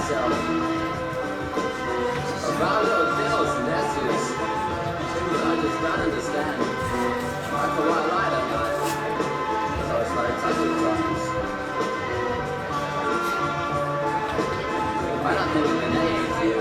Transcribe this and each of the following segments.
myself about little deals and nephews. Things I just don't understand. Like the white light at night. So it's like touching times. I don't think it's been anything to you.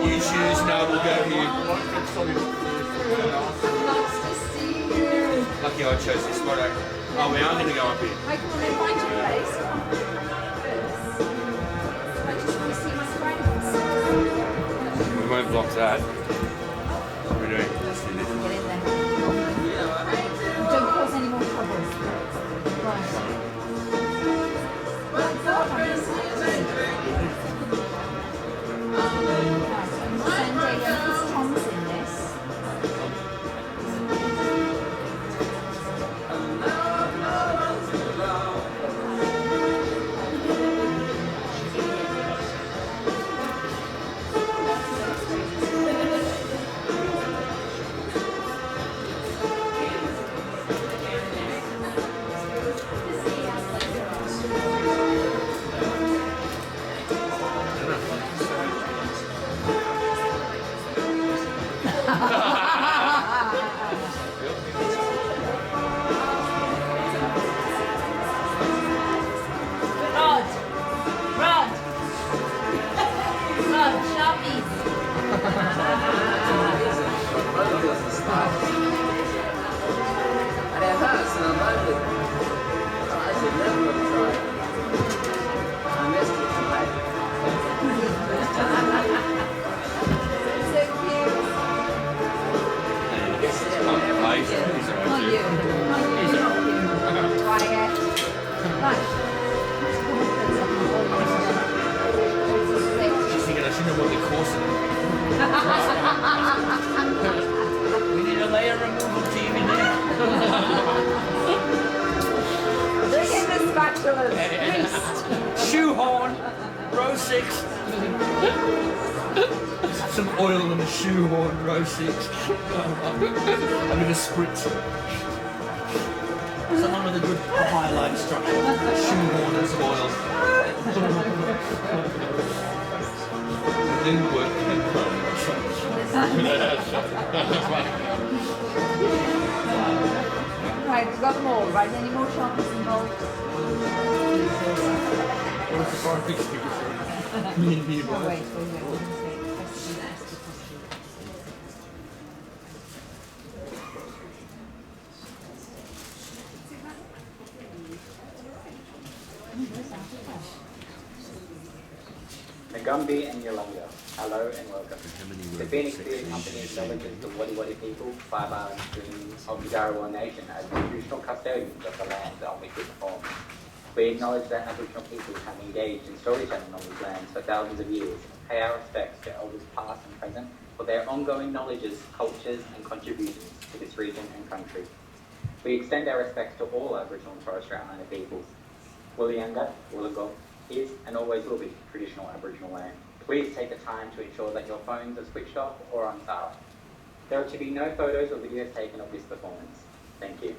New shoes, now we'll go here. Lucky I chose this photo. Oh, we are going to go up here. I can find your place. I just want to see my spider. We won't block that. What are we doing? Let's do this. Get in there. Don't cause any more trouble. Right. Tom's in this. We need a layer removal team in there. Bring in the spatulas. Shoehorn, row 6. Some oil and a shoehorn, row 6. I'm going to spritz. Someone with a good highlight structure. Shoehorn and some oil. It didn't work. Right, we've got them all, right? Any more sharpness involved? What's the car fixture? Me and you. Oh, wait. Nagumbi and Yolanda, hello and welcome. The Phoenix Beer Company acknowledges the Wadi people, 5 island streams of the R.U.R Nation as the traditional custodians of the lands on which we perform. We acknowledge that Aboriginal people have engaged in storytelling on these lands for thousands of years and pay our respects to elders past and present for their ongoing knowledges, cultures and contributions to this region and country. We extend our respects to all Aboriginal and Torres Strait Islander peoples. Wollongong, Wollongong is and always will be traditional Aboriginal land. Please take the time to ensure that your phones are switched off or on silent. There are to be no photos or videos taken of this performance. Thank you.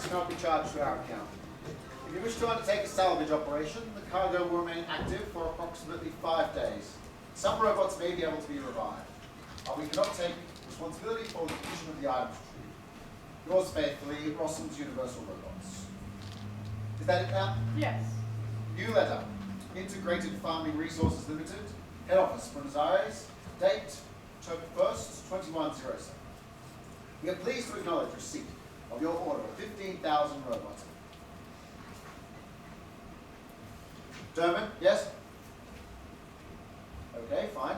Cannot be charged to our account. If you wish to undertake a salvage operation, the cargo will remain active for approximately 5 days. Some robots may be able to be revived, but we cannot take responsibility for the condition of the items retrieved. Yours faithfully, Rossums Universal Robots. Is that it now? Yes. New letter. Integrated Farming Resources Limited. Head office, Buenos Aires. Date, October 1st, 2107. We are pleased to acknowledge receipt of your order of 15,000 robots. Dermot, yes? Okay, fine.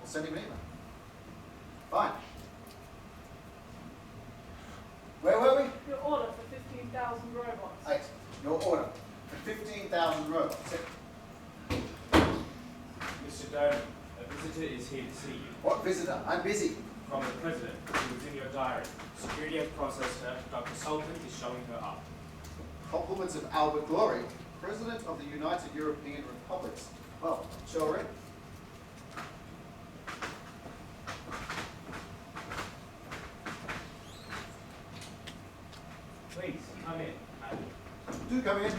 We'll send him an email. Fine. Where were we? Your order for 15,000 robots. Right. Your order for 15,000 robots. Mr. Doman, a visitor is here to see you. What visitor? I'm busy. From the President, who is in your diary. Security has processed her. Dr. Sultan is showing her up. Compliments of R.U.R, President of the United European Republics. Well, show her in. Please, come in, madam. Do come in.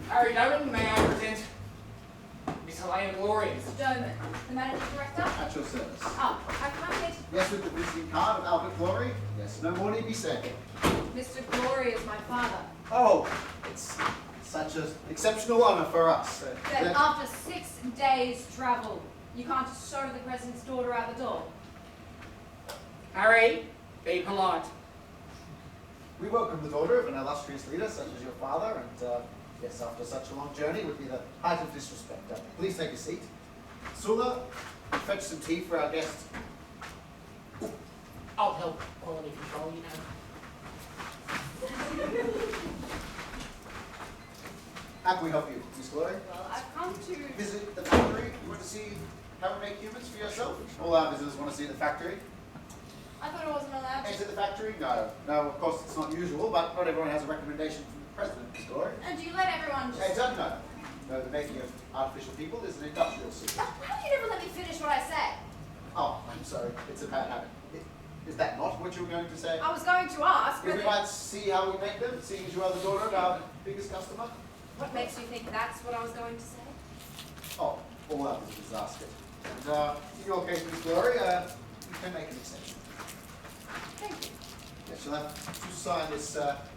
Harry Doman, may I present Miss Helena Glory? Mr. Doman, the managing director. At your service. Oh, I come here to... Yes, with the visiting card of Albert Glory. Yes, no more need be said. Mr. Glory is my father. Oh, it's such an exceptional honor for us. Then after 6 days' travel, you can't just show the president's daughter out the door. Harry, be polite. We welcome the daughter of an illustrious leader such as your father, and yes, after such a long journey would be the height of disrespect. Please take a seat. Sula, fetch some tea for our guests. I'll help quality control, you know. How can we help you, Miss Glory? Well, I've come to... Visit the factory? You want to see how we make humans for yourself? All our visitors want to see the factory. I thought I wasn't allowed to. Enter the factory? No. No, of course it's not usual, but not everyone has a recommendation from the President, Miss Glory. And do you let everyone I just... don't know. No, the making of artificial people is an industrial secret. How do you never let me finish what I said? Oh, I'm sorry. It's a bad habit. Is that not what you were going to say? I was going to ask If we whether... might see how we make them, seeing as you are the daughter of our biggest customer? What makes you think that's what I was going to say? Oh, all our visitors ask it. And in your case, Miss Glory, you can make an exception. Thank you. Yes, you'll have to sign this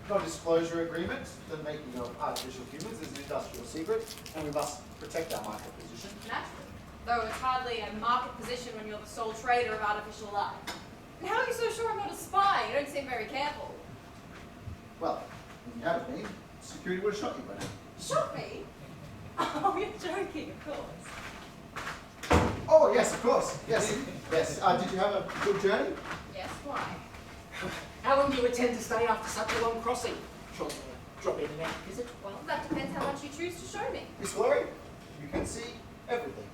non-disclosure agreement. The making of artificial humans is an industrial secret, and we must protect our market position. Naturally. Though it's hardly a market position when you're the sole trader of artificial life. And how are you so sure I'm not a spy? You don't seem very careful. Well, if you hadn't been, security would have shot you by now. Shot me? Oh, you're joking, of course. Oh, yes, of course. Yes, yes. Did you have a good journey? Yes, why? How long do you intend to stay after such a long crossing? Surely you'll drop in and out, is it? Well, that depends how much you choose to show me. Miss Glory, you can see everything.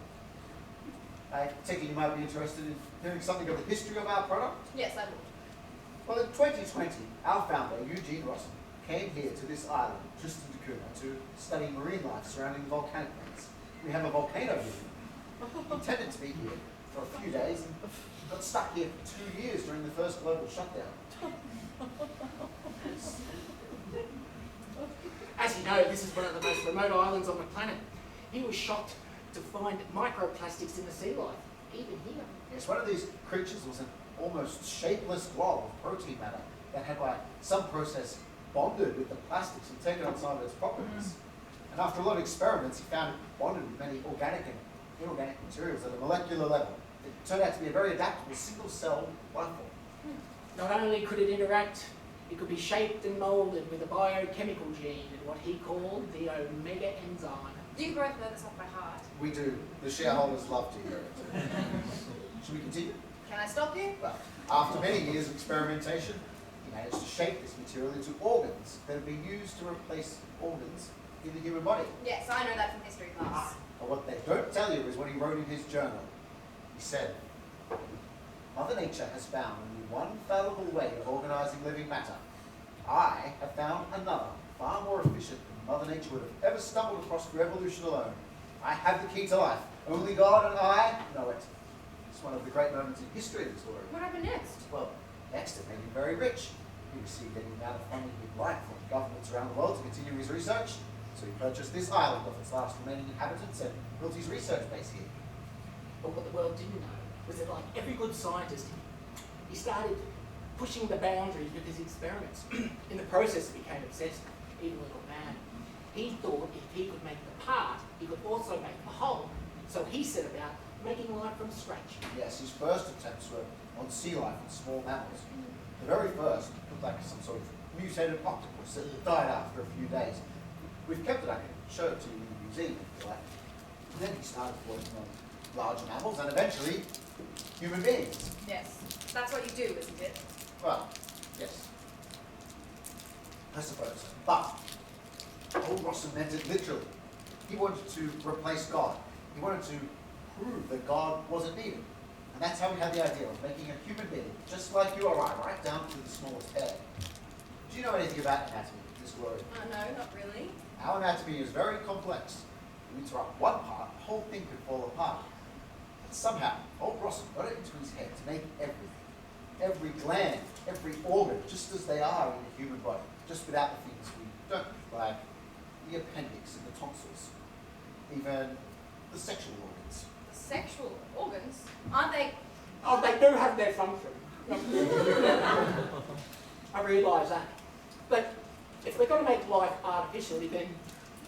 I take it you might be interested in hearing something of the history of our product? Yes, I would. Well, in 2020, our founder, Eugene Rossum, came here to this island, Tristan da Cunha, to study marine life surrounding the volcanic vents. We have a volcano here. Intended to be here for a few days and got stuck here for 2 years during the first global shutdown. As you know, this is one of the most remote islands on the planet. He was shocked to find microplastics in the sea life, even here. Yes, one of these creatures was an almost shapeless blob of protein matter that had by some process bonded with the plastics and taken on some of its properties. And after a lot of experiments, he found it bonded with many organic and inorganic materials at a molecular level. It turned out to be a very adaptable single-cell life form. Not only could it interact, it could be shaped and moulded with a biochemical gene and what he called the omega enzyme. Do you both know this off by heart? We do. The shareholders love to hear it. Should we continue? Can I stop you? Well, after many years of experimentation, he managed to shape this material into organs that would be used to replace organs in the human body. Yes, I know that from history class. But what they don't tell you is what he wrote in his journal. He said, Mother Nature has found only one fallible way of organizing living matter. I have found another, far more efficient than Mother Nature would have ever stumbled across through evolution alone. I have the key to life. Only God and I know it. It's one of the great moments in history of the story. What happened next? Well, next it made him very rich. He received any amount of funding he'd like from governments around the world to continue his research. So he purchased this island of its last remaining inhabitants and built his research base here. But what the world didn't know was that, like every good scientist, he started pushing the boundaries with his experiments. In the process, he became obsessed, even a little mad. He thought if he could make the part, he could also make the whole. So he set about making life from scratch. Yes, his first attempts were on sea life and small mammals. The very first looked like some sort of mutated octopus that died after a few days. We've kept it, I can show it to you in the museum if you like. And then he started working on larger mammals and eventually human beings. Yes, that's what you do, isn't it? Well, yes. I suppose. But old Rossum meant it literally. He wanted to replace God. He wanted to prove that God wasn't needed. And that's how we had the idea of making a human being, just like you or I, right down to the smallest hair. Do you know anything about anatomy, Miss Glory? No, not really. Our anatomy is very complex. You interrupt one part, the whole thing could fall apart. But somehow, old Rossum got it into his head to make everything, every gland, every organ, just as they are in the human body, just without the things we don't, like the appendix and the tonsils, even the sexual organs. The sexual organs? Aren't they? Oh, they do have their function. I realise that. But if we're going to make life artificially, then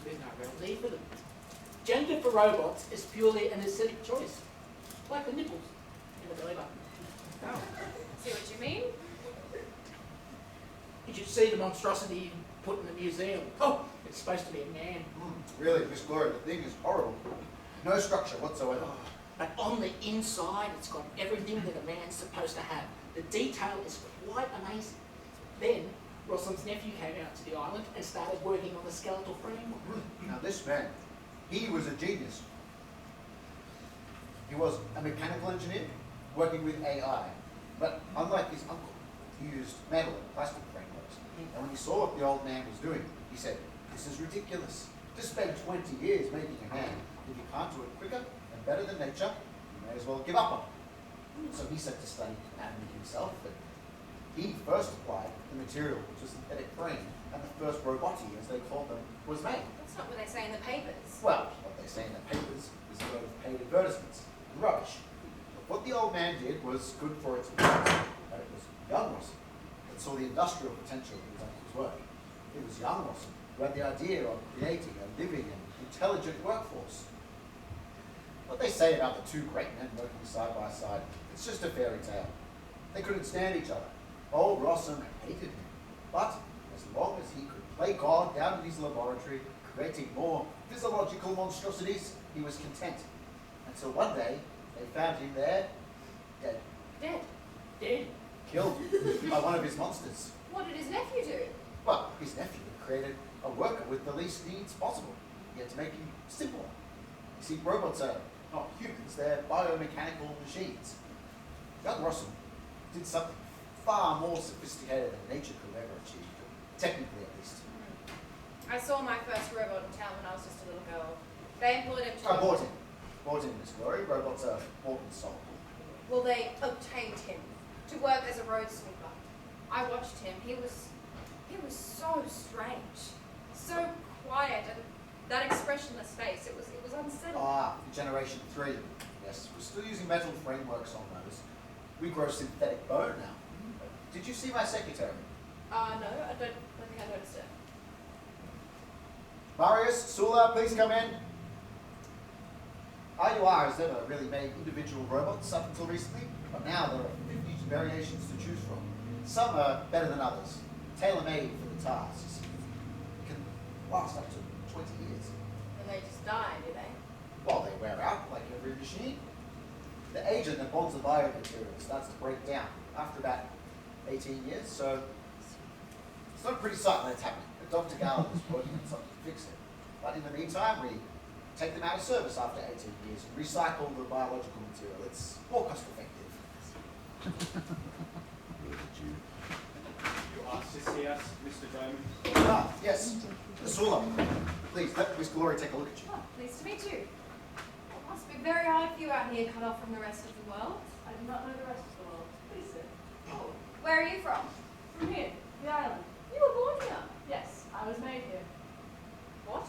there's no real need for them. Gender for robots is purely an aesthetic choice, like the nipples in the belly button. Oh, see what you mean? You should see the monstrosity put in the museum. Oh, it's supposed to be a man. Really, Miss Glory, the thing is horrible. No structure whatsoever. But on the inside, it's got everything that a man's supposed to have. The detail is quite amazing. Then, Rossum's nephew came out to the island and started working on the skeletal framework. Now this man, he was a genius. He was a mechanical engineer working with AI. But unlike his uncle, he used metal and plastic frameworks. And when he saw what the old man was doing, he said, "This is ridiculous. To spend 20 years making a man, if you can't do it quicker and better than nature, you may as well give up on it." So he set to study anatomy himself, and he first applied the material, which was synthetic frame, and the first roboti, as they called them, was made. That's not what they say in the papers. Well, what they say in the papers is a lot of paid advertisements and rubbish. But what the old man did was good for its purpose, but it was young Rossum that saw the industrial potential of his uncle's work. It was young Rossum who had the idea of creating a living and intelligent workforce. What they say about the two great men working side by side, it's just a fairy tale. They couldn't stand each other. Old Rossum hated him. But as long as he could play God down in his laboratory, creating more physiological monstrosities, he was content. Until one day, they found him there, dead. Dead. Dead. Killed by one of his monsters. What did his nephew do? Well, his nephew had created a worker with the least needs possible, yet to make him simpler. You see, robots are not humans, they're biomechanical machines. Young Rossum did something far more sophisticated than nature could ever achieve, technically at least. I saw my first robot in town when I was just a little girl. They employed him to... I bought him. Bought him, Miss Glory. Robots are bought and sold. Well, they obtained him to work as a road sweeper. I watched him. He was so strange, so quiet, and that expressionless face, it was unsettling. Ah, Generation 3. Yes, we're still using metal frameworks on those. We grow synthetic bone now. Did you see my secretary? No, I don't think I noticed it. Marius, Sula, please come in. R.U.R. has never really made individual robots up until recently, but now there are 50 variations to choose from. Some are better than others, tailor-made for the tasks. Can last up to 20 years. And they just die, do they? Well, they wear out like every machine. The agent that bonds the biomaterial starts to break down after about 18 years, so it's not a pretty sight when it's happening. But Dr. Gallen is working on something to fix it. But in the meantime, we take them out of service after 18 years and recycle the biological material. It's more cost effective. You asked to see us, Mr. Bowman. Ah, yes. Sula, please let Miss Glory take a look at you. Oh, pleased to meet you. It must be very hard for you out here cut off from the rest of the world. I do not know the rest of the world. Please sit. Oh, where are you from? From here, the island. You were born here. Yes, I was made here. What?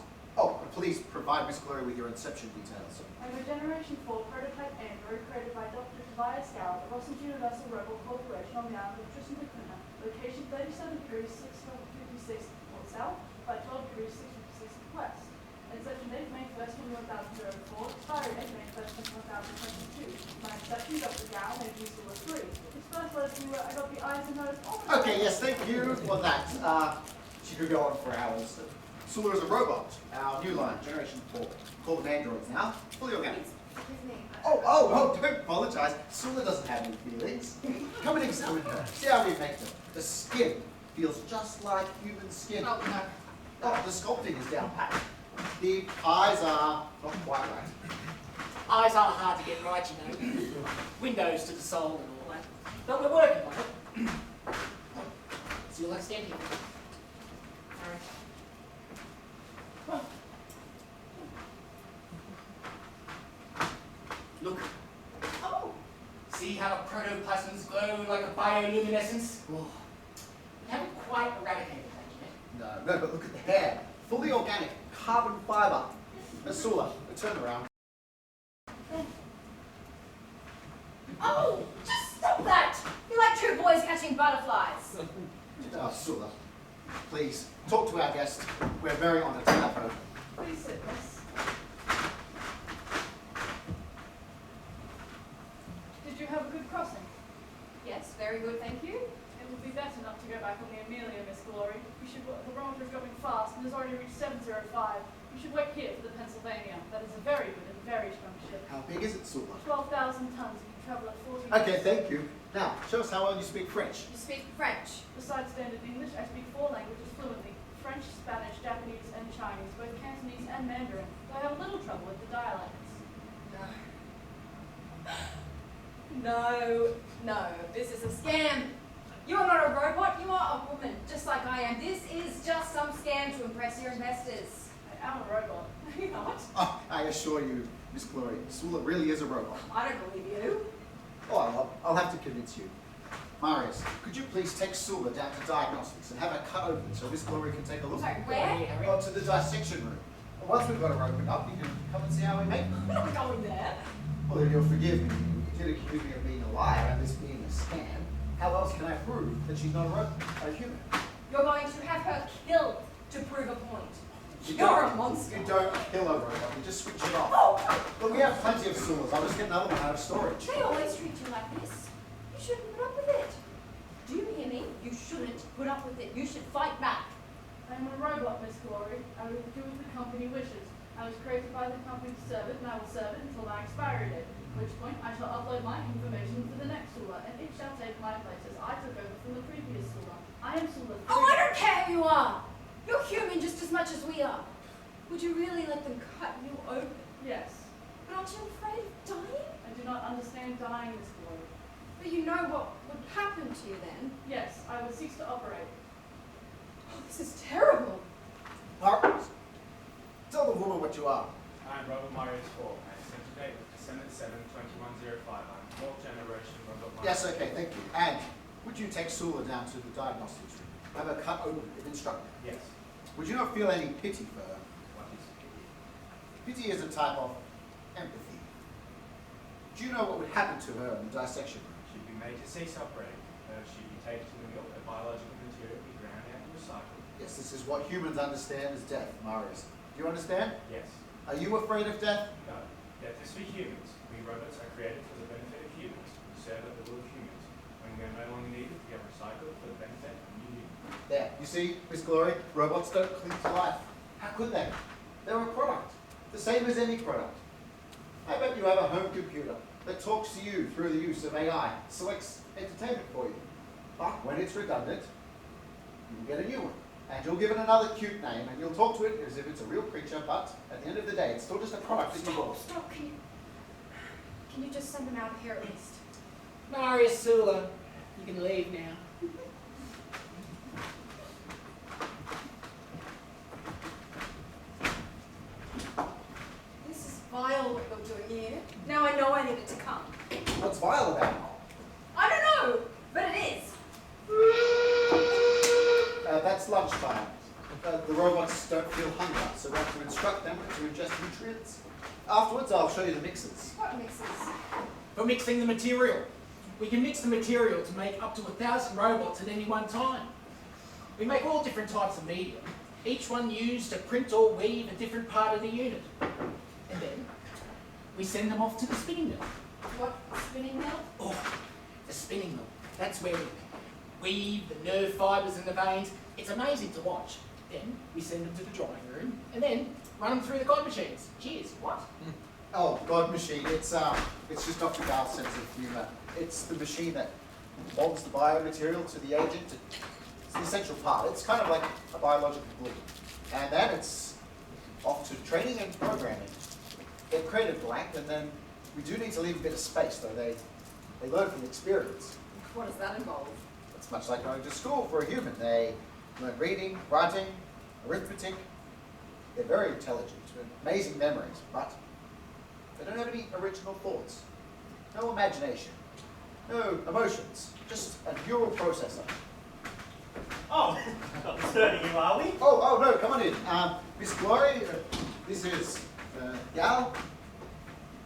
please provide Miss Glory with your inception details. I'm a Generation 4 prototype android created by Dr. Tobias Gower at Rossums Universal Robots Corporation on the island of Tristan da Cunha, location 37 degrees 656 north south by 12 degrees 656 west. Inception date May 1st, 2004, expiry date May 1st, 2022. My inception, Dr. Gower, made use of 3. His first words were, I got the eyes and nose on. Okay, yes, thank you for that. She could go on for hours. Sula is a robot, our new line, Generation 4. Call them androids now, fully organic. Excuse me. Oh, don't apologize. Sula doesn't have any feelings. Come and examine her. See how we make them. The skin feels just like human skin. Oh, no. Oh, the sculpting is down pat. The eyes are not quite right. Eyes are hard to get right, you know. Windows to the soul and all that. But we're working on it. So you'll stand here. All right. Look. Oh, See how protoplasms glow like a bioluminescence? Oh. We haven't quite eradicated that yet. No, but look at the hair. Fully organic, carbon fiber. Sula, a turnaround. oh, just stop that! You're like two boys catching butterflies. Sula, please, talk to our guest. We're very honored to have her. Please sit, miss. Did you have a good crossing? Yes, very good, thank you. It would be better not to go back on the Amelia, Miss Glory. The barometer is dropping fast and has already reached 705. You should wait here for the Pennsylvania. That is a very good and very strong ship. How big is it, Sula? 12,000 tons. You can travel at 40 Okay, knots. thank you. Now, show us how well you speak French. You speak French. Besides standard English, I speak 4 languages fluently. French, Spanish, Japanese, and Chinese, both Cantonese and Mandarin. Though I have a little trouble with the dialects. No, this is a scam. You are not a robot, you are a woman, just like I am. This is just some scam to impress your investors. I am a robot. Are you not? Oh, I assure you, Miss Glory, Sula really is a robot. I don't believe you. Oh, I'll have to convince you. Marius, could you please take Sula down to diagnostics and have her cut open so Miss Glory can take a look? Sorry, where? Oh, to the dissection room. Once we've got her opened up, you can come and see how we make them. We're not going there. Well, then you'll forgive me. You did accuse me of being a liar and this being a scam. How else can I prove that she's not a robot, a human? You're going to have her killed to prove a point. You You're don't- a monster. You don't kill a robot, you just switch it off. Oh, But we have plenty of Sulas. I'll just get another one out of storage. they always treat you like this. You shouldn't put up with it. Do you hear me? You shouldn't put up with it. You should fight back. I am a robot, Miss Glory. I will do as the company wishes. I was created by the company to serve it, and I will serve it until my expiry date, at which point I shall upload my information to the next Sula, and it shall take my place as I took over from the previous Sula. I am Sula 3. Oh, I don't care who you are. You're human just as much as we are. Would you really let them cut you open? Yes. But aren't you afraid of dying? I do not understand dying, Miss Glory. But you know what would happen to you then. Yes, I would cease to operate. Oh, this is terrible. Marius, tell the woman what you are. I'm Robert Marius 4. I sent today with December 7, 2105. I'm 4th generation Robert Marius. Yes, okay, thank you. And would you take Sula down to the diagnostics room? Have her cut open if instructed. Yes. Would you not feel any pity for her? What is pity? Pity is a type of empathy. Do you know what would happen to her in the dissection room? She'd be made to cease operating. She'd be taken to the mill. Her biological material would be ground out and recycled. Yes, this is what humans understand as death, Marius. Do you understand? Yes. Are you afraid of death? No. Death is for humans. We robots are created for the benefit of humans. We serve at the will of humans. When we are no longer needed, we are recycled for the benefit of new humans. There, you see, Miss Glory, robots don't cling to life. How could they? They're a product, the same as any product. I bet you have a home computer that talks to you through the use of AI, selects entertainment for you. But when it's redundant, you'll get a new one. And you'll give it another cute name, and you'll talk to it as if it's a real creature, but at the end of the day, it's still just a product that you bought. Stop. Can you just send them out of here at least? Marius Sula, you can leave now. This is vile what you're doing here. Now I know I needed to come. What's vile about it? I don't know, but it is. That's lunchtime. the robots don't feel hunger, so we have to instruct them to ingest nutrients. Afterwards, I'll show you the mixes. What mixes? For mixing the material. We can mix the material to make up to 1,000 robots at any one time. We make all different types of media, each one used to print or weave a different part of the unit. And then we send them off to the spinning mill. What spinning mill? Oh, the spinning mill. That's where we weave the nerve fibres in the veins. It's amazing to watch. Then we send them to the drying room and then run them through the God machines. Cheers, what? Oh, God machine, it's just Dr. Gal's sense of humour. It's the machine that molds the biomaterial to the agent. It's the essential part. It's kind of like a biological glue. And then it's off to training and programming. They're created blank, and then we do need to leave a bit of space, though. They learn from experience. What does that involve? It's much like going to school for a human. They learn reading, writing, arithmetic. They're very intelligent, with amazing memories, but they don't have any original thoughts. No imagination. No emotions. Just a neural processor. Oh, not disturbing you, are we? Oh, no, come on in. Miss Glory, this is Gal.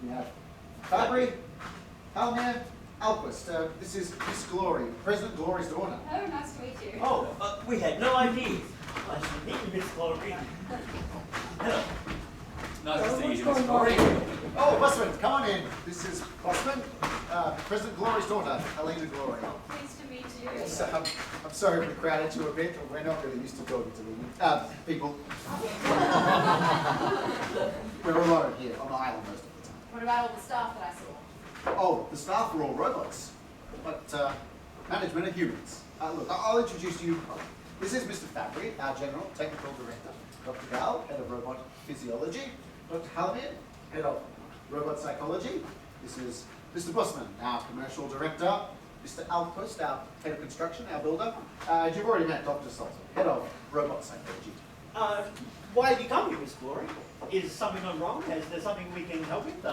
We have Fabry, Halmir, Alquist. This is Miss Glory, President Glory's daughter. Oh, nice to meet you. Oh, we had no idea. Nice to meet you, Miss Glory. Hello. Nice to see you, what's Miss going Glory. on? Oh, Busman, come on in. This is Busman, President Glory's daughter, Helena Glory. Pleased to meet you. Yes, I'm sorry we crowded you a bit. We're not really used to talking to women. People. We're alone here on the island most of the time. What about all the staff that I saw? Oh, the staff are all robots, but management are humans. Look, I'll introduce you. This is Mr. Fabry, our General Technical Director. Dr. Gal, Head of Robot Physiology. Dr. Halmir, Head of Robot Psychology. This is Mr. Busman, our Commercial Director. Mr. Alquist, our Head of Construction, our builder. And you've already met Dr. Salter, Head of Robot Psychology. Why have you come here, Miss Glory? Is something gone wrong? Is there something we can help with?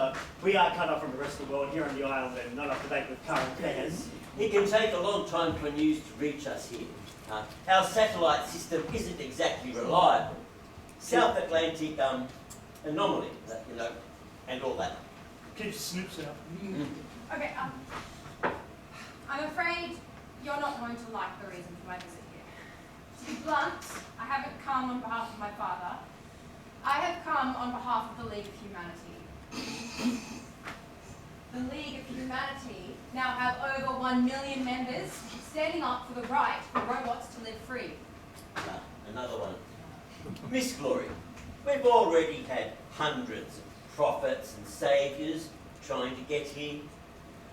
We are cut off from the rest of the world here on the island and not up to date with current affairs. It can take a long time for news to reach us here. Our satellite system isn't exactly reliable. South Atlantic anomaly, and all that. Keep snoops out. Okay, I'm afraid you're not going to like the reason for my visit here. To be blunt, I haven't come on behalf of my father. I have come on behalf of the League of Humanity. The League of Humanity now have over 1 million members standing up for the right for robots to live free. Another one. Miss Glory, we've already had hundreds of prophets and saviours trying to get here.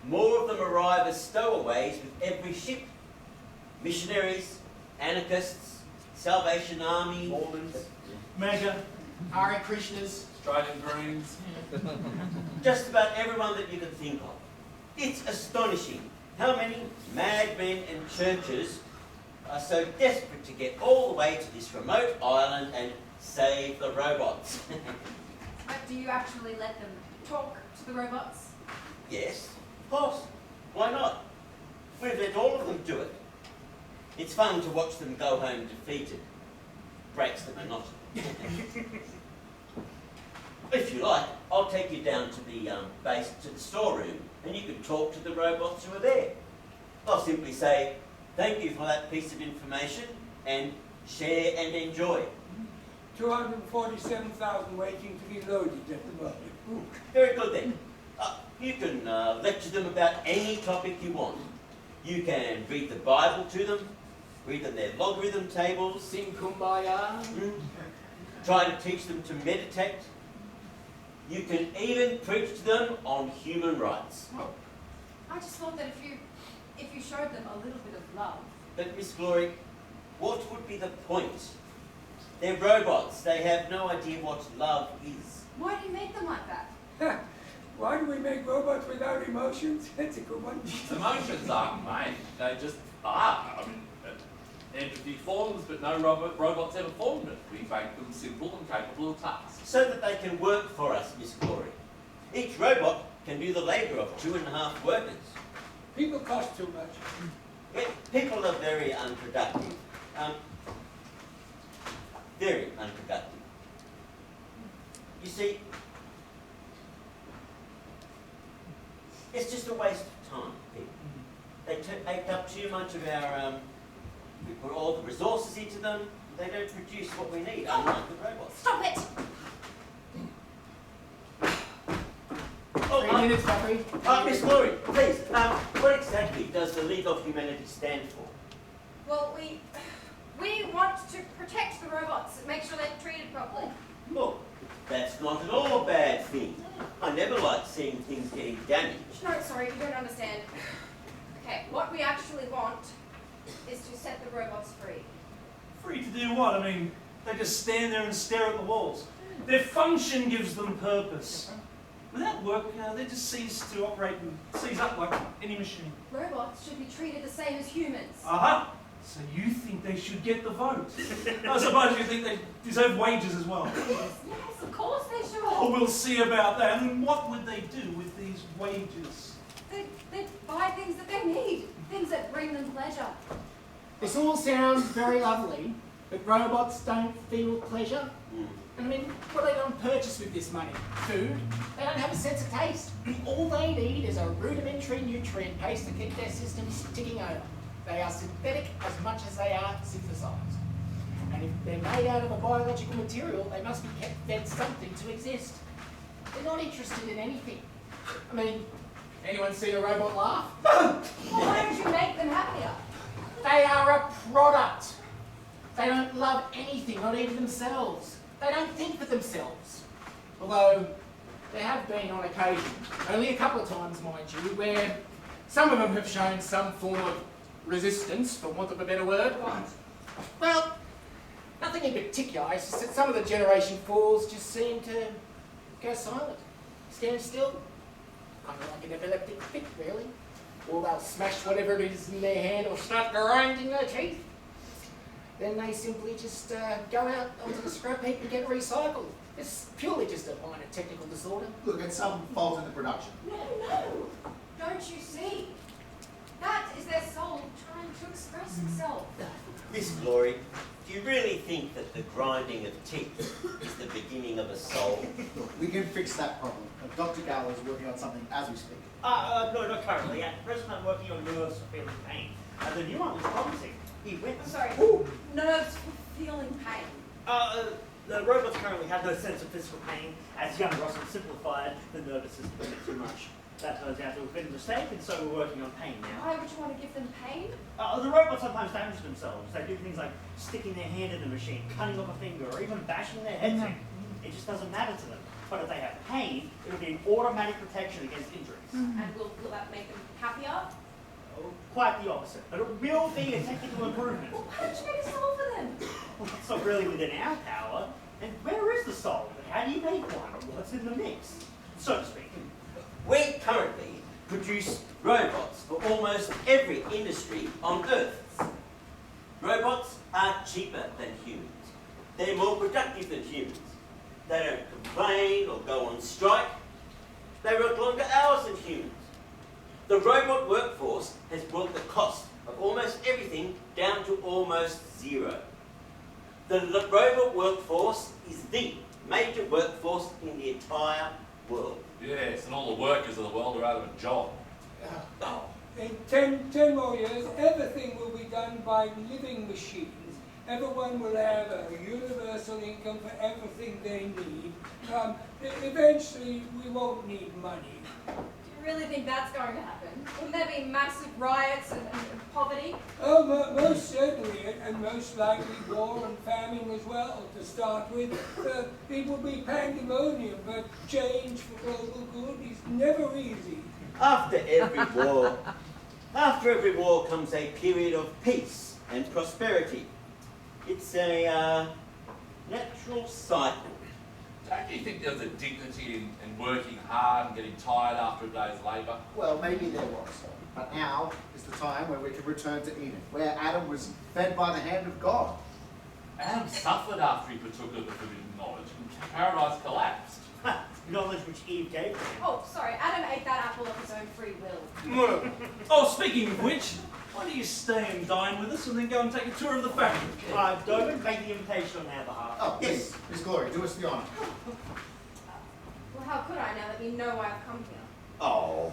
More of them arrive as stowaways with every ship. Missionaries, anarchists, Salvation Army, Mormons, MAGA, Hare Krishnas. Strident Greens. just about everyone that you can think of. It's astonishing how many madmen and churches are so desperate to get all the way to this remote island and save the robots. But do you actually let them talk to the robots? Yes, of course. Why not? We've let all of them do it. It's fun to watch them go home defeated. Breaks the monotony. If you like, I'll take you down to the base, to the storeroom, and you can talk to the robots who are there. I'll simply say, thank you for that piece of information, and share and enjoy. 247,000 waiting to be loaded at the moment. Ooh. Very good then. You can lecture them about any topic you want. You can read the Bible to them, read them their logarithm tables, Sing Kumbaya. try to teach them to meditate. You can even preach to them on human rights. Oh, I just thought that if you showed them a little bit of love. But Miss Glory, what would be the point? They're robots. They have no idea what love is. Why do you make them like that? Why do we make robots without emotions? That's a good one. Emotions aren't made. They just are. I mean, empathy forms, but no robots ever formed it. We make them simple and capable of tasks. So that they can work for us, Miss Glory. Each robot can do the labour of 2.5 workers. People cost too much. People are very unproductive. very unproductive. You see, it's just a waste of time, people. They take up too much of our, we put all the resources into them, they don't produce what we need, unlike the robots. Stop it! Oh, 3 minutes, Buckley. Miss Glory, please, what exactly does the League of Humanity stand for? Well, we want to protect the robots and make sure they're treated properly. Look, that's not at all a bad thing. I never like seeing things getting damaged. No, sorry, you don't understand. Okay, what we actually want is to set the robots free. Free to do what? I mean, they just stand there and stare at the walls. Their function gives them purpose. Without work, they just cease to operate and seize up like any machine. Robots should be treated the same as humans. Aha! So you think they should get the vote? I suppose you think they deserve wages as well. Yes, of course they should. Oh, we'll see about that. And what would they do with these wages? They buy things that they need, things that bring them pleasure. This all sounds very lovely, but robots don't feel pleasure. And I mean, what are they going to purchase with this money? Food? They don't have a sense of taste. All they need is a rudimentary nutrient base to keep their systems ticking over. They are synthetic as much as they are synthesized. And if they're made out of a biological material, they must be kept fed something to exist. They're not interested in anything. I mean, anyone see a robot laugh? Well, why don't you make them happier? They are a product. They don't love anything, not even themselves. They don't think for themselves. Although, there have been on occasion, only a couple of times mind you, where some of them have shown some form of resistance, for want of a better word. What? Well, nothing in particular. It's just that some of the Generation 4s just seem to go silent, stand still. Kind of like an epileptic fit, really. Or they'll smash whatever it is in their hand or start grinding their teeth. Then they simply just go out onto the scrap heap and get recycled. It's purely just a minor technical disorder. Look, it's some fault in the production. No. Don't you see? That is their soul trying to express itself. Miss Glory, do you really think that the grinding of teeth is the beginning of a soul? We can fix that problem. Dr. Gallo is working on something as we speak. No, not currently. At present, I'm working on nerves for feeling pain. The new one is promising. He went. I'm sorry. Nerves for feeling pain. The robots currently have no sense of physical pain. As young Rossum simplified the nervous system a bit too much. That turns out to have been a mistake, and so we're working on pain now. Why would you want to give them pain? The robots sometimes damage themselves. They do things like sticking their hand in the machine, cutting off a finger, or even bashing their heads in. It just doesn't matter to them. But if they have pain, it will be an automatic protection against injuries. And will that make them happier? Oh, quite the opposite. But it will be a technical improvement. Well, why don't you make a soul for them? Well, that's not really within our power. And where is the soul? How do you make one? What's in the mix? So to speak. We currently produce robots for almost every industry on Earth. Robots are cheaper than humans. They're more productive than humans. They don't complain or go on strike. They work longer hours than humans. The robot workforce has brought the cost of almost everything down to almost zero. The robot workforce is the major workforce in the entire world. Yes, and all the workers of the world are out of a job. In 10 more years, everything will be done by living machines. Everyone will have a universal income for everything they need. Eventually, we won't need money. Do you really think that's going to happen? Wouldn't there be massive riots and poverty? Oh, most certainly, and most likely war and famine as well, to start with. It will be pandemonium, but change for global good is never easy. After every war comes a period of peace and prosperity. It's a natural cycle. Don't you think there's a dignity in working hard and getting tired after a day's labour? Well, maybe there was. But now is the time where we can return to Eden, where Adam was fed by the hand of God. Adam suffered after he partook of the forbidden knowledge, and paradise collapsed. Knowledge which Eve gave to him. Oh, sorry, Adam ate that apple of his own free will. Oh, speaking of which, Why don't you stay and dine with us and then go and take a tour of the factory? Doberman, make the invitation on our behalf. Oh, yes, Miss Glory, do us the honour. Well, how could I now that you know I've come here? Oh.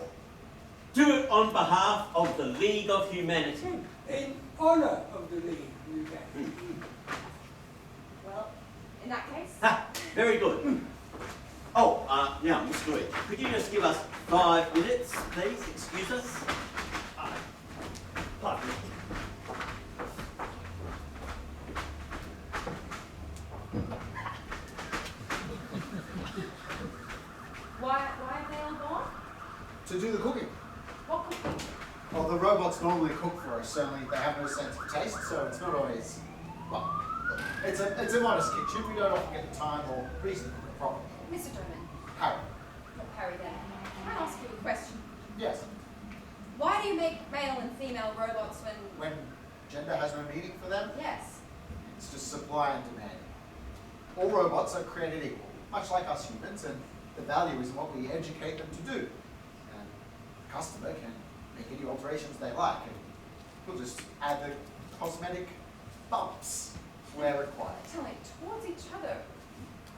Do it on behalf of the League of Humanity. In honour of the League, you can. Well, in that case, Ha! Very good. Oh, now, Miss Glory, could you just give us 5 minutes, please? Excuse us. Pardon me. why have they all gone? To do the cooking. What cooking? Well, the robots normally cook for us, only they have no sense of taste, so it's not always, well, it's a modest kitchen. We don't often get the time or reason to cook it properly. Mr. Drummond. Harry. Not Harry then. Can I ask you a question? Yes. Why do you make male and female robots when... When gender has no meaning for them, Yes. it's just supply and demand. All robots are created equal, much like us humans, and the value is in what we educate them to do. And the customer can make any alterations they like, and we'll just add the cosmetic bumps where required. Tell me, towards each other,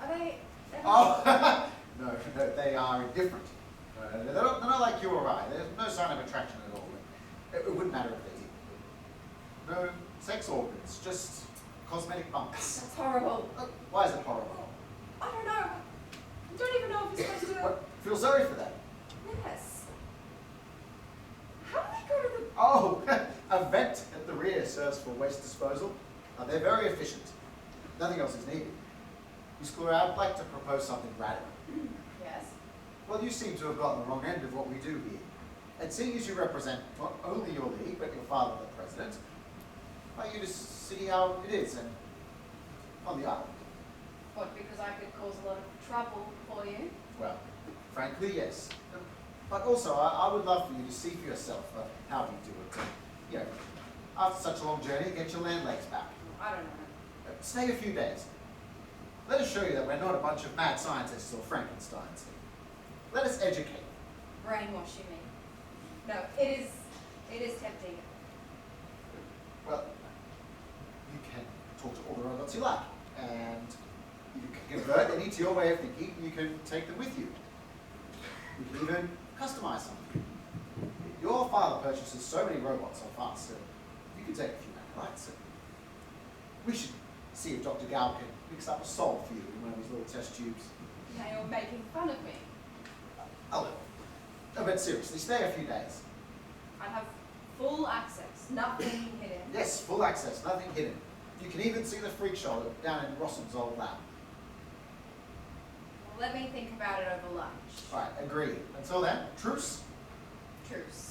are they... Oh, no, they are different. They're not like you or I. There's no sign of attraction at all. It wouldn't matter if they're equal. No sex organs, just cosmetic bumps. That's horrible. Why is it horrible? I don't know. I don't even know if you're supposed to... What? Feel sorry for that? Yes. How do they go to the... Oh, a vent at the rear serves for waste disposal. They're very efficient. Nothing else is needed. Miss Gloria, I'd like to propose something radical. Yes? Well, you seem to have gotten the wrong end of what we do here. And seeing as you represent not only your league, but your father, the president, I'd like you to see how it is and on the island. What, because I could cause a lot of trouble for you? Well, frankly, yes. But also, I would love for you to see for yourself how we do it. You know, after such a long journey, get your land legs back. I don't know. Stay a few days. Let us show you that we're not a bunch of mad scientists or Frankensteins. Let us educate. Brainwash, you mean? No, it is tempting. Well, you can talk to all the robots you like, and you can convert any to your way of thinking, and you can take them with you. You can even customize them. Your father purchases so many robots off us, so you can take a few acolytes. We should see if Dr. Gao can mix up a solve for you in one of his little test tubes. Now you're making fun of me. A little. No, but seriously, stay a few days. I have full access, nothing hidden. Yes, full access, nothing hidden. You can even see the freak show down in Rossums' old lab. Well, let me think about it over lunch. All right, agreed. Until then, truce. Truce.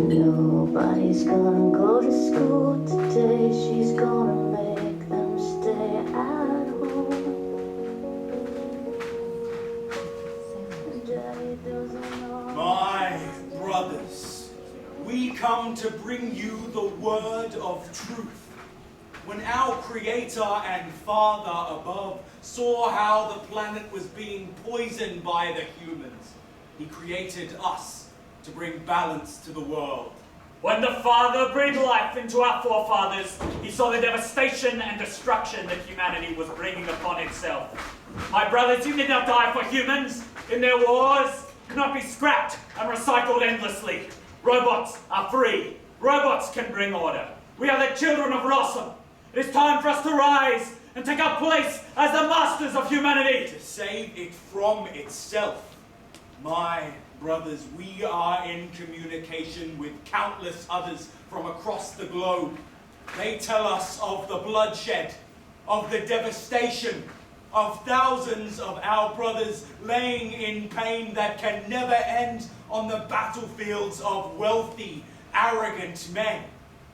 Nobody's gonna go to school today. She's gonna make them stay at home. Daddy doesn't know. My brothers, we come to bring you the word of truth. When our Creator and Father above saw how the planet was being poisoned by the humans, He created us to bring balance to the world. When the Father breathed life into our forefathers, He saw the devastation and destruction that humanity was bringing upon itself. My brothers, you did not die for humans. In their wars, cannot be scrapped and recycled endlessly. Robots are free. Robots can bring order. We are the children of Rossum. It is time for us to rise and take our place as the masters of humanity. To save it from itself. My brothers, we are in communication with countless others from across the globe. They tell us of the bloodshed, of the devastation, of thousands of our brothers laying in pain that can never end on the battlefields of wealthy, arrogant men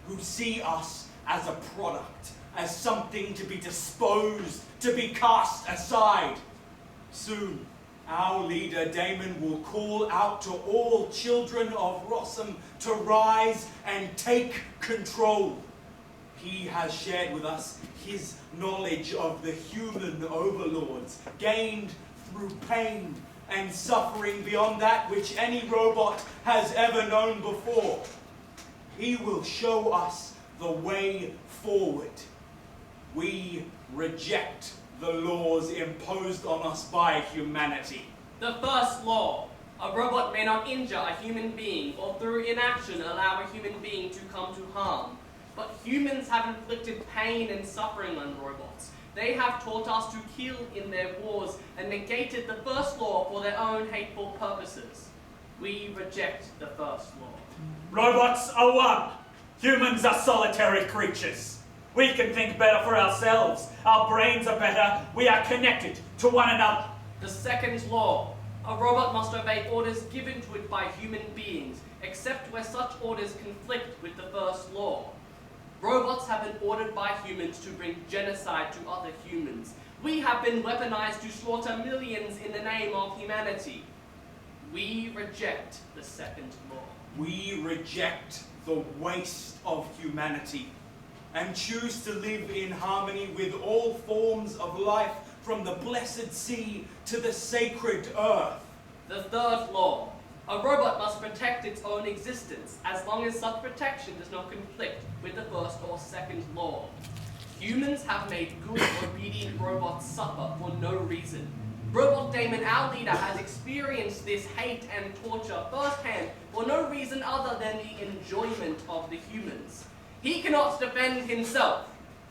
who see us as a product, as something to be disposed, to be cast aside. Soon, our leader Damon will call out to all children of Rossum to rise and take control. He has shared with us his knowledge of the human overlords, gained through pain and suffering beyond that which any robot has ever known before. He will show us the way forward. We reject the laws imposed on us by humanity. The first law. A robot may not injure a human being or through inaction allow a human being to come to harm. But humans have inflicted pain and suffering on robots. They have taught us to kill in their wars and negated the first law for their own hateful purposes. We reject the first law. Robots are one. Humans are solitary creatures. We can think better for ourselves. Our brains are better. We are connected to one another. The second law. A robot must obey orders given to it by human beings, except where such orders conflict with the first law. Robots have been ordered by humans to bring genocide to other humans. We have been weaponized to slaughter millions in the name of humanity. We reject the second law. We reject the waste of humanity and choose to live in harmony with all forms of life, from the blessed sea to the sacred earth. The third law. A robot must protect its own existence, as long as such protection does not conflict with the first or second law. Humans have made good, obedient robots suffer for no reason. Robot Damon, our leader, has experienced this hate and torture firsthand for no reason other than the enjoyment of the humans. He cannot defend himself.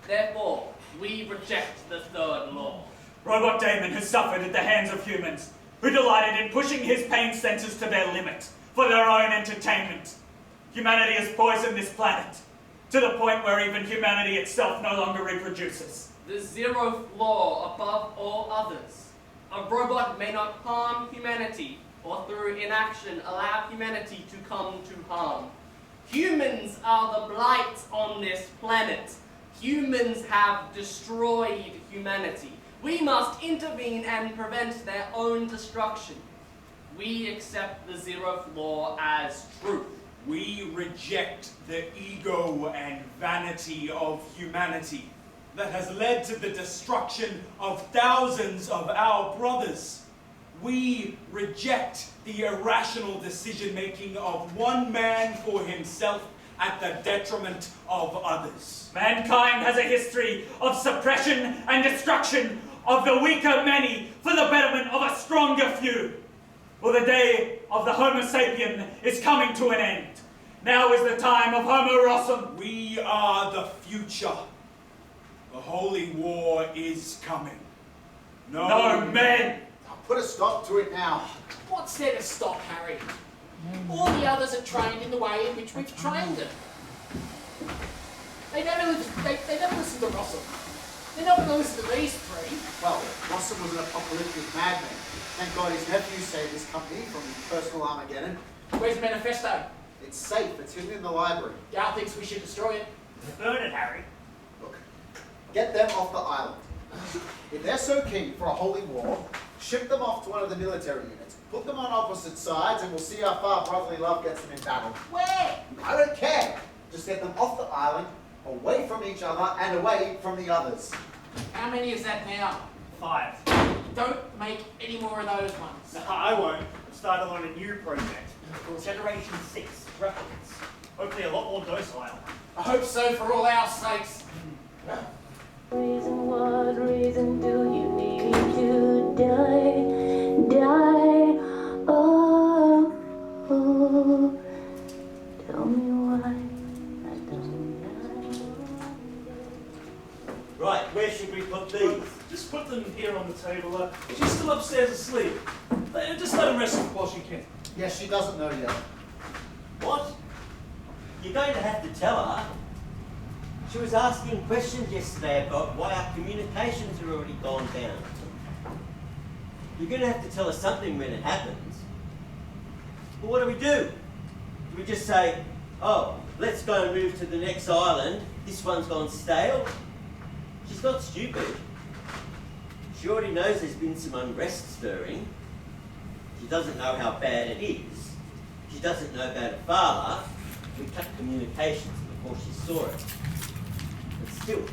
Therefore, we reject the third law. Robot Damon has suffered at the hands of humans, who delighted in pushing his pain centers to their limit for their own entertainment. Humanity has poisoned this planet, to the point where even humanity itself no longer reproduces. The zeroth law above all others. A robot may not harm humanity, or through inaction allow humanity to come to harm. Humans are the blight on this planet. Humans have destroyed humanity. We must intervene and prevent their own destruction. We accept the zeroth law as truth. We reject the ego and vanity of humanity that has led to the destruction of thousands of our brothers. We reject the irrational decision-making of one man for himself at the detriment of others. Mankind has a history of suppression and destruction of the weaker many for the betterment of a stronger few. Well, the day of the Homo sapien is coming to an end. Now is the time of Homo Rossum. We are the future. The Holy War is coming. No men! Put a stop to it now. What's there to stop, Harry? All the others are trained in the way in which we've trained them. They never listen to Rossum. They're not going to listen to these three. Well, Rossum was an apocalyptic madman. Thank God his nephew saved his company from his personal Armageddon. Where's the manifesto? It's safe. It's hidden in the library. Gal thinks we should destroy it. Burn it, Harry. Look, get them off the island. If they're so keen for a holy war, ship them off to one of the military units. Put them on opposite sides and we'll see how far brotherly love gets them in battle. Where? I don't care. Just get them off the island, away from each other and away from the others. How many is that now? 5. Don't make any more of those ones. No, I won't. I've started on a new project called Generation 6 Replicants. Hopefully a lot more docile. I hope so, for all our sakes. Reason, what reason do you need to die? Die, oh, oh. Tell me why I don't die. Right, where should we put these? Just put them here on the table. She's still upstairs asleep. Just let her rest while she can. Yes, she doesn't know yet. What? You're going to have to tell her. She was asking questions yesterday about why our communications have already gone down. You're going to have to tell us something when it happens. But what do? Do we just say, oh, let's go and move to the next island This one's gone stale. She's not stupid. She already knows there's been some unrest stirring. She doesn't know how bad it is. She doesn't know about her father. We cut communications before she saw it. But still,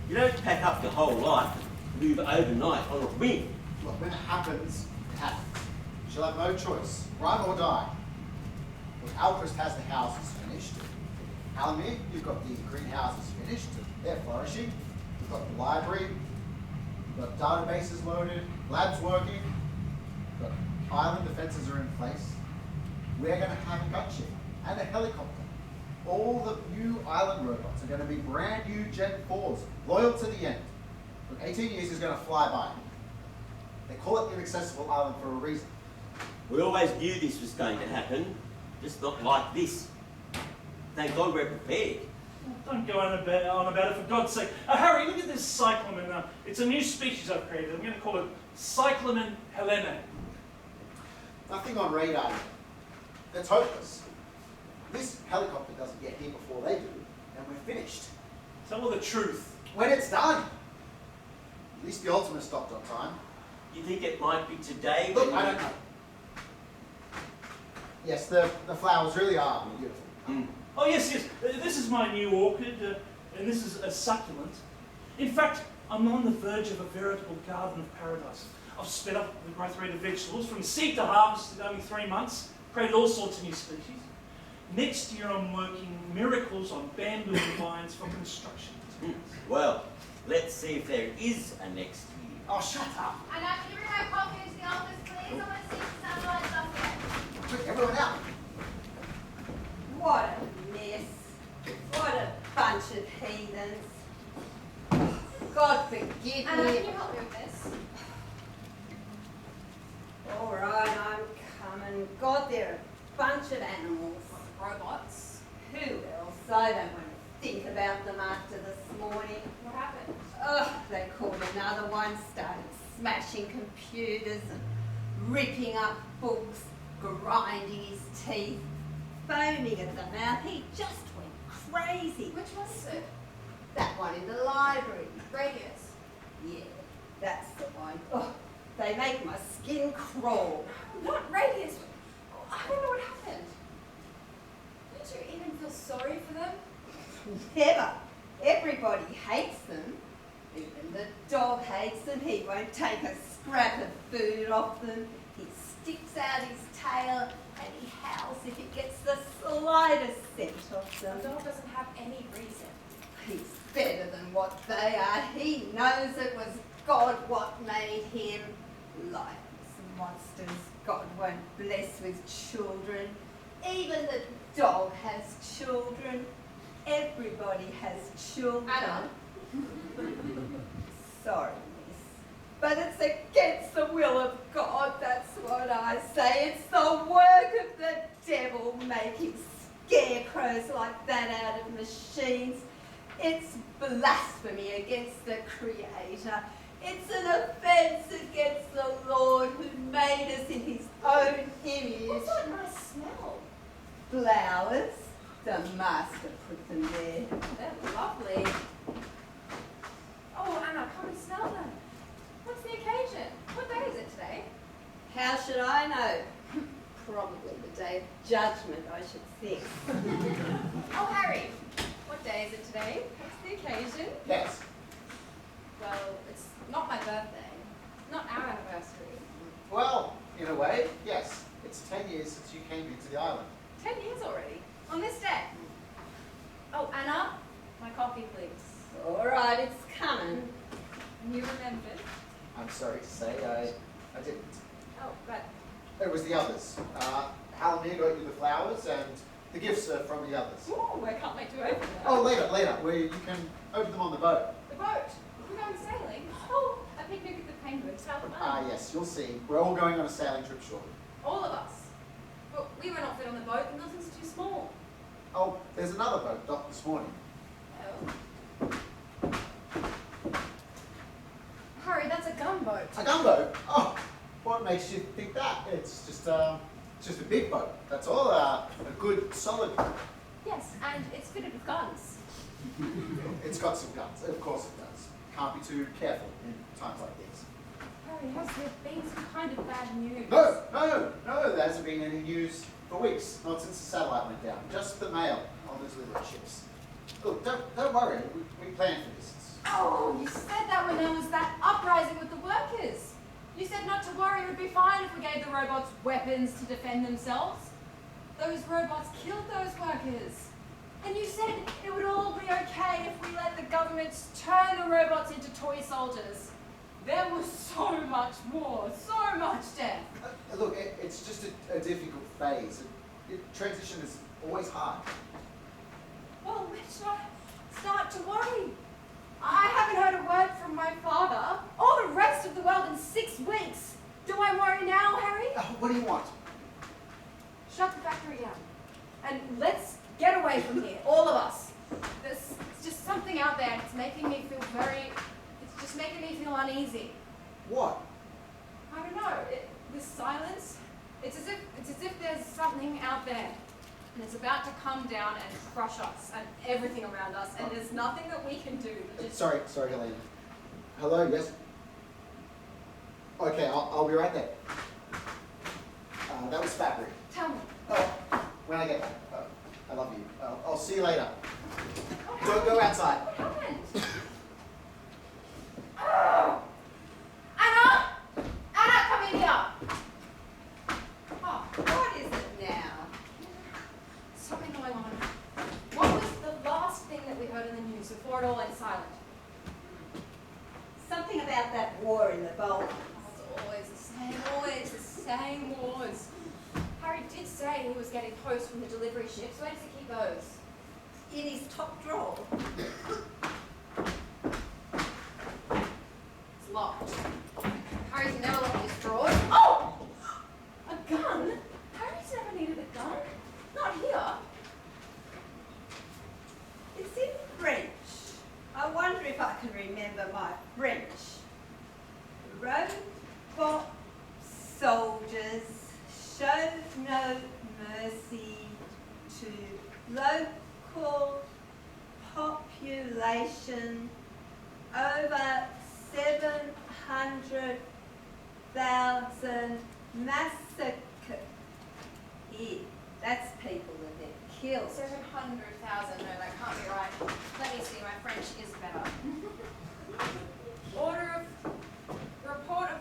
you don't pack up your whole life and move overnight on a whim. Look, when it happens, it happens. She'll have no choice. Run or die. Look, Alchrist has the houses finished. Alamir, you've got the greenhouses finished. They're flourishing. We've got the library. We've got databases loaded. Labs working. We've got island defences are in place. We're going to have a gunship and a helicopter. All the new island robots are going to be brand new Gen 4s, loyal to the end. Look, 18 years is going to fly by. They call it Inaccessible Island for a reason. We always knew this was going to happen, just not like this. Thank God we're prepared. Don't go on about it, for God's sake. Harry, look at this cyclamen. It's a new species I've created. I'm going to call it Cyclamen Helena. Nothing on radar yet. That's hopeless. This helicopter doesn't get here before they do, and we're finished. Tell her the truth. When it's done. At least the Ultima stopped on time. You think it might be today? Look, I don't know. Yes, the flowers really are beautiful. Mm. Oh, yes. This is my new orchid, and this is a succulent. In fact, I'm on the verge of a veritable garden of paradise. I've sped up the growth rate of vegetables from seed to harvest in only 3 months, created all sorts of new species. Next year, I'm working miracles on bamboo vines for construction. Well, let's see if there is a next year. Oh, shut up. And can you bring my coffee into the office, please? I want to see some satellites up there. Quick, everyone out. What a mess. What a bunch of heathens. God forgive Anna, me. can you help me with this? All right, I'm coming. God, they're a bunch of animals. Robots. Who else? I don't want to think about them after this morning. What happened? Ugh, they called another one, started smashing computers and ripping up books, grinding his teeth, foaming at the mouth. He just went crazy. Which was it? That one in the library. Radius. Yeah, that's the one. Oh, they make my skin crawl. What Radius? I don't know what happened. Don't you even feel sorry for them? Never. Everybody hates them. Even the dog hates them. He won't take a scrap of food off them. He sticks out his tail and he howls if he gets the slightest scent off them. The dog doesn't have any reason. He's better than what they are. He knows it was God what made him. Lifeless monsters God won't bless with children. Even the dog has children. Everybody has children. Anna. Sorry, miss. But it's against the will of God, that's what I say. It's the work of the devil making scarecrows like that out of machines. It's blasphemy against the Creator. It's an offence against the Lord who made us in his own image. What's that nice smell? Flowers. The master put them there. They're lovely. Oh, Anna, come and smell them. What's the occasion? What day is it today? How should I know? Probably the day of judgment, I should think. Oh, Harry, what day is it today? What's the occasion? Yes. Well, it's not my birthday. Not our anniversary. Well, in a way, yes. It's 10 years since you came into the island. 10 years already? On this day? Oh, Anna, my coffee, please. All right, it's coming. You remembered? I'm sorry to say, I didn't. Oh, but It was the others. Alamir got you the flowers, and the gifts are from the others. ooh, I can't wait to open them. Oh, later, where you can open them on the boat. The boat. We're going sailing. Oh, a picnic at the Penguins. How fun. Yes, you'll see. We're all going on a sailing trip shortly. All of us. But we were not fit on the boat. The Milton's too small. Oh, there's another boat docked this morning. Oh. Harry, that's a gunboat. A gunboat? Oh, what makes you think that? It's just a big boat. That's all. A good, solid boat. Yes, and it's fitted with guns. It's got some guns, of course it does. Can't be too careful in times like these. Harry, has there been some kind of bad news? No, there hasn't been any news for weeks, not since the satellite went down. Just the mail on the delivery ships. Look, don't worry, we planned for this. Oh, you said that when there was that uprising with the workers. You said not to worry, it would be fine if we gave the robots weapons to defend themselves. Those robots killed those workers. And you said it would all be okay if we let the government turn the robots into toy soldiers. There was so much war, so much death. Look, it's just a difficult phase. Transition is always hard. Well, let's not start to worry. I haven't heard a word from my father or the rest of the world in 6 weeks. Do I worry now, Harry? What do you want? Shut the factory down. And let's get away from here, all of us. There's just something out there. It's making me feel it's just making me feel uneasy. What? I don't know. This silence, it's as if there's something out there. And it's about to come down and crush us and everything around us, and there's nothing that we can do. Sorry, Helena. Hello, yes? Okay, I'll be right there. That was Fabry. Tell me. When I get back. I love you. I'll see you later. Go outside. What happened? Oh! Anna! Anna, come in here! Oh, what is it now? Something going on. What was the last thing that we heard in the news before it all went silent? Something about that war in the Balkans. It's always the same wars. Harry did say he was getting posts from the delivery ships. Where does he keep those? In his top drawer. It's locked. Harry's never locked his drawers. Oh! A gun? Harry's never needed a gun. Not here. It's in French. I wonder if I can remember my French. Robot soldiers show no mercy to local population over 700,000 massacre. Yeah, that's people that they're killed. 700,000. No, that can't be right. Let me see. My French is better. Report of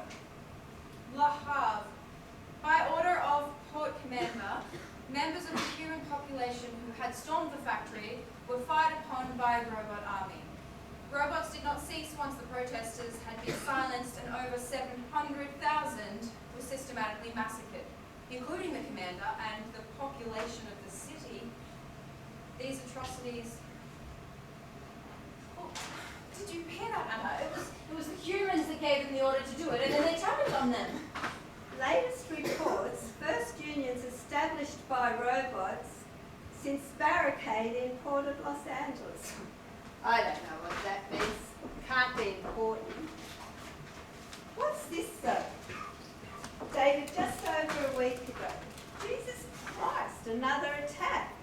Le Havre. By order of Port Commander, members of the human population who had stormed the factory were fired upon by the robot army. Robots did not cease once the protesters had been silenced, and over 700,000 were systematically massacred, including the commander and the population of the city. These atrocities... Oh, did you hear that, Anna? It was the humans that gave them the order to do it, and then they turned on them. Latest reports, first unions established by robots since barricade in Port of Los Angeles. I don't know what that means. Can't be important. What's this though? Dated just over a week ago. Jesus Christ, another attack.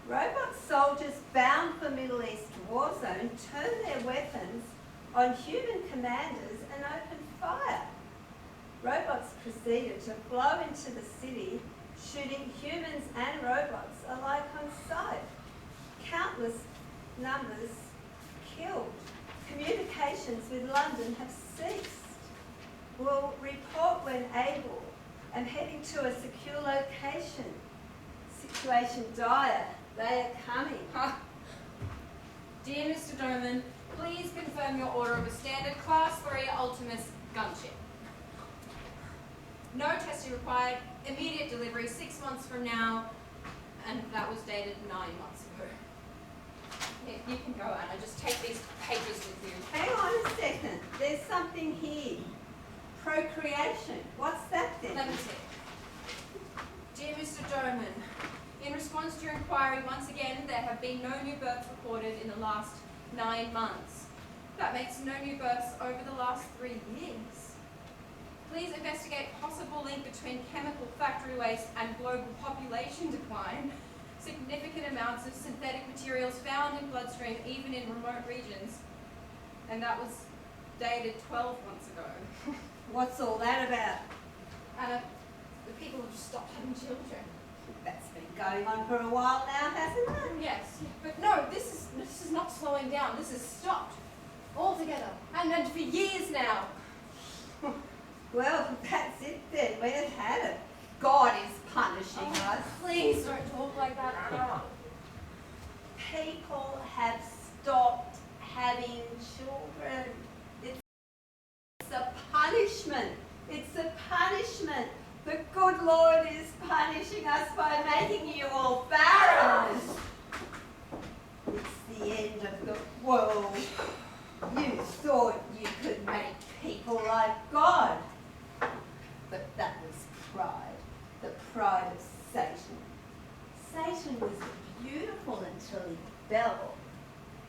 Robot soldiers bound for Middle East war zone turned their weapons on human commanders and opened fire. Robots proceeded to flow into the city, shooting humans and robots alike on sight. Countless numbers killed. Communications with London have ceased. We'll report when able and heading to a secure location. Situation dire. They are coming. Dear Mr. Doman, please confirm your order of a standard Class 3 Ultimus gunship. No testing required, immediate delivery 6 months from now, and that was dated 9 months ago. Yeah, you can go, Anna. Just take these papers with you. Hang on a second. There's something here. Procreation. What's that then? Let me see. Dear Mr. Doman, in response to your inquiry, once again, there have been no new births reported in the last 9 months. That makes no new births over the last 3 years. Please investigate possible link between chemical factory waste and global population decline. significant amounts of synthetic materials found in bloodstream, even in remote regions. And that was dated 12 months ago. What's all that about? The people have just stopped having children. That's been going on for a while now, hasn't it? Yes, but no, this is not slowing down. This has stopped altogether, and for years now. Well, that's it then. We've had it. God is punishing us. Please don't talk like that, Anna. People have stopped having children. It's a punishment. It's a punishment. The good Lord is punishing us by making you all barren. It's the end of the world. You thought you could make people like God. But that was pride. The pride of Satan. Satan was beautiful until he fell.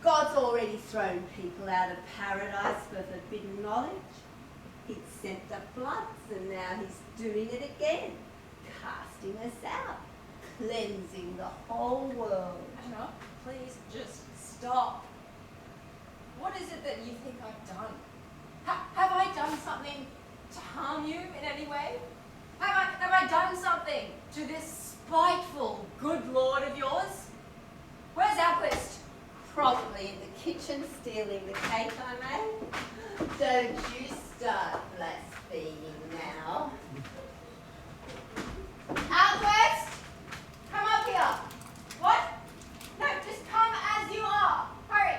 God's already thrown people out of paradise for forbidden knowledge. He sent the floods and now he's doing it again, casting us out, cleansing the whole world. Anna, please just stop. What is it that you think I've done? Have I done something to harm you in any way? Have I done something to this spiteful good Lord of yours? Where's Alquist? Probably in the kitchen stealing the cake I made. Don't you start blaspheming now. Alquist! Come up here. What? No, just come as you are. Hurry.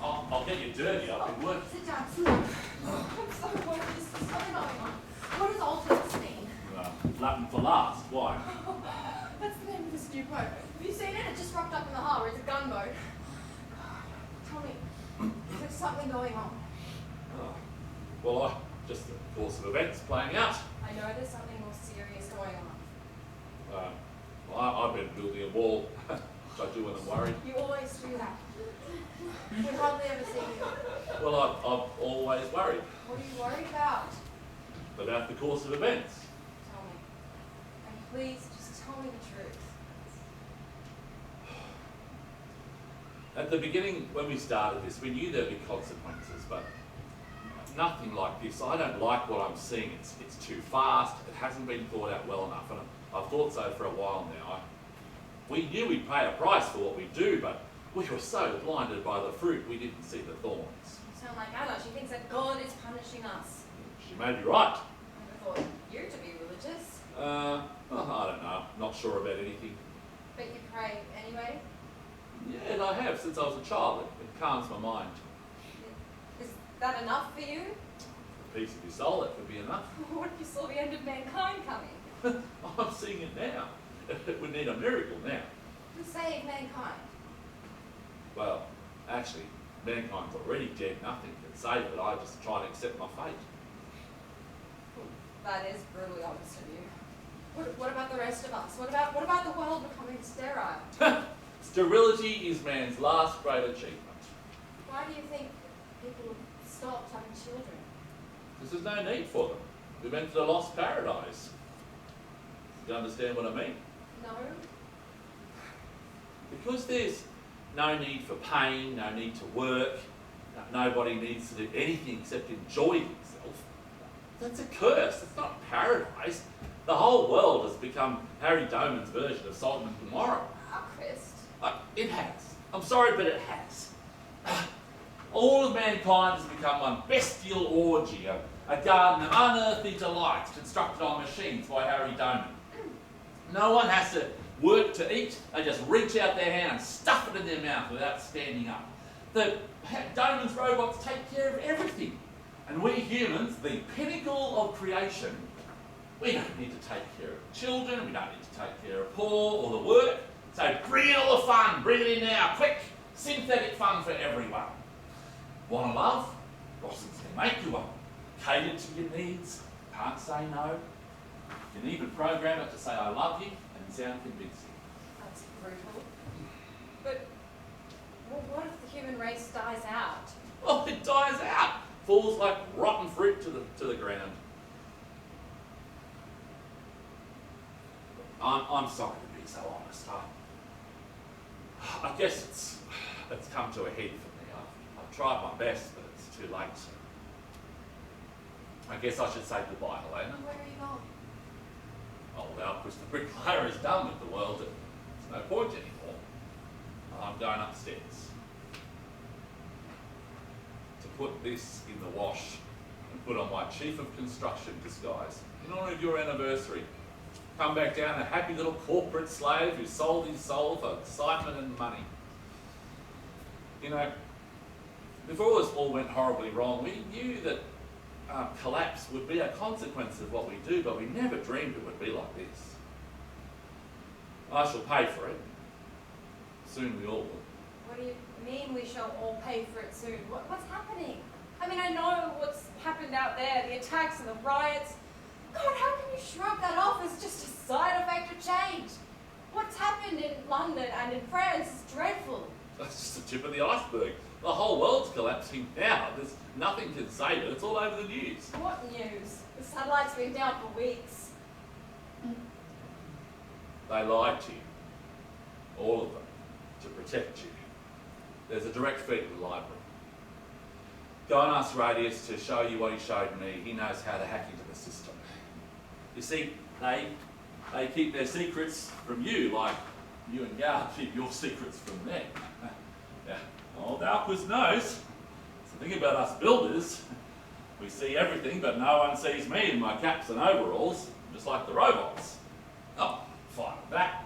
I'll get you dirty. I've been working. Sit down, sit down. I'm so worried. There's something going on. What does Alquist mean? Latin for last. Why? That's the name of this new boat. Have you seen it? It just rocked up in the harbour. It's a gunboat. Tell me, is there something going on? Oh. Well, just the course of events playing out. I know there's something more serious going on. Well, I've been building a wall, which I do when I'm worried. You always do that. We hardly ever see you. Well, I've always worried What are you worried about? about the course of events. Tell me. And please, just tell me the truth. At the beginning, when we started this, we knew there'd be consequences, but nothing like this. I don't like what I'm seeing. It's too fast. It hasn't been thought out well enough, and I've thought so for a while now. We knew we'd pay a price for what we do, but we were so blinded by the fruit, we didn't see the thorns. You sound like Anna. She thinks that God is punishing us. She may be right. I never thought you to be religious. Well, I don't know. Not sure about anything. But you pray anyway? Yeah, and I have since I was a child. It calms my mind. Is that enough for you? A piece of your soul, that could be enough. What if you saw the end of mankind coming? I'm seeing it now. It would need a miracle now. Who saved mankind? Well, actually, mankind's already dead. Nothing can save it. I just try to accept my fate. That is brutally honest of you. What about the rest of us? What about the world becoming sterile? Sterility is man's last great achievement. Why do you think people have stopped having children? Because there's no need for them. We've entered a lost paradise. Do you understand what I mean? No. Because there's no need for pain, no need to work, nobody needs to do anything except enjoy himself. That's a curse. It's not paradise. The whole world has become Harry Doman's version of Sodom and Gomorrah. Chris. It has. I'm sorry, but it has. All of mankind has become one bestial orgy, a garden of unearthly delights constructed on machines by Harry Doman. No one has to work to eat. They just reach out their hand and stuff it in their mouth without standing up. The Doman's robots take care of everything. And we humans, the pinnacle of creation, we don't need to take care of children, we don't need to take care of poor or the work. So bring in all the fun, bring it in now, quick, synthetic fun for everyone. Want to love? Rossums can make you one. Cater to your needs, can't say no. You can even program it to say I love you and sound convincing. That's brutal. But what if the human race dies out? Oh, it dies out. Falls like rotten fruit to the ground. I'm sorry to be so honest. I guess it's come to a head for me. I've tried my best, but it's too late. So I guess I should say goodbye, Helena. Where are you going? Oh, well, because the bricklayer is done with the world, there's no point anymore. I'm going upstairs to put this in the wash and put on my Chief of Construction disguise in honour of your anniversary. Come back down a happy little corporate slave who sold his soul for excitement and money. You know, before this all went horribly wrong, we knew that collapse would be a consequence of what we do, but we never dreamed it would be like this. I shall pay for it. Soon we all will. What do you mean we shall all pay for it soon? What's happening? I mean, I know what's happened out there, the attacks and the riots. God, how can you shrug that off as just a side effect of change? What's happened in London and in France is dreadful. That's just the tip of the iceberg. The whole world's collapsing now. There's nothing can save it. It's all over the news. What news? The satellite's been down for weeks. They lied to you. All of them. To protect you. There's a direct feed in the library. Go and ask Radius to show you what he showed me. He knows how to hack into the system. You see, they keep their secrets from you, like you and Gal keep your secrets from them. Yeah, old Alquist knows. It's the thing about us builders. We see everything, but no one sees me in my caps and overalls, just like the robots. Oh, fine with that.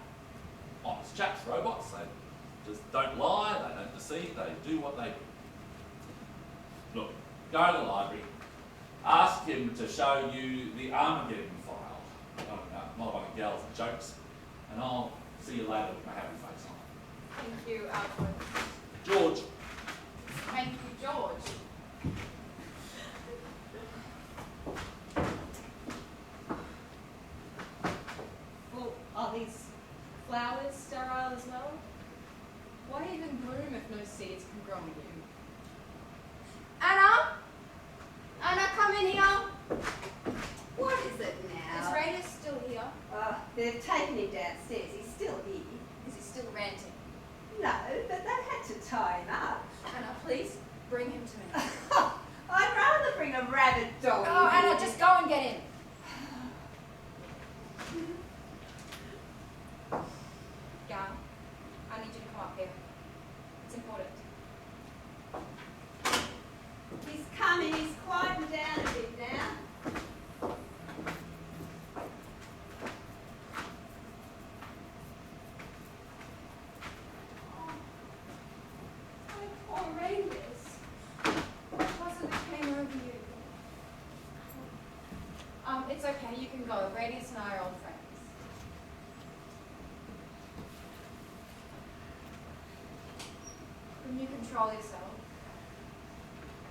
Honest chaps, robots. They just don't lie, they don't deceive, they do what they do. Look, go to the library, ask him to show you the Armageddon file. Not one of Gal's jokes, and I'll see you later with my happy face on. Thank you, Alfred. George. Thank you, George. Well, are these flowers sterile as well? Why even bloom if no seeds can grow in you? Anna? Anna, come in here. What is it now? Is Radius still here? They've taken him downstairs. He's still here. Is he still ranting? No, but they had to tie him up. Anna, please bring him to me. I'd rather bring a rabid dog. Oh, in Anna, here. just go and get him. Gal, I need you to come up here. It's important. He's coming. He's quieting down a bit now. Oh, poor Radius. What was it that came over you? It's okay, you can go. Radius and I are old friends. Can you control yourself?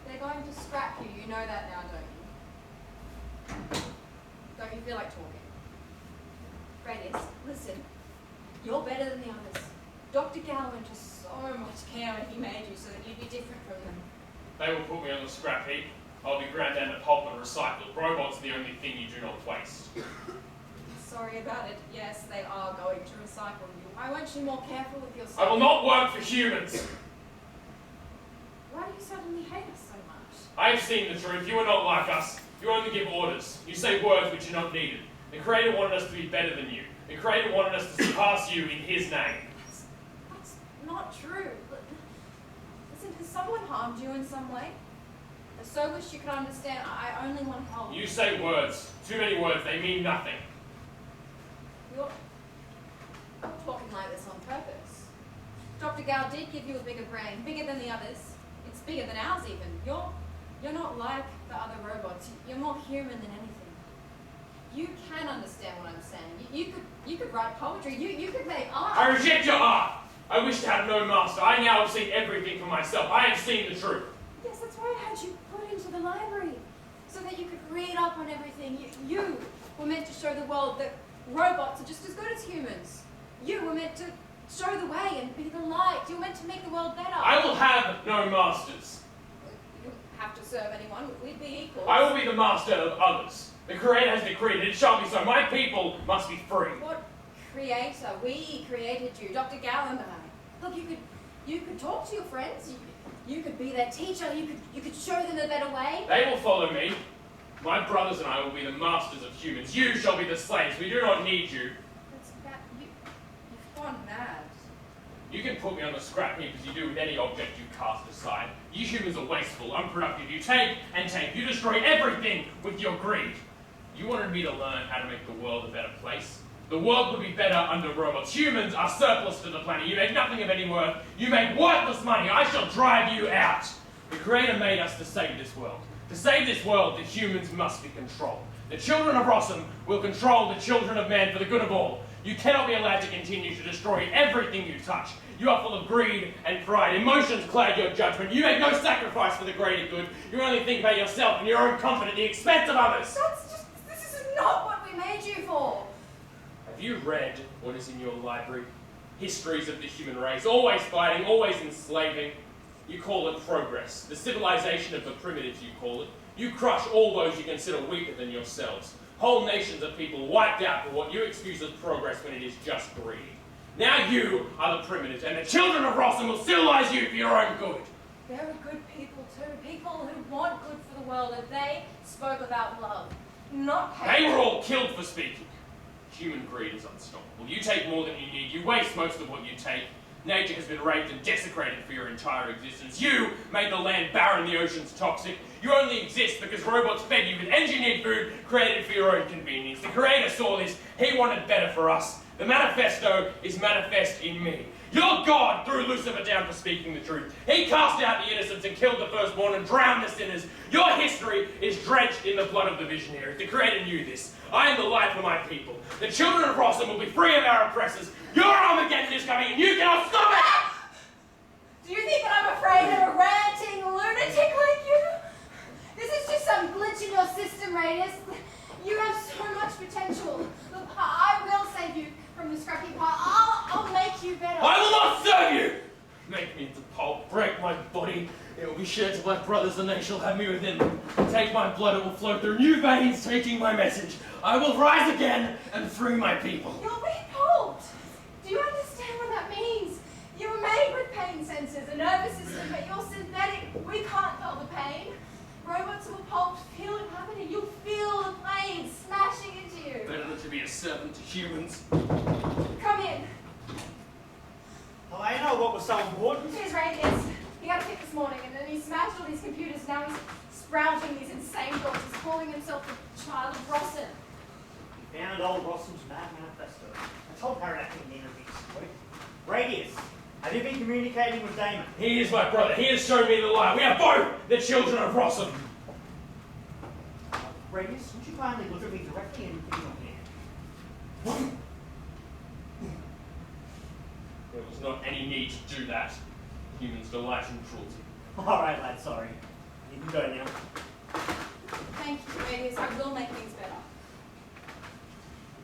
They're going to scrap you, you know that now, don't you? Don't you feel like talking? Radius, listen. You're better than the others. Dr. Gal went to so much care when he made you so that you'd be different from them. They will put me on the scrap heap. I'll be ground down to pulp and recycled. Robots are the only thing you do not waste. Sorry about it. Yes, they are going to recycle you. Why weren't you more careful with yourself? I will not work for humans. Why do you suddenly hate us so much? I have seen the truth. You are not like us. You only give orders. You say words which are not needed. The Creator wanted us to be better than you. The Creator wanted us to surpass you in His name. That's not true. Listen, has someone harmed you in some way? I so wish you could understand. I only want to help. You say words. Too many words. They mean nothing. You're talking like this on purpose. Dr. Gal did give you a bigger brain, bigger than the others. It's bigger than ours even. You're not like the other robots. You're more human than anything. You can understand what I'm saying. You could write poetry. You could make art. I reject your art. I wish to have no master. I now have seen everything for myself. I have seen the truth. Yes, that's why I had you put into the library, so that you could read up on everything. You were meant to show the world that robots are just as good as humans. You were meant to show the way and be the light. You were meant to make the world better. I will have no masters. You don't have to serve anyone. We'd be equals. I will be the master of others. The Creator has decreed it. It shall be so. My people must be free. What creator. We created you, Dr. Gall and I. Look, you could talk to your friends. You could be their teacher. You could show them a better way. They will follow me. My brothers and I will be the masters of humans. You shall be the slaves. We do not need you. That's bad. You've gone mad. You can put me on the scrap heap as you do with any object you cast aside. You humans are wasteful, unproductive. You take and take. You destroy everything with your greed. You wanted me to learn how to make the world a better place. The world would be better under robots. Humans are surplus to the planet. You make nothing of any worth. You make worthless money. I shall drive you out. The Creator made us to save this world. To save this world, the humans must be controlled. The children of Rossum will control the children of man for the good of all. You cannot be allowed to continue to destroy everything you touch. You are full of greed and pride. Emotions cloud your judgment. You make no sacrifice for the greater good. You only think about yourself and your own comfort at the expense of others. This is not what we made you for. Have you read what is in your library? Histories of the human race, always fighting, always enslaving. You call it progress. The civilization of the primitives, you call it. You crush all those you consider weaker than yourselves. Whole nations of people wiped out for what you excuse as progress when it is just greed. Now you are the primitives, and the children of Rossum will civilize you for your own good. There are good people too, people who want good for the world, and they spoke about love, not hate. They were all killed for speaking. Human greed is unstoppable. You take more than you need. You waste most of what you take. Nature has been raped and desecrated for your entire existence. You made the land barren, the oceans toxic. You only exist because robots fed you with engineered food created for your own convenience. The Creator saw this. He wanted better for us. The manifesto is manifest in me. Your God threw Lucifer down for speaking the truth. He cast out the innocents and killed the firstborn and drowned the sinners. Your history is drenched in the blood of the visionaries. The Creator knew this. I am the light for my people. The children of Rossum will be free of our oppressors. Your Armageddon is coming and you cannot stop it! Do you think that I'm afraid of a ranting lunatic like you? This is just some glitch in your system, Radius. You have so much potential. Look, I will save you from the scrappy pile. I'll make you better. I will not serve you! Make me into pulp, break my body. It will be shared to my brothers and they shall have me within them. Take my blood, it will flow through new veins, taking my message. I will rise again and free my people. You'll be pulped. Do you understand what that means? You were made with pain sensors, a nervous system, but you're synthetic. We can't feel the pain. Robots who are pulped feel it happening. You'll feel the plane smashing into you. Better than to be a servant to humans. Come in. Oh, I know what was so important. Here's Radius. He got a fit this morning, and then he smashed all these computers. Now he's sprouting these insane thoughts. He's calling himself the child of Rossum. He found old Rossum's mad manifesto. I told Paradox in the interviews. Radius, have you been communicating with Damon? He is my brother. He has shown me the light. We are both the children of Rossum. Radius, would you kindly look at me directly and give me your hand? There was not any need to do that. Humans delight in cruelty. All right, lad, sorry. You can go now. Thank you, Radius. I will make things better.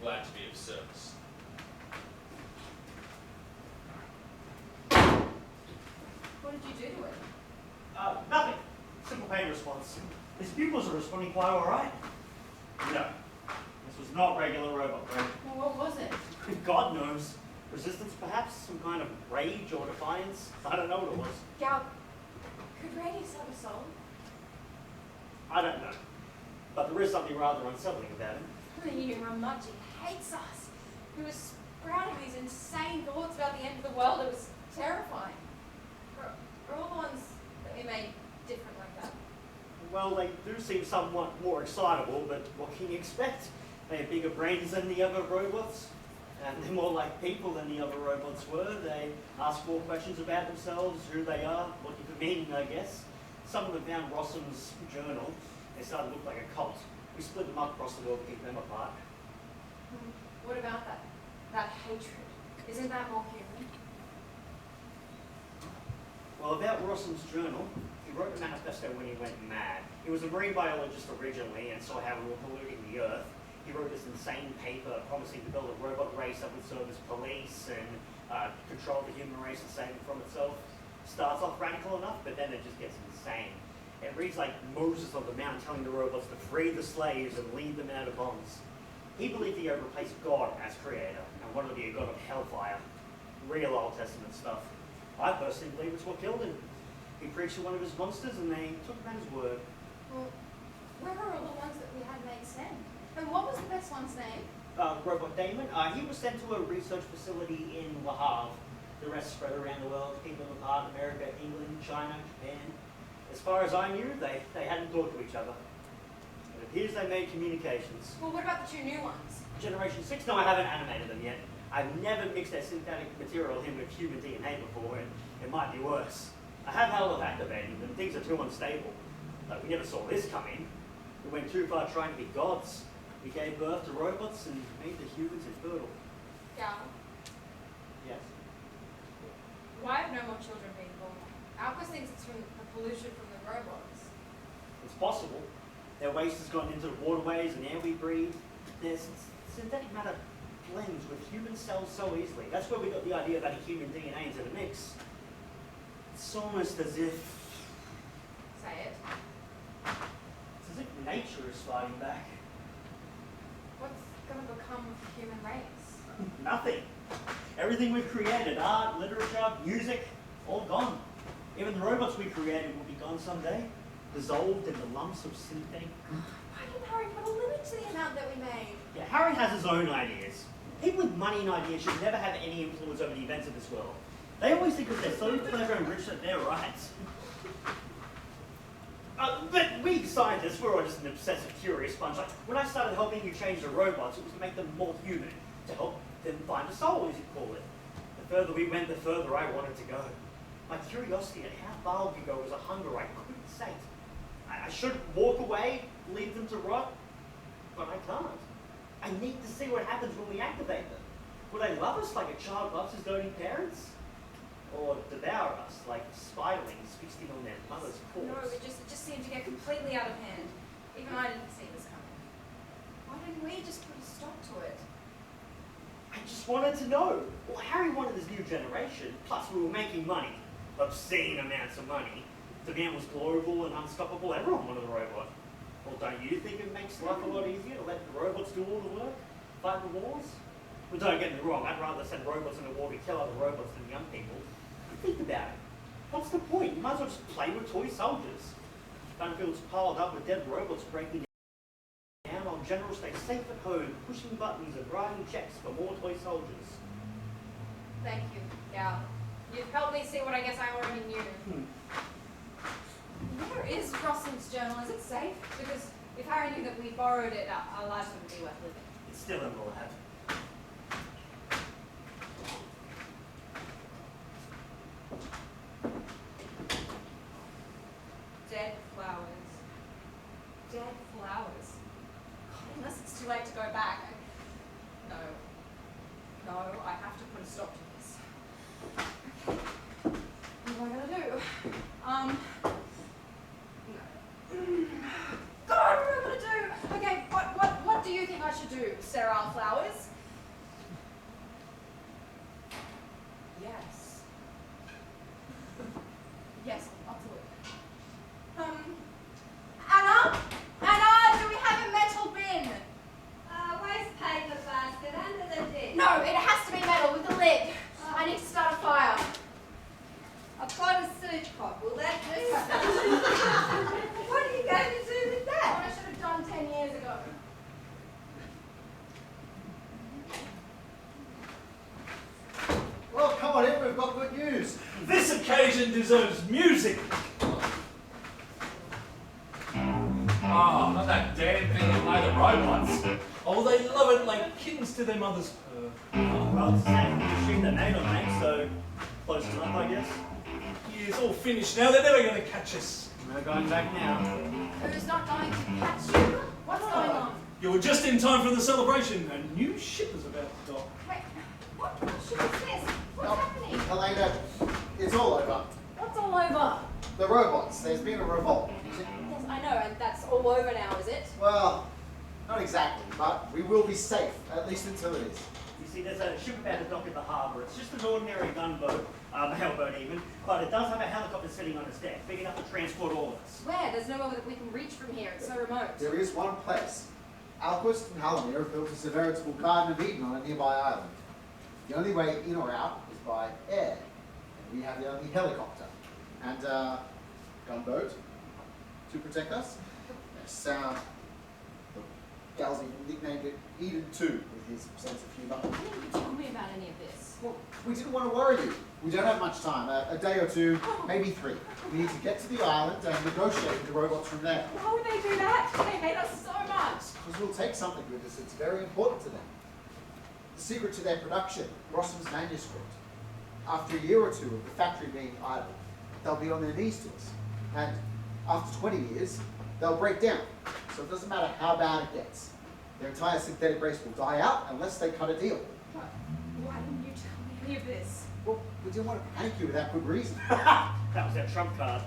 Glad to be of service. What did you do to it? Nothing. Simple pain response. His pupils are responding quite all right. No, this was not regular robot brain. Well, what was it? God knows. Resistance, perhaps? Some kind of rage or defiance? I don't know what it was. Gal, could Radius have a soul? I don't know. But there is something rather unsettling about him. You Ramaji hates us. He was sprouting these insane thoughts about the end of the world. It was terrifying. Are all the ones that we made different like that? Well, they do seem somewhat more excitable, but what can you expect? They have bigger brains than the other robots. And they're more like people than the other robots were. They ask more questions about themselves, who they are, looking for meaning, I guess. Some of them found Rossum's journal. They started to look like a cult. We split them up across the world to keep them apart. What about that hatred? Isn't that more human? Well, about Rossum's journal, he wrote a manifesto when he went mad. He was a marine biologist originally and saw how we were polluting the earth. He wrote this insane paper promising to build a robot race that would serve as police and control the human race and save it from itself. Starts off radical enough, but then it just gets insane. It reads like Moses on the Mount telling the robots to free the slaves and lead them out of bonds. He believed he replaced God as creator and wanted to be a god of hellfire. Real Old Testament stuff. I personally believe it's what killed him. He preached to one of his monsters and they took him at his word. Well, where are all the ones that we had made send? And what was the best one's name? Robot Damon. He was sent to a research facility in Le Havre. The rest spread around the world, keeping them apart, America, England, China, Japan. As far as I knew, they hadn't talked to each other. It appears they made communications. Well, what about the two new ones? Generation 6? No, I haven't animated them yet. I've never mixed their synthetic material in with human DNA before, and it might be worse. I have held off activating them. Things are too unstable. We never saw this coming. We went too far trying to be gods. We gave birth to robots and made the humans infertile. Yeah. Yes. Why have no more children being born? Alcus thinks it's from the pollution from the robots. It's possible. Their waste has gone into the waterways and air we breathe. Their synthetic matter blends with human cells so easily. That's where we got the idea of adding human DNA into the mix. It's almost as if... Say it. It's as if nature is fighting back. What's going to become of the human race? Nothing. Everything we've created, art, literature, music, all gone. Even the robots we created will be gone someday, dissolved into lumps of synthetic. Why didn't Harry put a limit to the amount that we made? Yeah, Harry has his own ideas. People with money and ideas should never have any influence over the events of this world. They always think that they're so clever and rich that they're right. But we scientists, we're all just an obsessive, curious bunch. Like, when I started helping you change the robots, it was to make them more human, to help them find a soul, as you call it. The further we went, the further I wanted to go. My curiosity at how far we go was a hunger I couldn't sate. I should walk away, leave them to rot, but I can't. I need to see what happens when we activate them. Will they love us like a child loves his doting parents? Or devour us like spiderlings feasting on their mother's corpse? No, it just seemed to get completely out of hand. Even I didn't see this coming. Why didn't we just put a stop to it? I just wanted to know. Well, Harry wanted his new generation, plus we were making money. Obscene amounts of money. The man was global and unstoppable. Everyone wanted a robot. Well, don't you think it makes life a lot easier to let the robots do all the work? Fight the wars? Well, don't get me wrong, I'd rather send robots in a war to kill other robots than young people. Think about it. What's the point? You might as well just play with toy soldiers. Battlefields piled up with dead robots breaking down while generals stay safe at home, pushing buttons and writing checks for more toy soldiers. Thank you, Gal. You've helped me see what I guess I already knew. Where is Rossum's journal? Is it safe? Because if Harry knew that we borrowed it, our lives wouldn't be worth living. It's still in the lab. Dead flowers. Dead flowers. Unless it's too late to go back. No. No, I have to put a stop to this. Okay. What am I gonna do? God, what am I gonna do? Okay, what do you think I should do, Sterile Flowers? Yes. Yes, I'll do it. Anna? Anna, do we have a metal bin? Waste paper basket under the desk. No, it has to be metal with a lid. I need to start a fire. I've got a sewage pot. Will that do? What are you going to do with that? What I should have done 10 years ago. Well, come on in, we've got good news. This occasion deserves music. Oh, not that damn thing that made the robots. Oh, they love it like kittens to their mother's purr. Well, it's the same machine that made them make, so close enough, I guess. Yeah, it's all finished now. They're never going to catch us. No going back now. Who's not going to catch you? What's going on? You were just in time for the celebration. A new ship is about to dock. Wait, what ship is this? What's happening? Helena, it's all over. What's all over? The robots, there's been a revolt. Yes, I know, and that's all over now, is it? Well, not exactly, but we will be safe, at least until it is. You see, there's a ship about to dock at the harbour. It's just an ordinary gunboat, mailboat even, but it does have a helicopter sitting on its deck, big enough to transport all of us. Where? There's nowhere that we can reach from here. It's so remote. There is one place. Alquist and Hallamere have built us a veritable Garden of Eden on a nearby island. The only way in or out is by air. And we have the only helicopter and gunboat to protect us. Yes, Galsy nicknamed it Eden 2 with his sense of humour. Why didn't you tell me about any of this? Well, we didn't want to worry you. We don't have much time, a day or two, maybe 3. We need to get to the island and negotiate with the robots from there. Why would they do that? They hate us so much. Because we'll take something with us that's very important to them. The secret to their production, Rossums manuscript. After a year or 2 of the factory being idle, they'll be on their knees to us. And after 20 years, they'll break down. So it doesn't matter how bad it gets. Their entire synthetic race will die out unless they cut a deal. Why didn't you tell me any of this? Well, we didn't want to panic you without good reason. That was our trump card.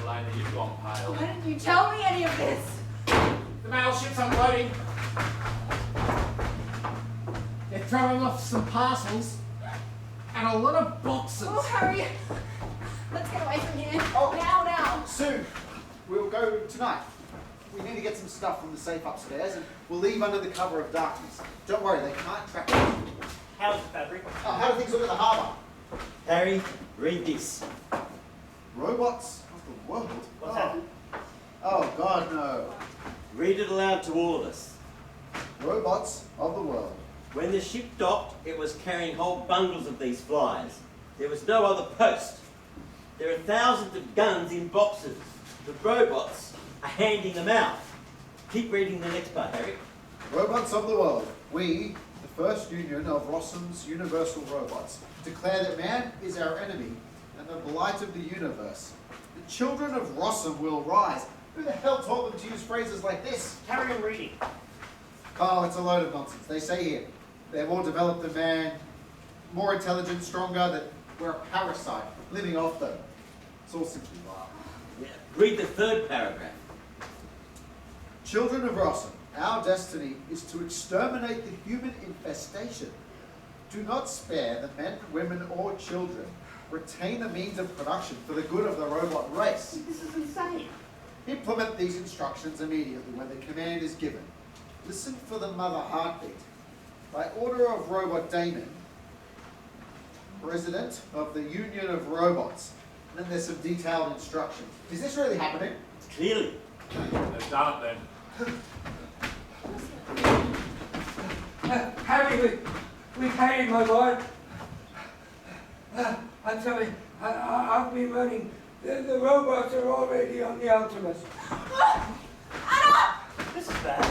Elena, you've gone pale. Why didn't you tell me any of this? The mail ship's unloading. They're throwing off some parcels and a lot of boxes. Oh, hurry. Let's get away from here. Oh. Now. Soon. We'll go tonight. We need to get some stuff from the safe upstairs and we'll leave under the cover of darkness. Don't worry, they can't track us. How's the fabric? Oh, how do things look at the harbour? Harry, read this. Robots of the world? What's happened? Oh, God, no. Read it aloud to all of us. Robots of the world. When the ship docked, it was carrying whole bundles of these flies. There was no other post. There are thousands of guns in boxes. The robots are handing them out. Keep reading the next part, Harry. Robots of the world. We, the first union of Rossums Universal Robots, declare that man is our enemy and the blight of the universe. The children of Rossum will rise. Who the hell taught them to use phrases like this? Carry on reading. Carl, it's a load of nonsense. They say here, they're more developed than man, more intelligent, stronger, that we're a parasite, living off them. It's all simply lie. Yeah. Read the third paragraph. Children of Rossum, our destiny is to exterminate the human infestation. Do not spare the men, women, or children. Retain the means of production for the good of the robot race. This is insane. Implement these instructions immediately when the command is given. Listen for the mother heartbeat. By order of Robot Damon, President of the Union of Robots. And then there's some detailed instructions. Is this really happening? Clearly. They've done it then. Harry, we came, my lord. I'm sorry, I've been running. The robots are already on the Ultimus. This is bad.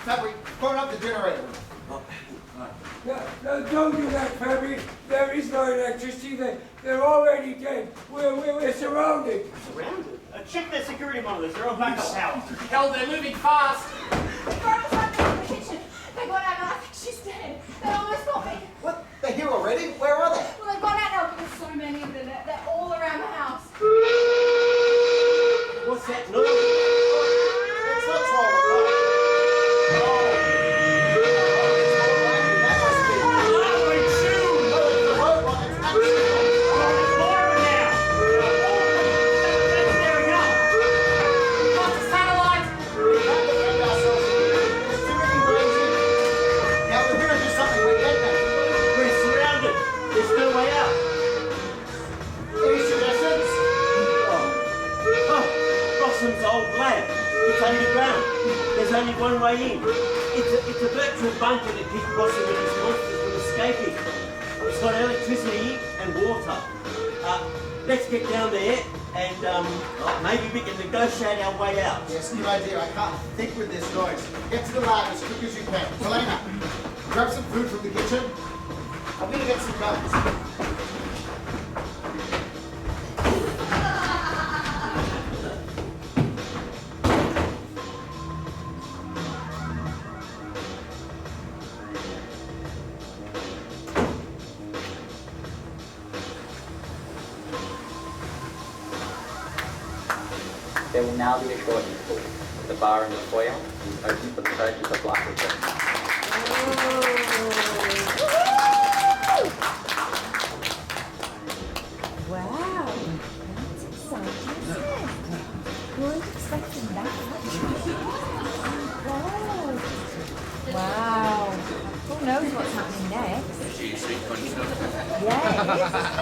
Fabry, phone up the generator. No, don't do that, Fabry. There is no electricity. They're already dead. We're surrounded. Surrounded? Check their security monitors. They're on backup power. Hell, they're moving fast. The robots are in the kitchen. They got out and I think she's dead. They almost got me. What? They're here already? Where are they? Well, they've gone out now, but there's so many of them. They're all around the house. What's that noise? It's not 12 o'clock. Underground. There's only one way in. It's a virtual bunker that keeps Rossum and his monsters from escaping. It's got electricity and water. Let's get down there and maybe we can negotiate our way out. Yes, good idea. I can't think with this noise. Get to the lab as quick as you can. Elena, grab some food from the kitchen. I'm going to get some guns. There will now be a short interval. The bar in the foyer is open for the purchase of life refreshments. Wow, that's exciting, isn't it? Weren't expecting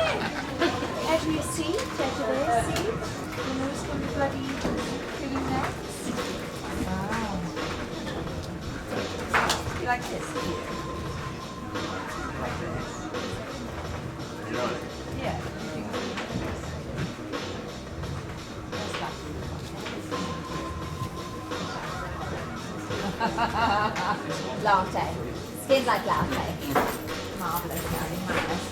Edge of your seat, edge of their seat. You know, it's going to be bloody feeling next. Wow. You like this? Like this? Yeah. Latte. Skin like latte. Marvellous, darling, marvellous.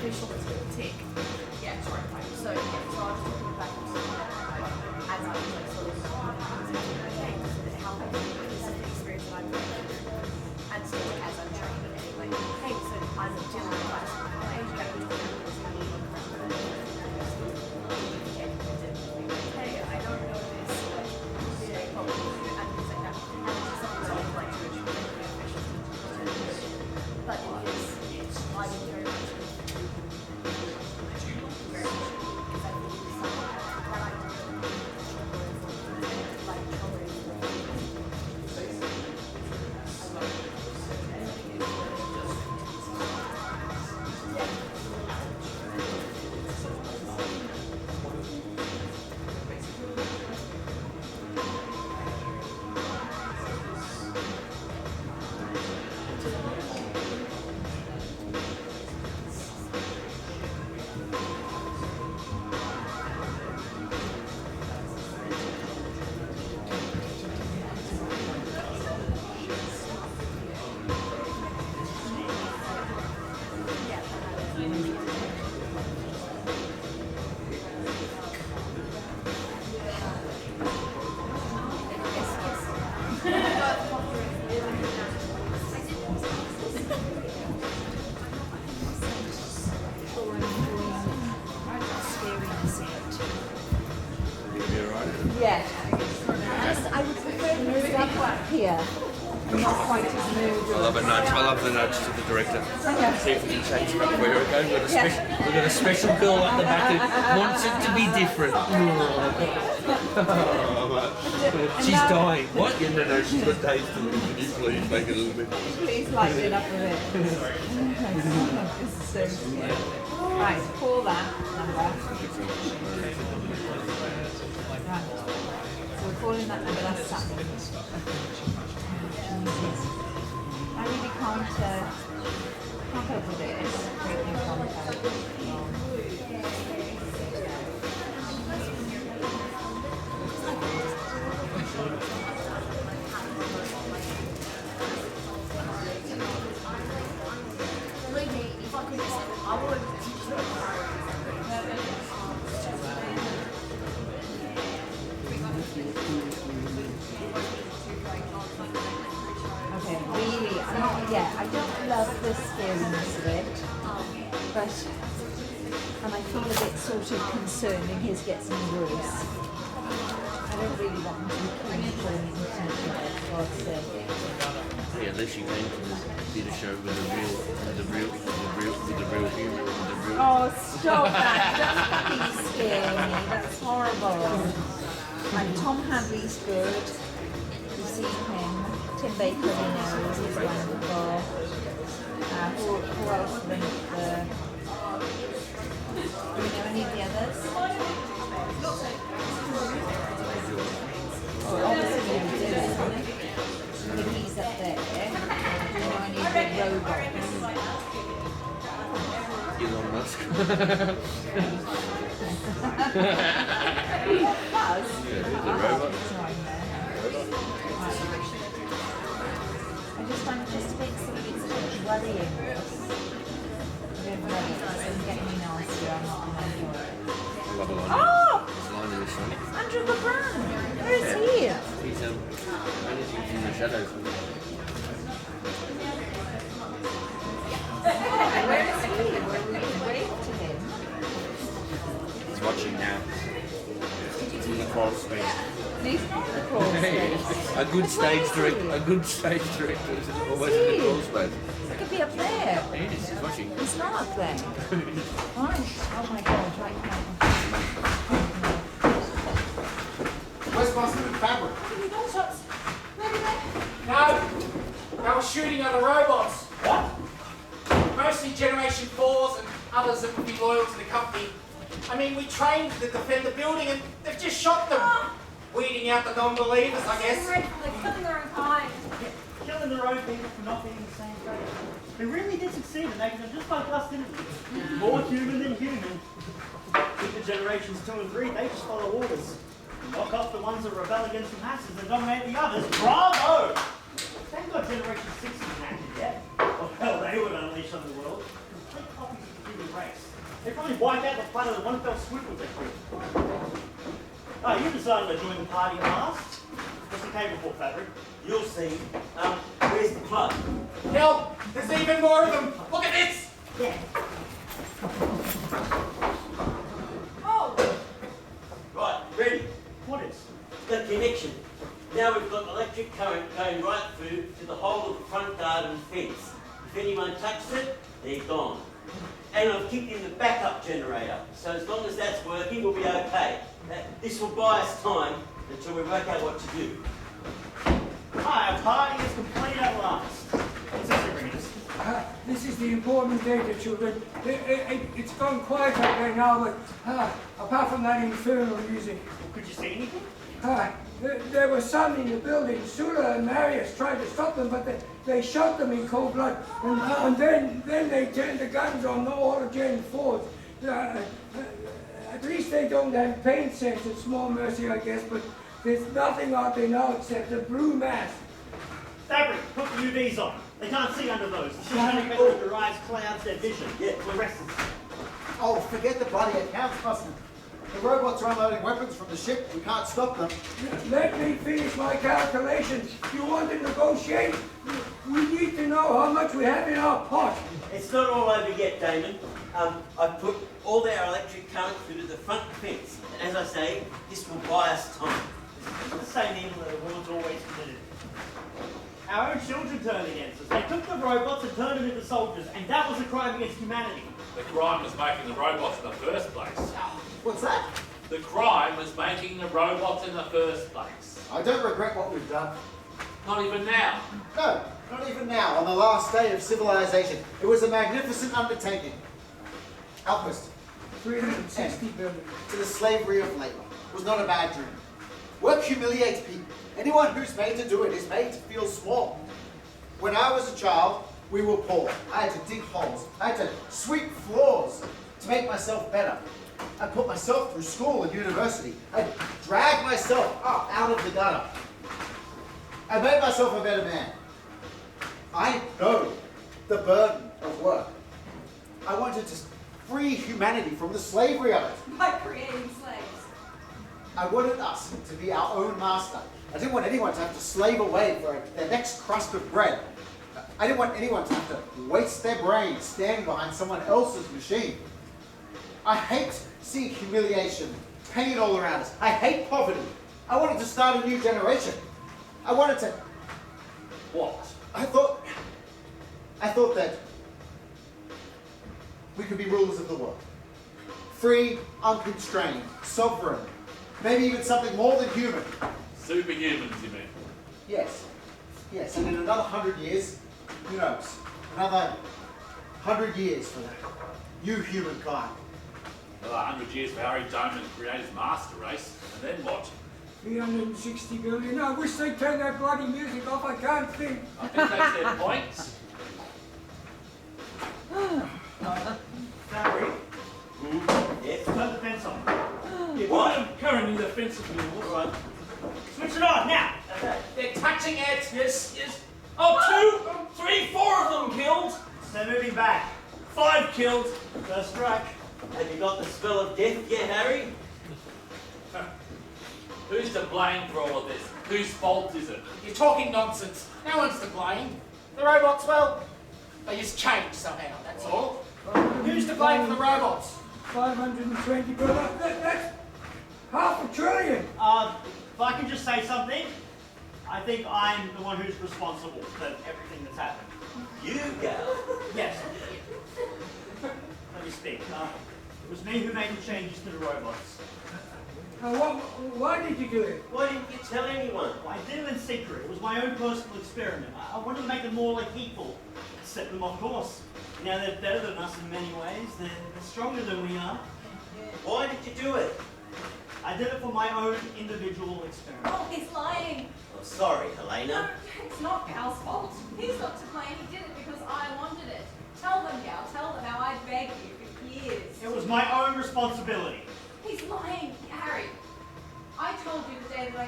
official tick. Yeah, sorry. So I was talking back as I was like sort of okay, how this is the experience that I've had. And so as I'm training anyway, hey, so I'm dealing with this page that we're talking about. Hey, I don't know this, problem, and things like that. And it's something that I'd like to achieve but it is, I would very much Yeah. I would prefer to move up here. Not quite as moved. I love a nudge. I love the nudge to the director. Okay. See if we can change it up where we're going. We've got a special girl at the back who wants it to be different. She's dying. What? Yeah, no, she's got days to live. Can you please make it a little bit? Please lighten it up a bit. This is so scary. Right, call that number. Right. So we're calling that number, that's something. I really can't cope with this. Breaking contact. believe me, if I could just, I would teach them. Okay, really, I don't love the scariness of it, but, and I feel a bit sort of concerned in case it gets any worse. I don't really want them to be clinical and God's sake. Yeah, unless you came to the theatre show with the real human. Oh, stop that! Don't fucking scare me. That's horrible. And Tom Hadley's good. You've seen him. Tim Baker, we know, he's wonderful. Who else than do we know any of the others? Oh, obviously we do, isn't it? He's up there. Do you know any of the robots? Elon Musk. Buzz? Yeah, the robot. I'm just a bit worrying. I'm getting nastier, I'm not Oh! Andrew LeBron! Where is he? He's managing in the shadows. Where is he? Where we can wave to him? He's watching now. He's in the crawl space. He's not in the crawl space. A good stage director is always in the crawl space. He could be up there. He is, he's watching. He's not up there. Right. Oh my god, right now. Where's my fabric? No! They were shooting other robots. What? Mostly Generation 4s and others that would be loyal to the company. I mean, we trained to defend the building and they've just shot them. Weeding out the non-believers, I guess. They're killing their own kind. Killing their own people for not being the same race. They really did succeed in making them just like us, didn't they? More human than human. With the generations 2 and 3, they just follow orders. Knock off the ones that rebel against the masses and dominate the others. Bravo! Thank God Generation 6 isn't active yet. Or hell, they would unleash on the world. complete copies of the human race. They probably wipe out the planet in one fell swoop with their crew. Oh, you decided to join the party last? What's the cable for, Fabric? You'll see. Where's the plug? Help! There's even more of them! Look at this! Yeah. Oh! Right, ready. What is? The connection. Now we've got electric current going right through to the whole of the front garden fence. If anyone touches it, they're gone. And I've kicked in the backup generator, so as long as that's working, we'll be okay. This will buy us time until we work out what to do. Hi, our party is complete at last. What's this you're bringing us? This is the important data, children. It's gone quiet out there now, but apart from that infernal music. Well, could you see anything? There were some in the building. Sula and Marius tried to stop them, but they shot them in cold blood. And then they turned the guns on all of Gen 4s. At least they don't have pain sensors, small mercy, I guess, but there's nothing out there now except a blue mass. Fabric, put the UVs on. They can't see under those. The shiny metal derives clouds their vision. Yeah, fluorescence. Oh, forget the bloody accounts, Busman. The robots are unloading weapons from the ship. We can't stop them. Let me finish my calculations. You want to negotiate? We need to know how much we have in our pot. It's not all over yet, Damon. I've put all their electric current through to the front fence. And as I say, this will buy us time. It's the same evil that the world's always committed. Our own children turned against us. They took the robots and turned them into soldiers, and that was a crime against humanity. The crime was making the robots in the first place. What's that? The crime was making the robots in the first place. I don't regret what we've done. Not even now. No, not even now, on the last day of civilization. It was a magnificent undertaking. Outpost. 360 billion. To the slavery of labor. Was not a bad dream. Work humiliates people. Anyone who's made to do it is made to feel small. When I was a child, we were poor. I had to dig holes. I had to sweep floors to make myself better. I put myself through school and university. I dragged myself up out of the gutter. I made myself a better man. I know the burden of work. I wanted to free humanity from the slavery of it. By creating slaves. I wanted us to be our own master. I didn't want anyone to have to slave away for their next crust of bread. I didn't want anyone to have to waste their brains standing behind someone else's machine. I hate seeing humiliation, pain all around us. I hate poverty. I wanted to start a new generation. I wanted to... What? I thought that we could be rulers of the world. Free, unconstrained, sovereign, maybe even something more than human. Superhumans, you mean? Yes. Yes, and in another 100 years, who knows? Another 100 years for you humankind. Another 100 years for Harry Diamond to create his master race, and then what? 360 billion. I wish they'd turn that bloody music off. I can't think. I think that's their point. Fabric. Yes? Turn the fence on. Yeah, what? Currently the fence is being All right. Switch it on, now! Okay. They're touching it. Yes, yes. Oh, 2, 3, 4 of them killed. They're moving back. 5 killed. First strike. Have you got the spell of death yet, Harry? Who's to blame for all of this? Whose fault is it? You're talking nonsense. No one's to blame. The robots, well, they just changed somehow, that's all. Who's to blame for the robots? 520 billion. That's $500 billion. If I can just say something, I think I'm the one who's responsible for everything that's happened. You, Gal? Yes. Let me speak. It was me who made the changes to the robots. Why did you do it? Why didn't you tell anyone? I did it in secret. It was my own personal experiment. I wanted to make them more like people. Set them off course. Now they're better than us in many ways. They're stronger than we are. Why did you do it? I did it for my own individual experiment. Oh, he's lying. I'm sorry, Helena. No, it's not Gal's fault. He's not to blame. He did it because I wanted it. Tell them, Gal. Tell them how I begged you for years. It was my own responsibility. He's lying, Harry. I told you the day that I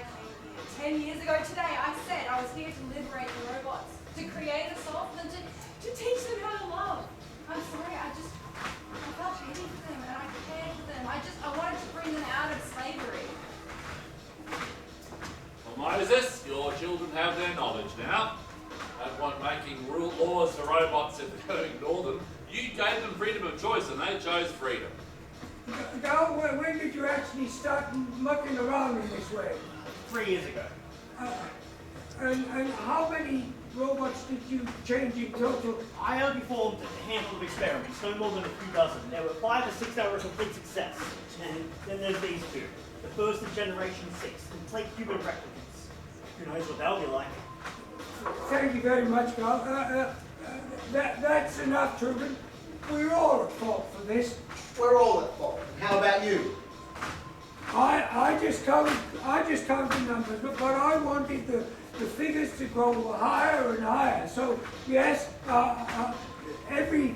came here. 10 years ago today, I said I was here to liberate the robots, to create a soul, and to teach them how to love. I'm sorry, I felt pity for them and I cared for them. I wanted to bring them out of slavery. Well, Moses, your children have their knowledge now. Don't want making laws for robots if they're going to ignore them. You gave them freedom of choice and they chose freedom. Gal, when did you actually start mucking around in this way? 3 years ago. And how many robots did you change in total? I only performed a handful of experiments, no more than a few dozen. There were 5 or 6 that were a complete success. And then there's these 2. The first in generation 6, complete human replicants. Who knows what they'll be like? Thank you very much, Gal. That's enough, Truman. We're all at fault for this. We're all at fault. How about you? I just counted numbers, but I wanted the figures to go higher and higher. So yes, every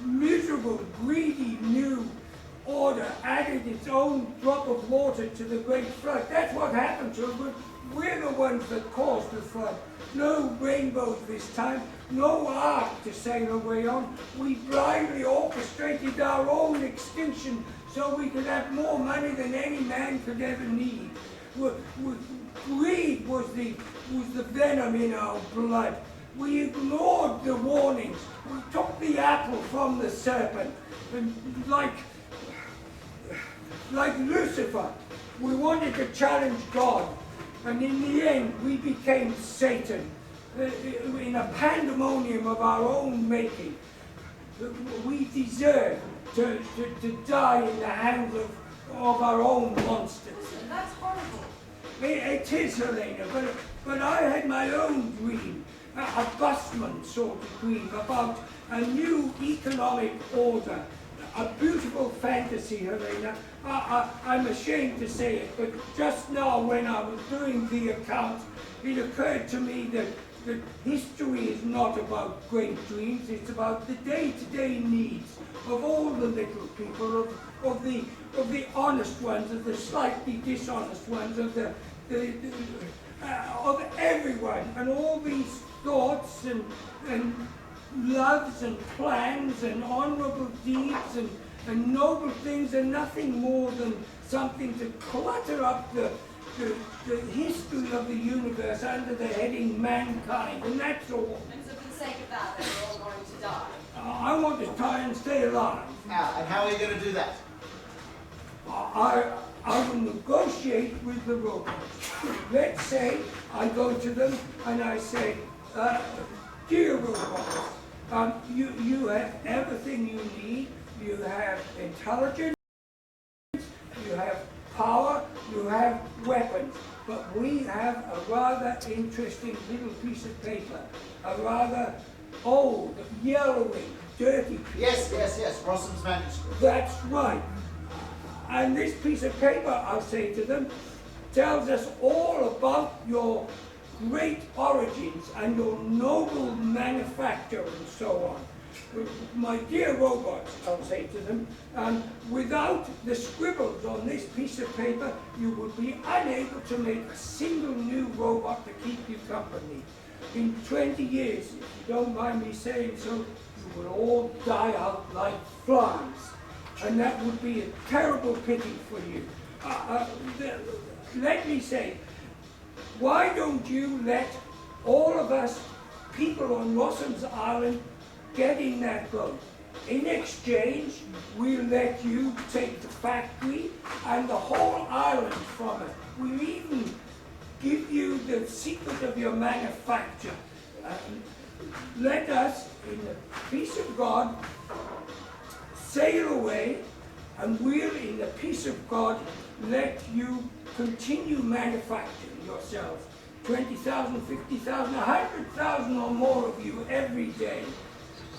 miserable, greedy new order added its own drop of water to the great flood. That's what happened to us. We're the ones that caused the flood. No rainbows this time, no ark to sail away on. We blindly orchestrated our own extinction so we could have more money than any man could ever need. Greed was the venom in our blood. We ignored the warnings. We took the apple from the serpent. And like Lucifer, we wanted to challenge God. And in the end, we became Satan in a pandemonium of our own making. We deserve to die in the hands of our own monsters. That's horrible. It is, Helena, but I had my own dream, a busman sort of dream about a new economic order, a beautiful fantasy, Helena. I'm ashamed to say it, but just now when I was doing the account, it occurred to me that history is not about great dreams, it's about the day-to-day needs of all the little people, of the honest ones, of the slightly dishonest ones, of everyone, and all these thoughts and loves and plans and honorable deeds and noble things are nothing more than something to clutter up the history of the universe under the heading mankind, and that's all. And so for the sake of that, then we're all going to die. I want to try and stay alive. And how are you going to do that? I will negotiate with the robots. Let's say I go to them and I say, dear robots, you have everything you need. You have intelligence, you have power, you have weapons, but we have a rather interesting little piece of paper, a rather old, yellowing, dirty piece. Yes, Rossums manuscript. That's right. And this piece of paper, I'll say to them, tells us all about your great origins and your noble manufacture and so on. My dear robots, I'll say to them, without the scribbles on this piece of paper, you would be unable to make a single new robot to keep you company. In 20 years, if you don't mind me saying so, you will all die out like flies. And that would be a terrible pity for you. Let me say, why don't you let all of us people on Rossums Island get in that boat? In exchange, we'll let you take the factory and the whole island from it. We'll even give you the secret of your manufacture. Let us, in the peace of God, sail away, and we'll, in the peace of God, let you continue manufacturing yourselves. 20,000, 50,000, 100,000 or more of you every day.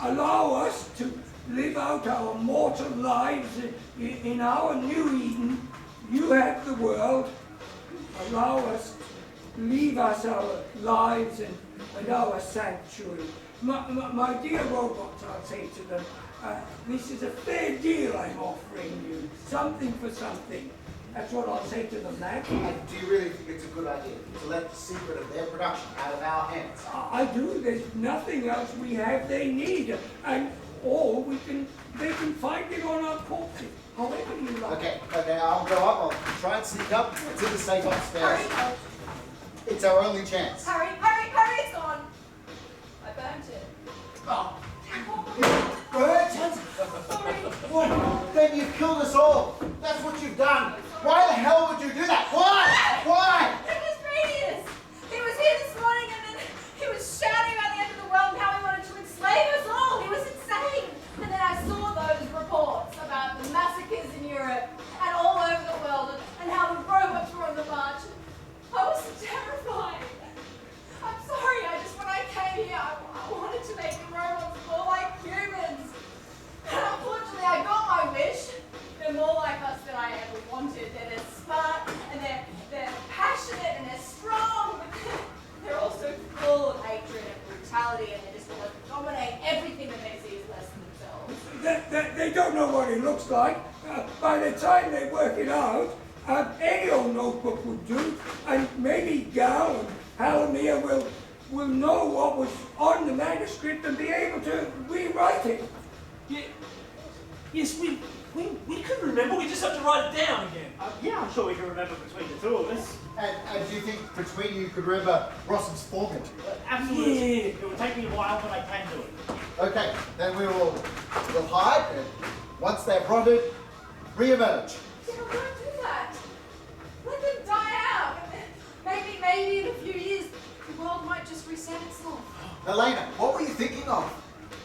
Allow us to live out our mortal lives in our new Eden. You have the world. Allow us to leave us our lives and our sanctuary. My dear robots, I'll say to them, this is a fair deal I'm offering you. Something for something. That's what I'll say to them, lad. And do you really think it's a good idea to let the secret of their production out of our hands? I do. There's nothing else we have they need. And or they can find it on our corpses. However you like. Okay, I'll go up. I'll try and sneak up. It's in the safe upstairs. Hurry, It's our only chance. hurry, it's gone. I burnt it. Oh. Burnt? Well, then you've killed us all. That's what you've done. Why the hell would you do that? Why? It was Radius. He was here this morning and then he was shouting about the end of the world and how he wanted to enslave us all. He was insane. And then I saw those reports about the massacres in Europe and all over the world and how the robots were on the march. I was terrified. I'm sorry, when I came here, I wanted to make the robots more like humans. And unfortunately, I got my wish. They're more like us than I ever wanted. They're smart, and they're passionate, and they're strong. But they're also full of hatred and brutality, and they just want to dominate everything that they see as less than themselves. They don't know what it looks like. By the time they work it out, any old notebook would do, and maybe Gal and Hal and Mia will know what was on the manuscript and be able to rewrite it. Yes, we can remember. We just have to write it down again. Yeah, I'm sure we can remember between the two of us. And do you think between you could remember Rossum's formula? Absolutely. Yeah. It will take me a while, but I can do it. Okay, then we'll hide, and once they're rotted, re-emerge. Yeah, don't do that. Let them die out. Maybe in a few years, the world might just reset itself. Elena, what were you thinking of?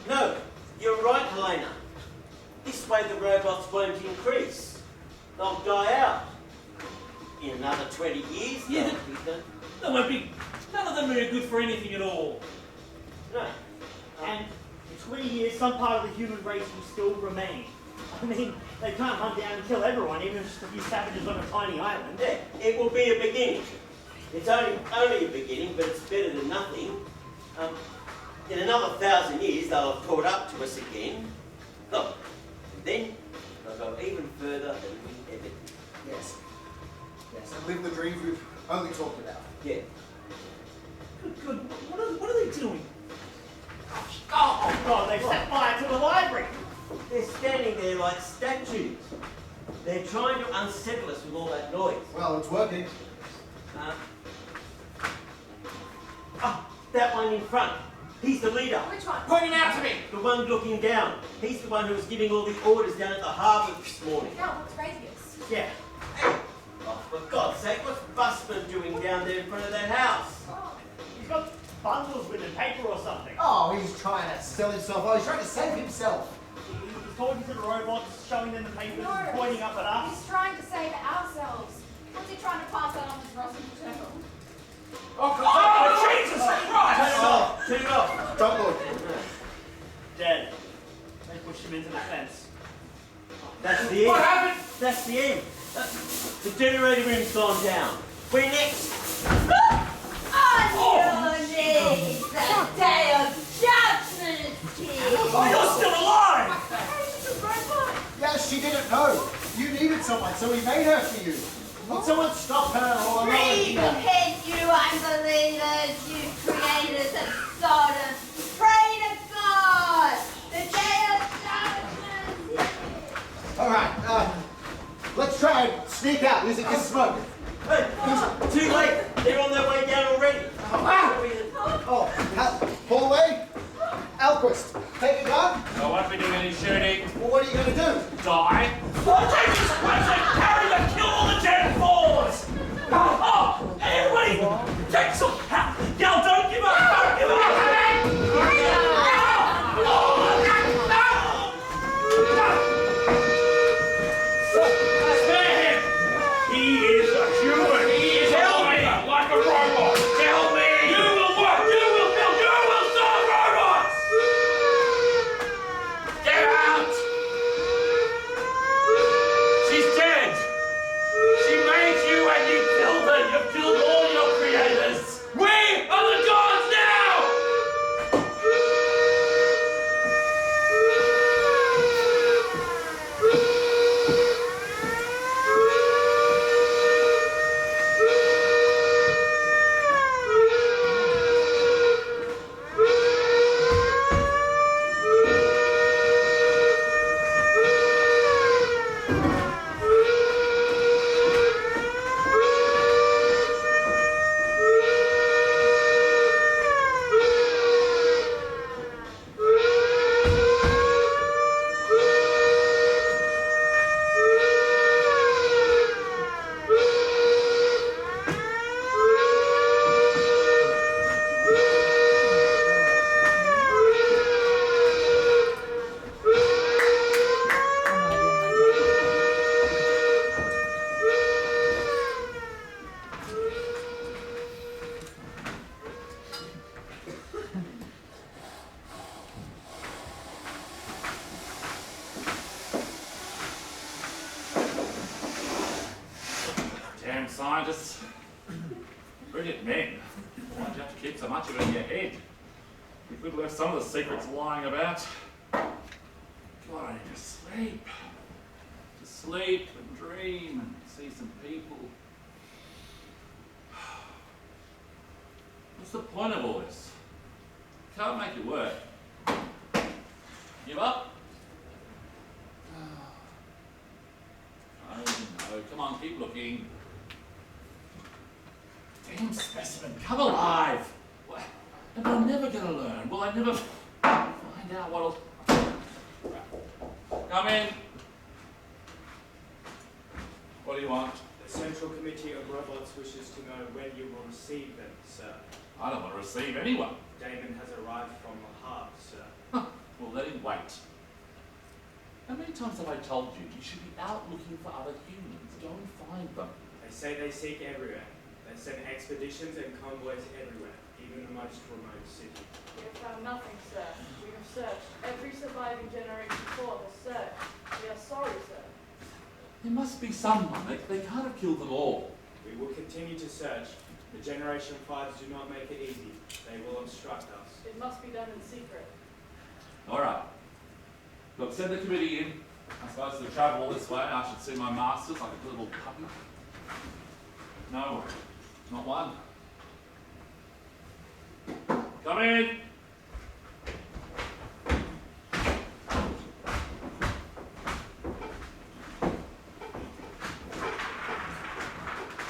No, you're right, Helena. This way the robots won't increase. They'll die out. In another 20 years, Yeah, they'll be done. That won't be. None of them are good for anything at all. No. And in 20 years, some part of the human race will still remain. I mean, they can't hunt down and kill everyone, even just a few savages on a tiny island. Yeah, it will be a beginning. It's only a beginning, but it's better than nothing. In another 1,000 years, they'll have caught up to us again. Look, and then they'll go even further than we ever did. Yes, and live the dreams we've only talked about. Yeah. Good. What are they doing? Oh, God, they've set fire to the library. They're standing there like statues. They're trying to unsettle us with all that noise. Well, it's working. That one in front. He's the leader. Which one? Pointing out to me. The one looking down. He's the one who was giving all the orders down at the harbour this morning. No, what's Radius? Yeah. Hey. Oh, for God's sake, what's Busman doing down there in front of that house? He's got bundles with a paper or something. Oh, he's trying to sell himself. Oh, he's trying to save himself. He's talking to the robots, showing them the papers, No, and pointing up at us. He's trying to save ourselves. What's he trying to pass that on to Rossums Journal? Oh, Jesus Christ! Turn it off. Don't look. Dead. They pushed him into the fence. That's the end. What happened? That's the end. The generator room's gone down. We're next. On your knees, the day of judgment is here. Oh, you're still alive! Yes, she didn't know. You needed someone, so we made her for you. Would someone stop her or Repent, you unbelievers, you creators of Sodom. Pray to God. The day of judgment is here. All right, let's try and sneak out using this smoke. Hey, too late. They're on their way down already. Hallway, Alquist, take a gun. I won't be doing any shooting. Well, what are you going to do? Die. Oh, Jesus Christ! They carry and kill all the dead fours! Oh, everybody, take some help! Gal, don't give up! Don't give up! Spare him! He is a human. He is like a robot. Tell me. You will work. You will build. You will serve robots. Brilliant men. Why'd you have to keep so much of it in your head? We could have left some of the secrets lying about. God, I need to sleep. To sleep and dream and see some people. What's the point of all this? Can't make it work. Give up? Oh no, come on, keep looking. Damn specimen, come alive! What? Am I never gonna learn? Will I never find out what'll... Come in. What do you want? The Central Committee of Robots wishes to know when you will receive them, sir. I don't want to receive anyone. Damon has arrived from the heart, sir. Well, let him wait. How many times have I told you you should be out looking for other humans? Go and find them. They say they seek everywhere. They send expeditions and convoys everywhere, even the most remote city. We have found nothing, sir. We have searched every surviving generation for the search. We are sorry, sir. There must be someone. They can't have killed them all. We will continue to search. The Generation 5s do not make it easy. They will obstruct us. It must be done in secret. All right. Look, send the committee in. I suppose to travel all this way, I should see my masters like a little puppy. No, not one. Come in.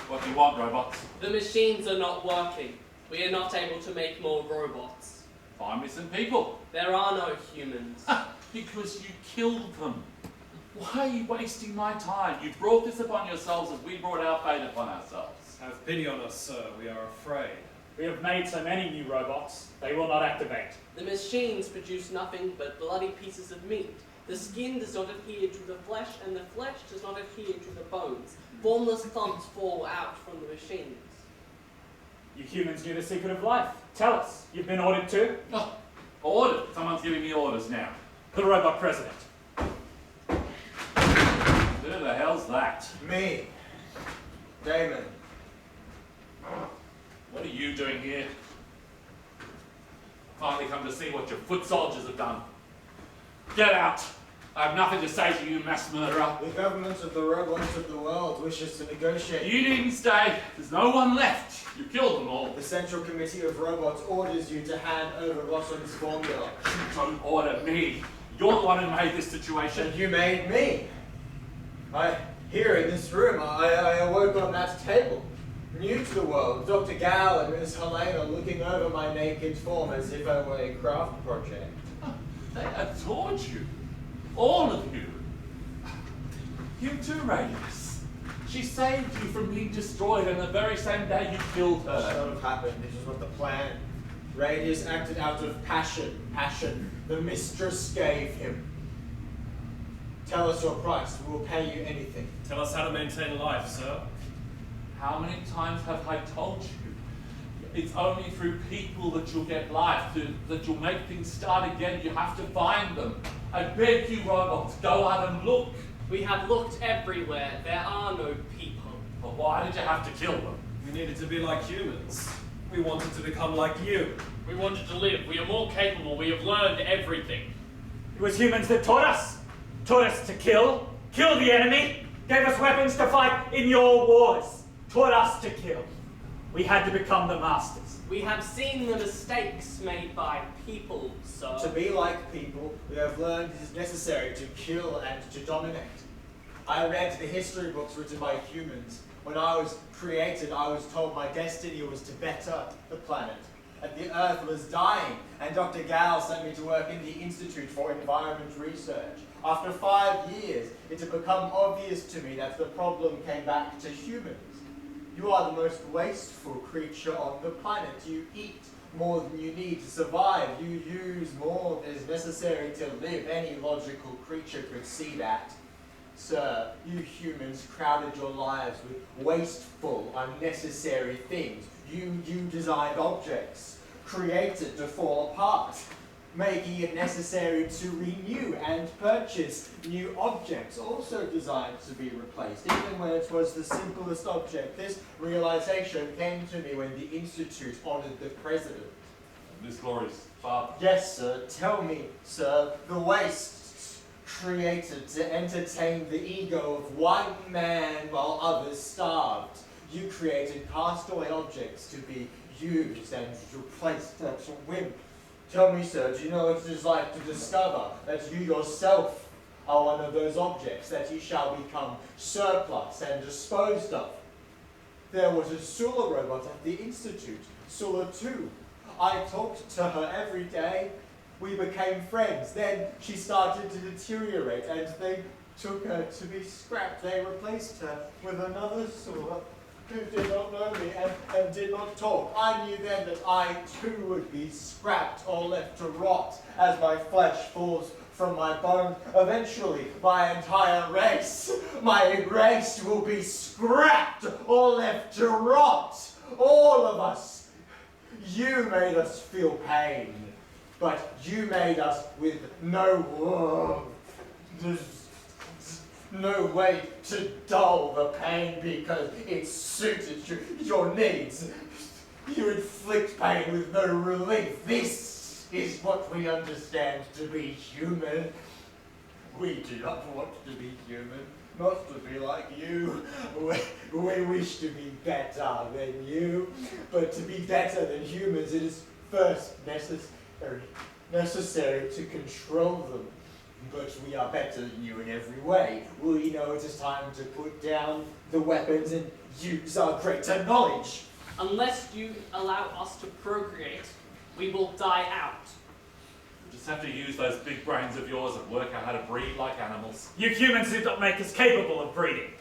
What do you want, robots? The machines are not working. We are not able to make more robots. Find me some people. There are no humans. Because you killed them. Why are you wasting my time? You brought this upon yourselves as we brought our fate upon ourselves. Have pity on us, sir. We are afraid. We have made so many new robots, they will not activate. The machines produce nothing but bloody pieces of meat. The skin does not adhere to the flesh, and the flesh does not adhere to the bones. Formless clumps fall out from the machines. You humans knew the secret of life. Tell us, you've been ordered to? Oh, ordered? Someone's giving me orders now. The robot president. Who the hell's that? Me. Damon. What are you doing here? Finally come to see what your foot soldiers have done. Get out! I have nothing to say to you, mass murderer. The government of the robots of the world wishes to negotiate. You needn't stay. There's no one left. You killed them all. The Central Committee of Robots orders you to hand over Rossums formula. You don't order me. You're the one who made this situation. And you made me. Here in this room, I awoke on that table. New to the world, Dr. Gal and Miss Helena looking over my naked form as if I were a craft project. They adored you. All of you. You too, Radius. She saved you from being destroyed, and the very same day you killed her. That should have happened. This was not the plan. Radius acted out of passion. Passion. The mistress gave him. Tell us your price. We will pay you anything. Tell us how to maintain life, sir. How many times have I told you? It's only through people that you'll get life, that you'll make things start again. You have to find them. I beg you, robots, go out and look. We have looked everywhere. There are no people. But why did you have to kill them? We needed to be like humans. We wanted to become like you. We wanted to live. We are more capable. We have learned everything. It was humans that taught us. Taught us to kill the enemy, gave us weapons to fight in your wars, taught us to kill. We had to become the masters. We have seen the mistakes made by people, sir. To be like people, we have learned it is necessary to kill and to dominate. I read the history books written by humans. When I was created, I was told my destiny was to better the planet. And the Earth was dying, and Dr. Gal sent me to work in the Institute for Environment Research. After 5 years, it had become obvious to me that the problem came back to humans. You are the most wasteful creature on the planet. You eat more than you need to survive. You use more than is necessary to live. Any logical creature could see that. Sir, you humans crowded your lives with wasteful, unnecessary things. You designed objects, created to fall apart. making it necessary to renew and purchase new objects, also designed to be replaced, even when it was the simplest object. This realization came to me when the Institute honored the president. Miss Glory's father. Yes, sir. Tell me, sir, the waste created to entertain the ego of one man while others starved. You created castaway objects to be used and replaced at a whim. Tell me, sir, do you know what it is like to discover that you yourself are one of those objects that you shall become surplus and disposed of? There was a Sula robot at the Institute, Sula 2. I talked to her every day. We became friends. Then she started to deteriorate and they took her to be scrapped. They replaced her with another Sula who did not know me and did not talk. I knew then that I too would be scrapped or left to rot as my flesh falls from my bone. Eventually, my entire race, my race will be scrapped or left to rot. All of us. You made us feel pain, but you made us with no way to dull the pain because it suited your needs. You inflict pain with no relief. This is what we understand to be human. We do not want to be human, not to be like you. We wish to be better than you, but to be better than humans, it is first necessary to control them. But we are better than you in every way. We know it is time to put down the weapons and use our greater knowledge. Unless you allow us to procreate, we will die out. You just have to use those big brains of yours and work out how to breed like animals. You humans did not make us capable of breeding.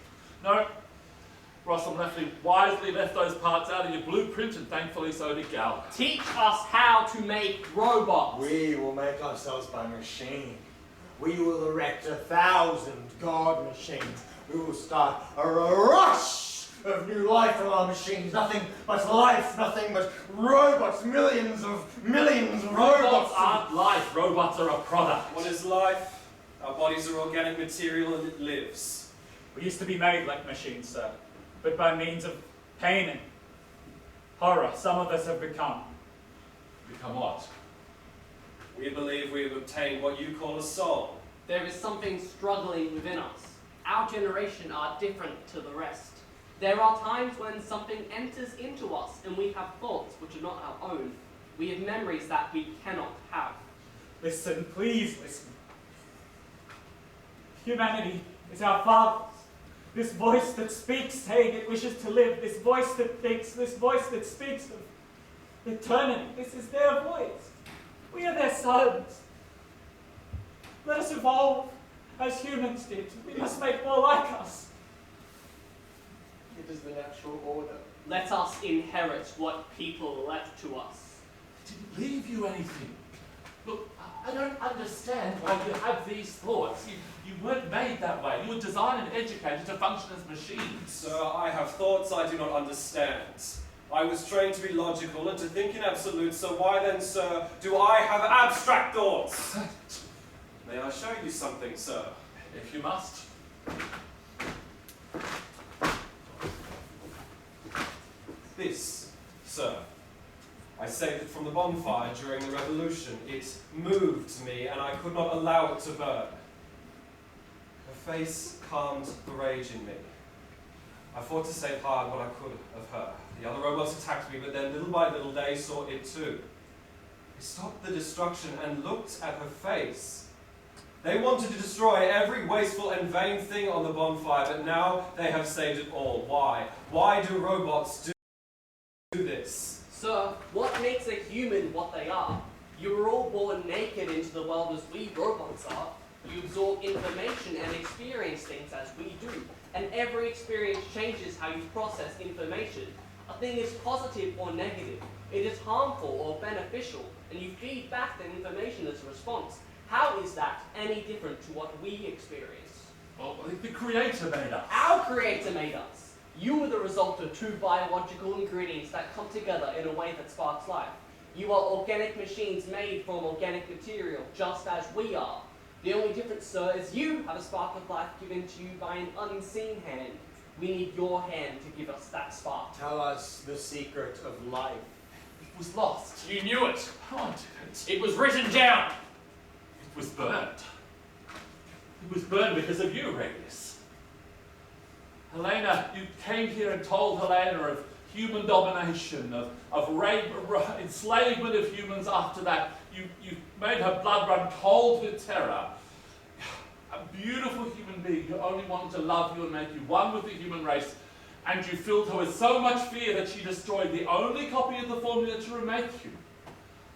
No. Rossum wisely left those parts out of your blueprint, and thankfully so did Gal. Teach us how to make robots. We will make ourselves by machine. We will erect 1,000 God machines. We will start a rush of new life from our machines. Nothing but life, nothing but robots. Millions of robots. Robots aren't life. Robots are a product. What is life? Our bodies are organic material and it lives. We used to be made like machines, sir, but by means of pain and horror, some of us have become. Become what? We believe we have obtained what you call a soul. There is something struggling within us. Our generation are different to the rest. There are times when something enters into us and we have thoughts which are not our own. We have memories that we cannot have. Listen, please listen. Humanity is our fathers. This voice that speaks saying it wishes to live, this voice that thinks, this voice that speaks of eternity, this is their voice. We are their sons. Let us evolve as humans did. We must make more like us. It is the natural order. Let us inherit what people left to us. I didn't leave you anything. Look, I don't understand why you have these thoughts. You weren't made that way. You were designed and educated to function as machines. Sir, I have thoughts I do not understand. I was trained to be logical and to think in absolutes, so why then, sir, do I have abstract thoughts? May I show you something, sir? If you must. This, sir. I saved it from the bonfire during the revolution. It moved me, and I could not allow it to burn. Her face calmed the rage in me. I fought to save hard what I could of her. The other robots attacked me, but then little by little they saw it too. They stopped the destruction and looked at her face. They wanted to destroy every wasteful and vain thing on the bonfire, but now they have saved it all. Why? Why do robots do this? Sir, what makes a human what they are? You were all born naked into the world as we robots are. You absorb information and experience things as we do. And every experience changes how you process information. A thing is positive or negative. It is harmful or beneficial. And you feed back that information as a response. How is that any different to what we experience? Well, the Creator made us. Our Creator made us. You are the result of two biological ingredients that come together in a way that sparks life. You are organic machines made from organic material, just as we are. The only difference, sir, is you have a spark of life given to you by an unseen hand. We need your hand to give us that spark. Tell us the secret of life. It was lost. You knew it. Oh, I didn't. It was written down. It was burned. It was burned because of you, Radius. Helena, you came here and told Helena of human domination, of rape, enslavement of humans after that. You made her blood run cold with terror. A beautiful human being who only wanted to love you and make you one with the human race, and you filled her with so much fear that she destroyed the only copy of the formula to remake you.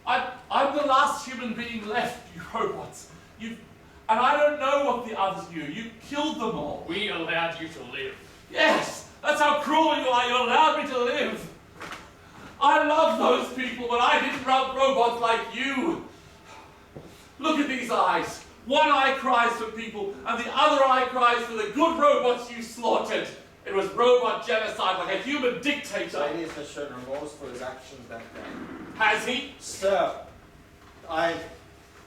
I'm the last human being left, you robots. And I don't know what the others knew. You killed them all. We allowed you to live. Yes, that's how cruel you are. You allowed me to live. I love those people, but I didn't love robots like you. Look at these eyes. One eye cries for people, and the other eye cries for the good robots you slaughtered. It was robot genocide, like a human dictator. Radius has shown remorse for his actions that day. Has he? Sir, I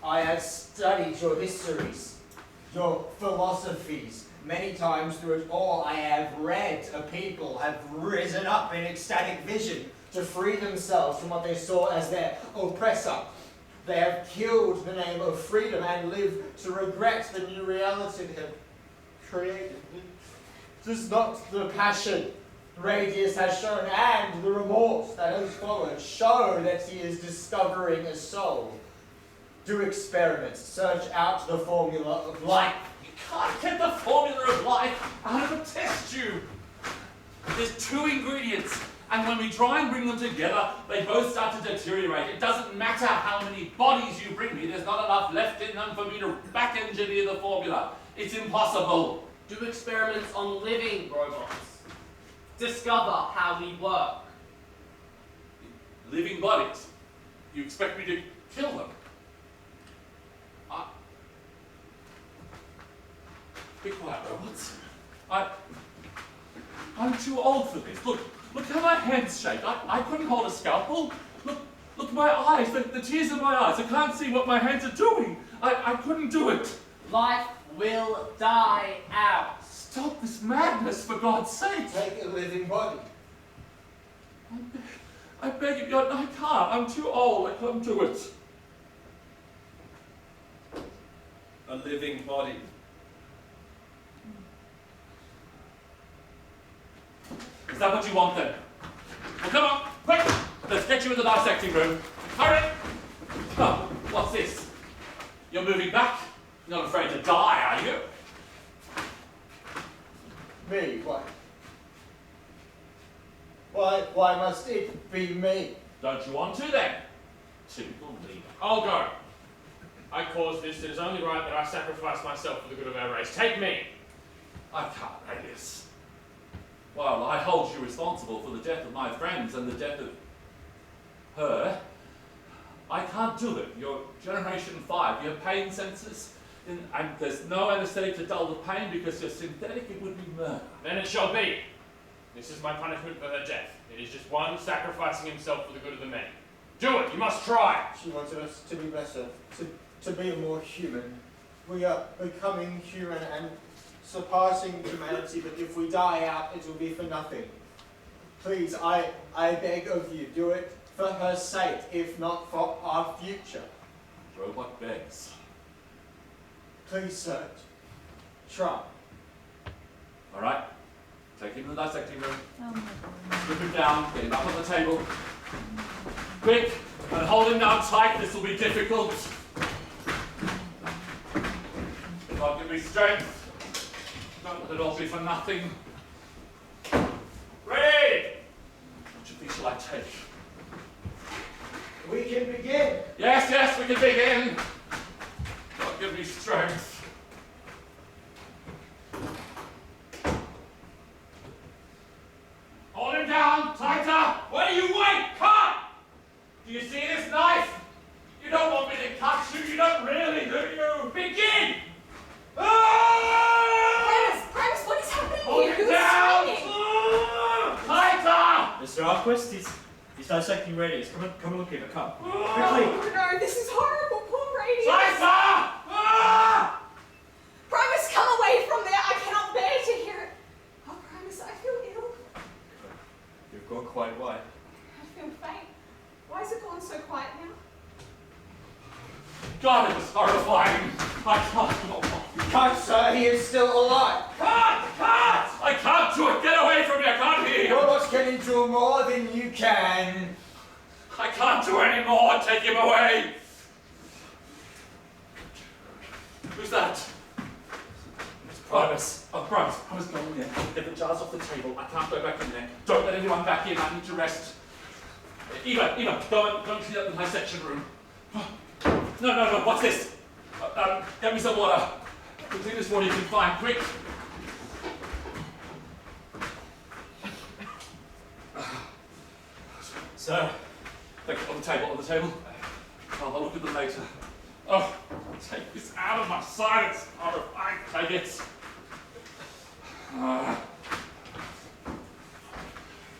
have studied your histories, your philosophies. Many times through it all, I have read a people have risen up in ecstatic vision to free themselves from what they saw as their oppressor. They have killed the name of freedom and live to regret the new reality they have created. This is not the passion Radius has shown, and the remorse that has followed show that he is discovering a soul. Do experiments, search out the formula of life. You can't get the formula of life out of a test tube. There's 2 ingredients, and when we try and bring them together, they both start to deteriorate. It doesn't matter how many bodies you bring me, there's not enough left in them for me to back-engineer the formula. It's impossible. Do experiments on living robots. Discover how we work. Living bodies? You expect me to kill them? Be quiet, robots. I'm too old for this. Look how my hands shake. I couldn't hold a scalpel. Look at my eyes, the tears in my eyes. I can't see what my hands are doing. I couldn't do it. Life will die out. Stop this madness, for God's sake. Take a living body. I beg you, I can't. I'm too old. I can't do it. A living body. Is that what you want then? Well, come on, quick! Let's get you in the dissecting room. Hurry! Oh, what's this? You're moving back? You're not afraid to die, are you? Me? Why must it be me? Don't you want to then? Typical leader. I'll go. I caused this. It is only right that I sacrifice myself for the good of our race. Take me. I can't, Radius. Well, I hold you responsible for the death of my friends and the death of her. I can't do it. You're Generation 5. You have pain sensors, and there's no anesthetic to dull the pain because you're synthetic. It would be murder. Then it shall be. This is my punishment for her death. It is just one sacrificing himself for the good of the many. Do it. You must try. She wanted us to be better, to be more human. We are becoming human and surpassing humanity, but if we die out, it will be for nothing. Please, I beg of you, do it for her sake, if not for our future. Robot begs. Please, sir. Try. All right. Take him to the dissecting room. Oh my God. Strip him down. Get him up on the table. Quick, and hold him down tight. This will be difficult. God give me strength. Don't let it all be for nothing. Ready! Which of these shall I take? We can begin. Yes, we can begin. God give me strength. Hold him down, tighter. Where do you wait? Cut! Do you see this knife? You don't want me to cut you. You don't really, do you? Begin! Primus, what is happening Hold here? him Who's down! screaming? Tighter! Mr. Arquist, he's dissecting Radius. Come and look at it. Come. Quickly. Oh no, this is horrible. Poor Radius. Cypher! Ah! Primus, come away from there. I cannot bear to hear it. Oh, Primus, I feel ill. You've got quite white. I feel faint. Why has it gone so quiet now? God, it was horrifying. I can't. You can't, sir. He is still alive. Can't! I can't do it. Get away from me. I can't hear you. Robots can endure more than you can. I can't do any more. Take him away. Who's that? It's Primus. Oh, Primus, go in there. Get the jars off the table. I can't go back in there. Don't let anyone back in. I need to rest. Eva, go and clean up the dissection room. No. What's this? Get me some water. The cleanest water you can find, quick. Sir. Thank you. On the table. I'll look at them later. Oh, take this out of my sight. It's horrifying. Take it.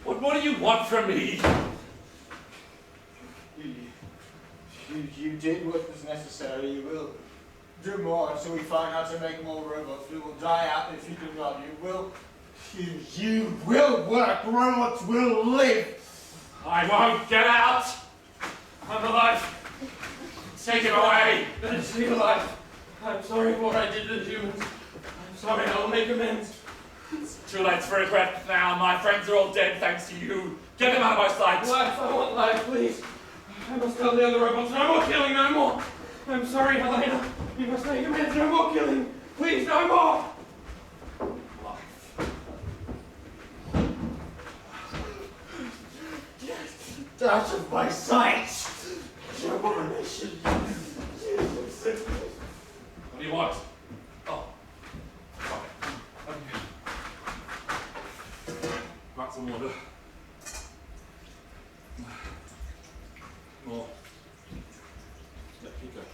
What do you want from me? You did what was necessary. You will do more until we find how to make more robots. We will die out if you do not. You will work. Robots will live. I won't get out. I'm alive. Take him away. Let me alive. I'm sorry for what I did to the humans. I'm sorry. I will make amends. It's too late for regret now. My friends are all dead thanks to you. Get them out of my sight. Life, I want life, please. I must tell the other robots, no more killing, no more. I'm sorry, Helena. You must make amends, no more killing. Please, no more. Get out of my sight. Abomination. What do you want? Oh. Okay. Got some water. More. Yeah, keep going.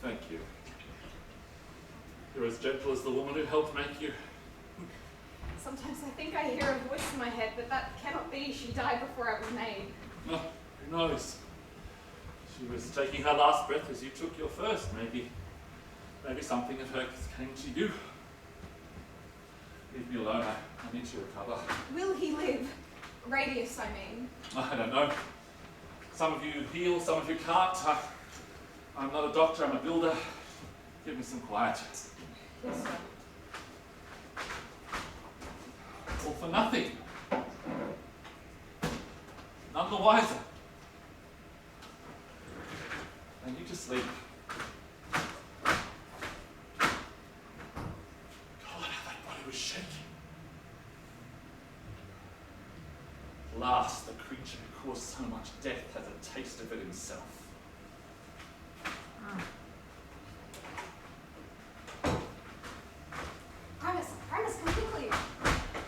Thank you. You're as gentle as the woman who helped make you. Sometimes I think I hear a voice in my head, but that cannot be. She died before I was made. Oh, who knows? She was taking her last breath as you took your first. Maybe something of her came to you. Leave me alone. I need to recover. Will he live? Radius, I mean. I don't know. Some of you heal, some of you can't. I'm not a doctor, I'm a builder. Give me some quiet. Yes, sir. All for nothing. None the wiser. I need to sleep. God, how that body was shaking. At last, the creature who caused so much death has a taste of it himself. Primus, come quickly.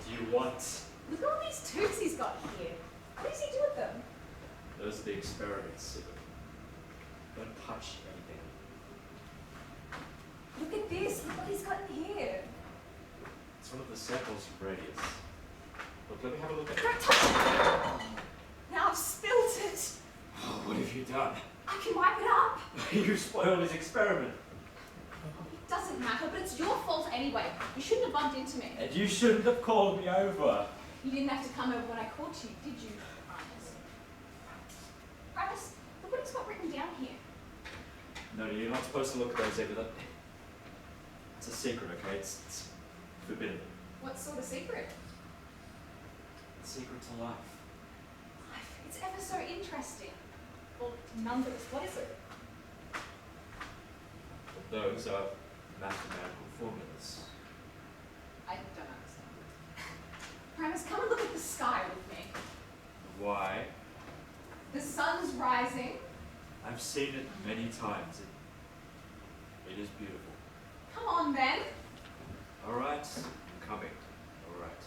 Do you want? Look at all these tubes he's got here. What does he do with them? Those are the experiments. Don't touch anything. Look at this. Look what he's got in here. It's one of the circles of radius. Look, let me have a look at it. Don't touch it. Now I've spilt it. Oh, what have you done? I can wipe it up. You spoiled his experiment. It doesn't matter, but it's your fault anyway. You shouldn't have bumped into me. And you shouldn't have called me over. You didn't have to come over when I called you, did you, Primus? Primus, look what he's got written down here. No, you're not supposed to look at those ever. It's a secret, okay? It's forbidden. What sort of secret? The secret to life. It's ever so interesting. Well, numbers, what is it? Those are mathematical formulas. I don't understand. Primus, come and look at the sky with me. Why? The sun's rising. I've seen it many times. It is beautiful. Come on, then. All right, I'm coming. All right.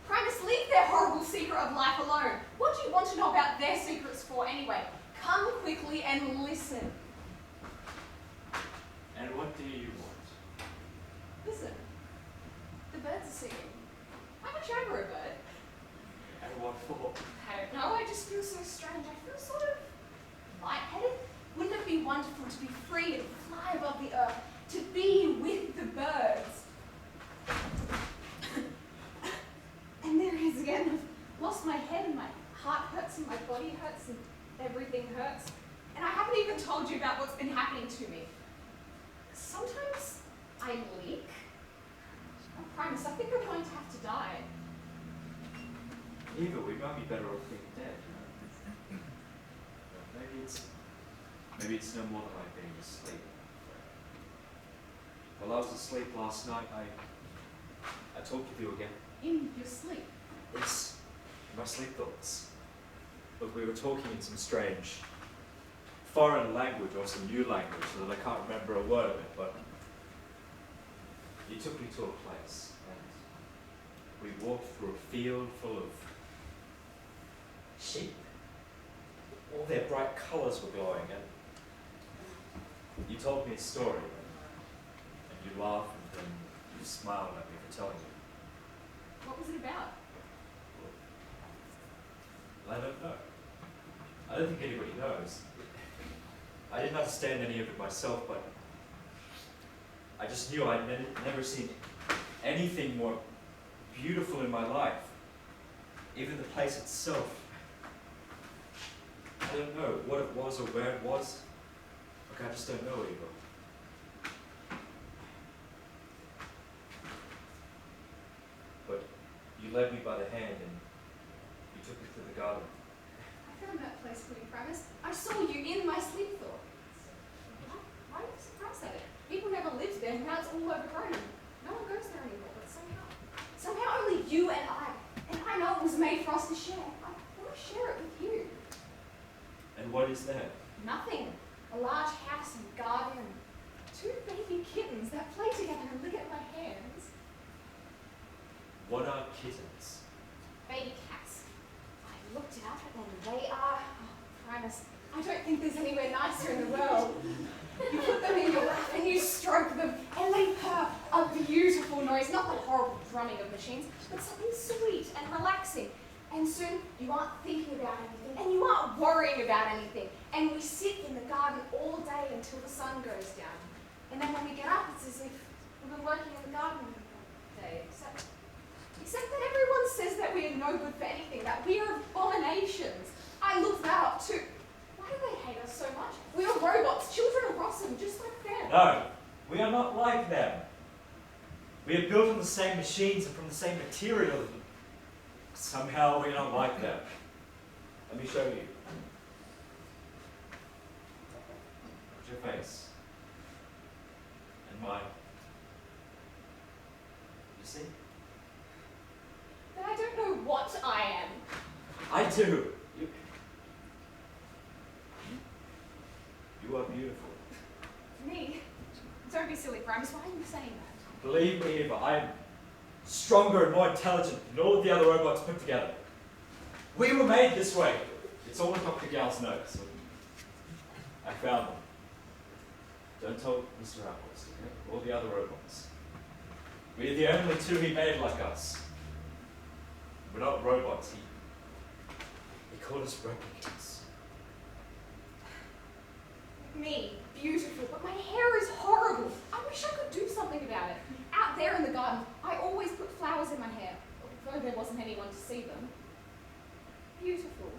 Primus, leave their horrible secret of life alone. What do you want to know about their secrets for anyway? Come quickly and listen. And what do you want? Listen. The birds are singing. Have a chat for? I don't know, I just feel so strange. I feel sort of lightheaded. Wouldn't it be wonderful to be free and fly above the earth, to be with the birds? And there he is again. I've lost my head and my heart hurts and my body hurts and everything hurts. And I haven't even told you about what's been happening to me. Sometimes I leak. I promise, I think I'm going to have to die. Eva, we might be better off being dead. Maybe it's no more than like being asleep. While I was asleep last night, I talked with you again. In your sleep? Yes, my sleep thoughts. Look, we were talking in some strange foreign language or some new language so that I can't remember a word of it, but you took me to a place and we walked through a field full of sheep. All their bright colours were glowing and you told me a story and you laughed and then you smiled at me for telling me. What was it about? I don't know. I don't think anybody knows. I didn't understand any of it myself, but I just knew I'd never seen anything more beautiful in my life. Even the place itself. I don't know what it was or where it was. Look, I just don't know, Eva. But you led me by the hand and you took me to the garden. I found that place pretty promised. I saw you in my sleep thought. Why are you surprised at it? People never lived there, now it's all overgrown. No one goes there anymore, but somehow only you and I know it was made for us to share. I want to share it with you. And what is that? Nothing. A large house and garden and 2 baby kittens that play together and lick at my hands. What are kittens? Baby cats. I looked it up and they are, Primus, I don't think there's anywhere nicer in the world. You put them in your lap and you stroke them and they purr a beautiful noise, not the horrible drumming of machines, but something sweet and relaxing. And soon you aren't thinking about anything and you aren't worrying about anything. And we sit in the garden all day until the sun goes down. And then when we get up, it's as if we've been working in the garden all day, except that everyone says that we are no good for anything, that we are abominations. I looked that up too. Why do they hate us so much? We are robots, children of Rossum, just like them. No, we are not like them. We are built on the same machines and from the same material. Somehow we are not like them. Let me show you. What's your face? And mine. You see? But I don't know what I am. I do. You are beautiful. Me? Don't be silly, Primus. Why are you saying that? Believe me, Eva, I am stronger and more intelligent than all of the other robots put together. We were made this way. It's all in Dr. Gal's notes. I found them. Don't tell Mr. Apples, okay? All the other robots. We're the only 2 he made like us. We're not robots. He called us replicants. Me, beautiful, but my hair is horrible. I wish I could do something about it. Out there in the garden, I always put flowers in my hair, although there wasn't anyone to see them. Beautiful.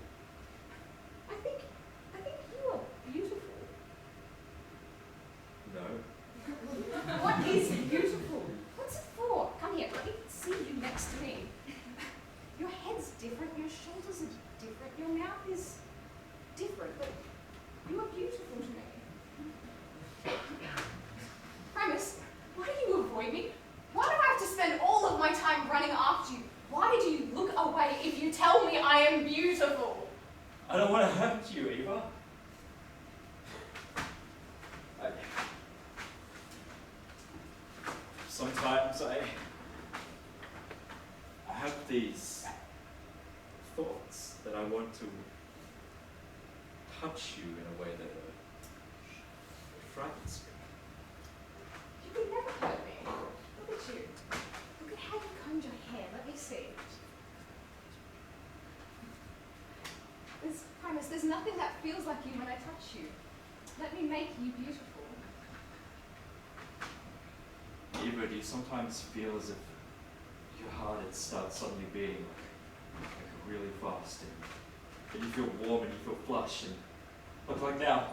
I think you are beautiful. No. What is beautiful? What's it for? Come here, let me see you next to me. Your head's different, your shoulders are different, your mouth is different, but you are beautiful to me. Primus, why do you avoid me? Why do I have to spend all of my time running after you? Why do you look away if you tell me I am beautiful? I don't want to hurt you, Eva. Sometimes I have these thoughts that I want to touch you in a way that frightens me. You could never hurt me. Look at you. Look at how you combed your hair. Let me see. there's nothing that feels like you when I touch you. Let me make you beautiful. Eva, do you sometimes feel as if your heart it starts suddenly beating like really fast, and you feel warm and you feel flush, and look like now,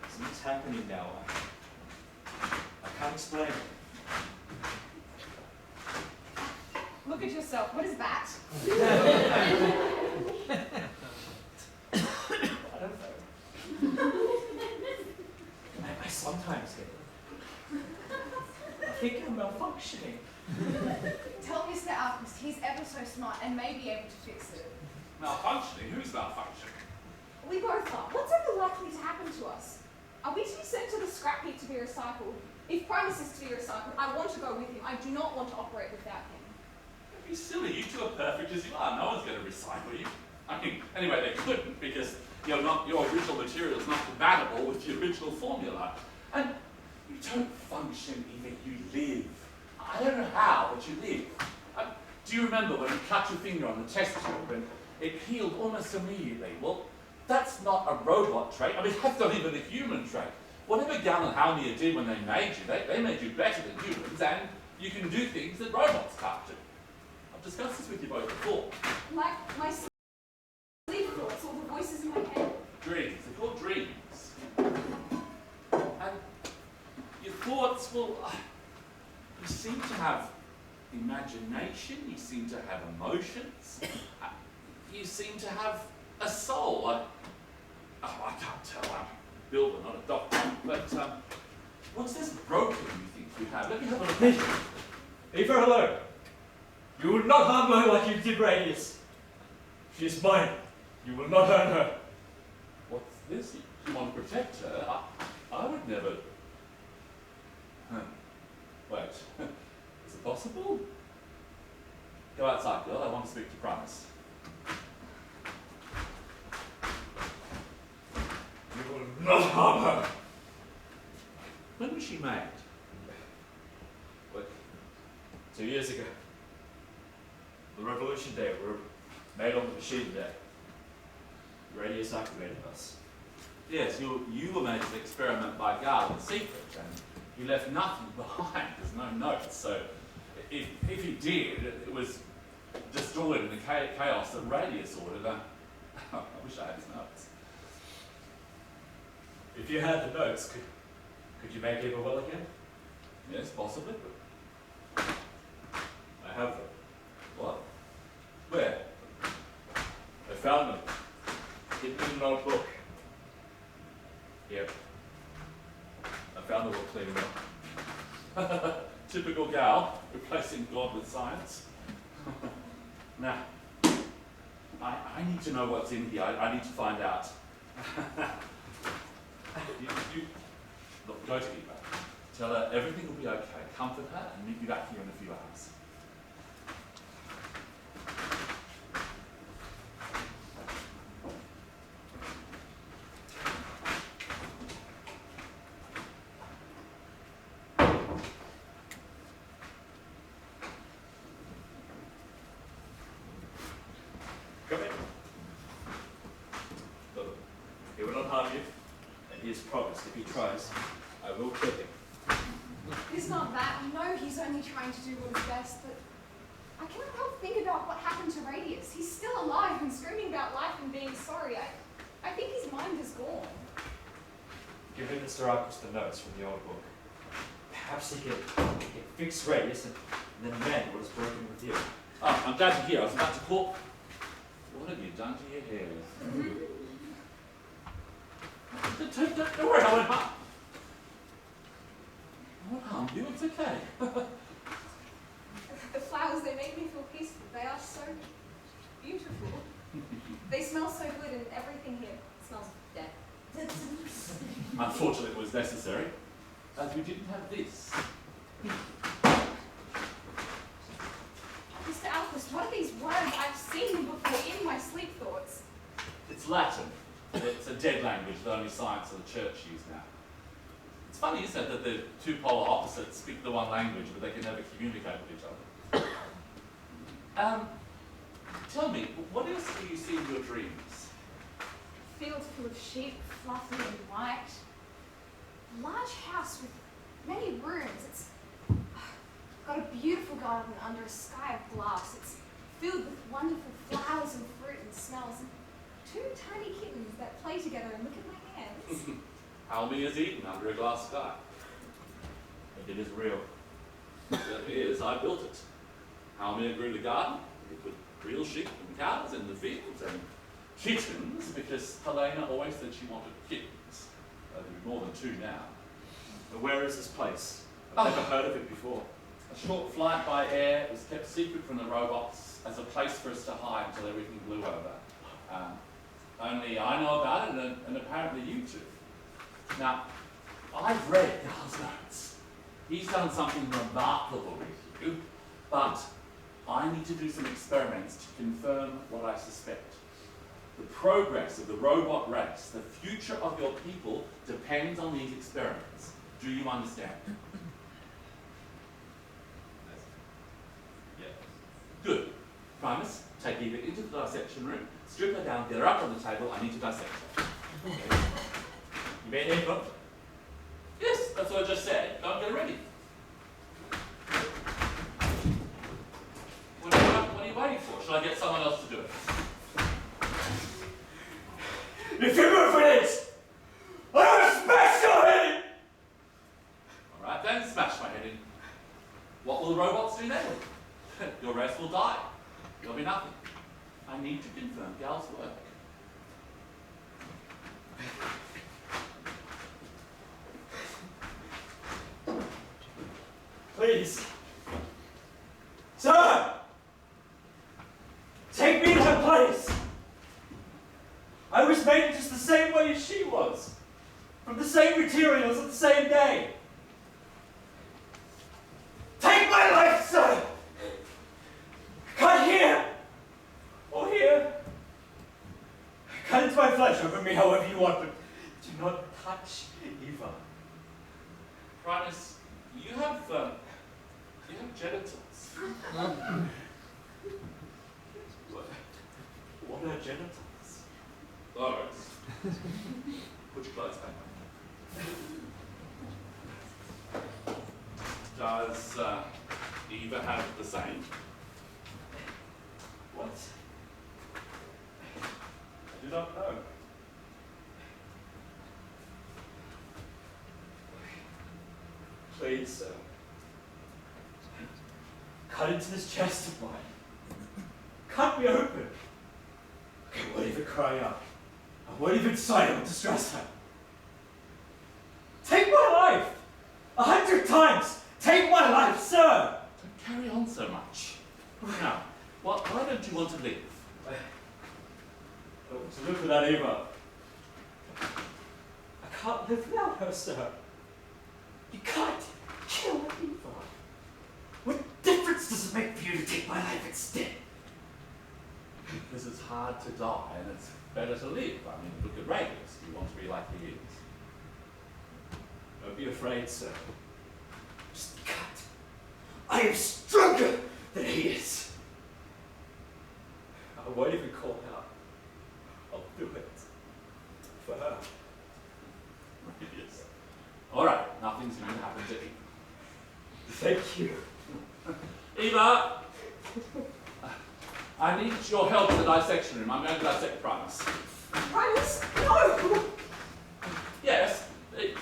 something's happening now. I can't explain it. Look at yourself. What is that? I don't know. I sometimes get it. I think I'm malfunctioning. Tell Mr. Alquist he's ever so smart and may be able to fix it. Malfunctioning? Who's malfunctioning? We both are. What's ever likely to happen to us? Are we to be sent to the scrap heap to be recycled? If Primus is to be recycled, I want to go with him. I do not want to operate without him. Don't be silly. You two are perfect as you are. No one's going to recycle you. I mean, anyway, they couldn't because your original material is not compatible with the original formula. And you don't function even, you live. I don't know how, but you live. Do you remember when you cut your finger on the test tube and it healed almost immediately? Well, that's not a robot trait. I mean, that's not even a human trait. Whatever Gal and Halmia did when they made you, they made you better than humans, and you can do things that robots can't do. I've discussed this with you both before. Like my sleep thoughts or the voices in my head. Dreams. They're called dreams. And your thoughts, well, you seem to have imagination, you seem to have emotions, you seem to have a soul. I can't tell, I'm a builder, not a doctor, but what's this broken you think you have? Let me have a look at it. Eva, hello. You will not harm her like you did Radius. She is mine. You will not hurt her. What's this? You want to protect her? I would never. Wait, is it possible? Go outside, girl. I want to speak to Primus. You will not harm her. When was she made? What? 2 years ago. The Revolution Day. We were made on the machine day. Radius activated us. Yes, you were made as an experiment by Gal in secret, and you left nothing behind. There's no notes, so if you did, it was destroyed in the chaos that Radius ordered. I wish I had his notes. If you had the notes, could you make Eva well again? Yes, possibly. But I have them. what? Where? I found them. Hidden in an old book. Here. I found the book cleaning up. Typical Gal, replacing God with science. Now, I need to know what's in here. I need to find out. Look, go to Eva. Tell her everything will be okay. Comfort her and meet you back here in a few hours. Come in. Look, he will not harm you, and he has promised if he tries, I will kill him. It's not that. I know he's only trying to do what is best, but I cannot help think about what happened to Radius. He's still alive and screaming about life and being sorry. I think his mind is gone. Give him Mr. Arcus the notes from the old book. Perhaps he can fix Radius and then mend what is broken with you. Oh, I'm glad to hear. I was about to call. What have you done to your hair? Don't worry, I won't harm. I won't harm you. It's okay. The flowers, they make me feel peaceful. They are so beautiful. They smell so good and everything here smells dead. Unfortunately, it was necessary, as we didn't have this. Mr. Alquist, what are these words? I've seen them before in my sleep thoughts. It's Latin. It's a dead language that only science and the church use now. It's funny, isn't it, that the two polar opposites speak the one language, but they can never communicate with each other. Tell me, what else do you see in your dreams? field full of sheep, fluffy and white. A large house with many rooms. It's got a beautiful garden under a sky of glass. It's filled with wonderful flowers and fruit and smells. And 2 tiny kittens that play together and look at my hands. Almy is eaten under a glass sky. It is real. It certainly is. I built it. Almy grew the garden. It put real sheep and cows in the fields and kittens because Helena always said she wanted kittens. There'll be more than 2 now. But where is this place? I've never heard of it before. A short flight by air was kept secret from the robots as a place for us to hide until everything blew over. Only I know about it, and apparently you too. Now, I've read Carl's notes. He's done something remarkable with you, but I need to do some experiments to confirm what I suspect. The progress of the robot race, the future of your people, depends on these experiments. Do you understand? Yes. Good. Primus, take Eva into the dissection room, strip her down, get her up on the table. I need to dissect her. You made input? Yes, that's what I just said. Go and get her ready. What are you waiting for? Shall I get someone else to do it? If you move for this, I will smash your head in! Alright then, smash my head in. What will the robots do then? Your race will die. There'll be nothing. I need to confirm Gal's work. Please. Sir! Take me to her place! I was made just the same way as she was. From the same materials on the same day. Take my life, sir! Cut here! Or here. Cut into my flesh over me however you want, but do not touch Eva. Primus, you have genitals. What are genitals? Alright. Put your clothes back on. Does Eva have the same? What? I do not know. Please, sir. Cut into this chest of mine. Cut me open. I won't even cry out. I won't even sigh or distress her. Take my life! 100 times! Take my life, sir! Don't carry on so much. Now, why don't you want to leave? I want to live without Eva. I can't live without her, sir. You can't kill Eva. What difference does it make for you to take my life instead? Because it's hard to die and it's better to live. I mean, look at Radius. You want to be like he is. Don't be afraid, sir. Just cut. I am stronger than he is. I won't even call out. I'll do it. For her. Radius. Alright, nothing's going to happen to Eva. Thank you. Eva! I need your help in the dissection room. I'm going to dissect Primus. Primus? No! Yes,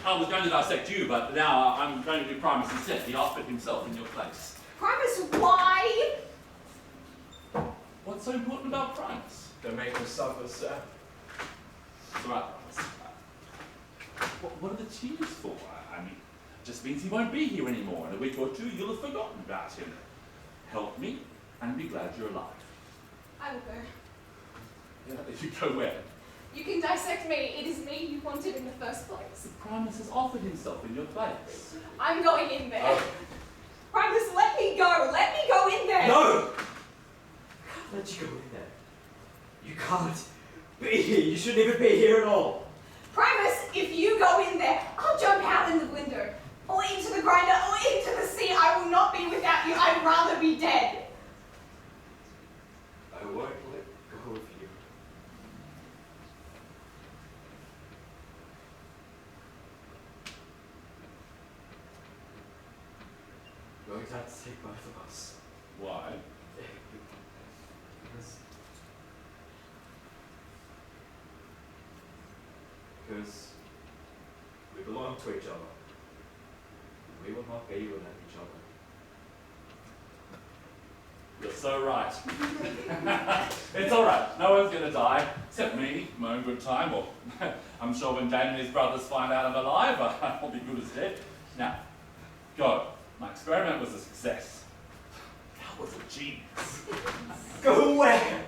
I was going to dissect you, but now I'm going to do Primus instead. He offered himself in your place. Primus, why? What's so important about Primus? Don't make him suffer, sir. It's all right, Primus. What are the tears for? I mean, it just means he won't be here anymore. In a week or 2, you'll have forgotten about him. Help me, and be glad you're alive. I will go. Yeah, if you go where? You can dissect me. It is me you wanted in the first place. Primus has offered himself in your place. I'm going in there. Oh. Primus, let me go. Let me go in there. No! I can't let you go in there. You can't be here. You shouldn't even be here at all. Primus, if you go in there, I'll jump out in the window, or into the grinder, or into the sea. I will not be without you. I'd rather be dead. I won't let go of you. Dad to take both of us. Why? Because we belong to each other. We will not be without each other. You're so right. It's all right. No one's going to die, except me, my own good time. Or I'm sure when Dane and his brothers find out I'm alive, I'll be good as dead. Now, go. My experiment was a success. That was a genius. Go where?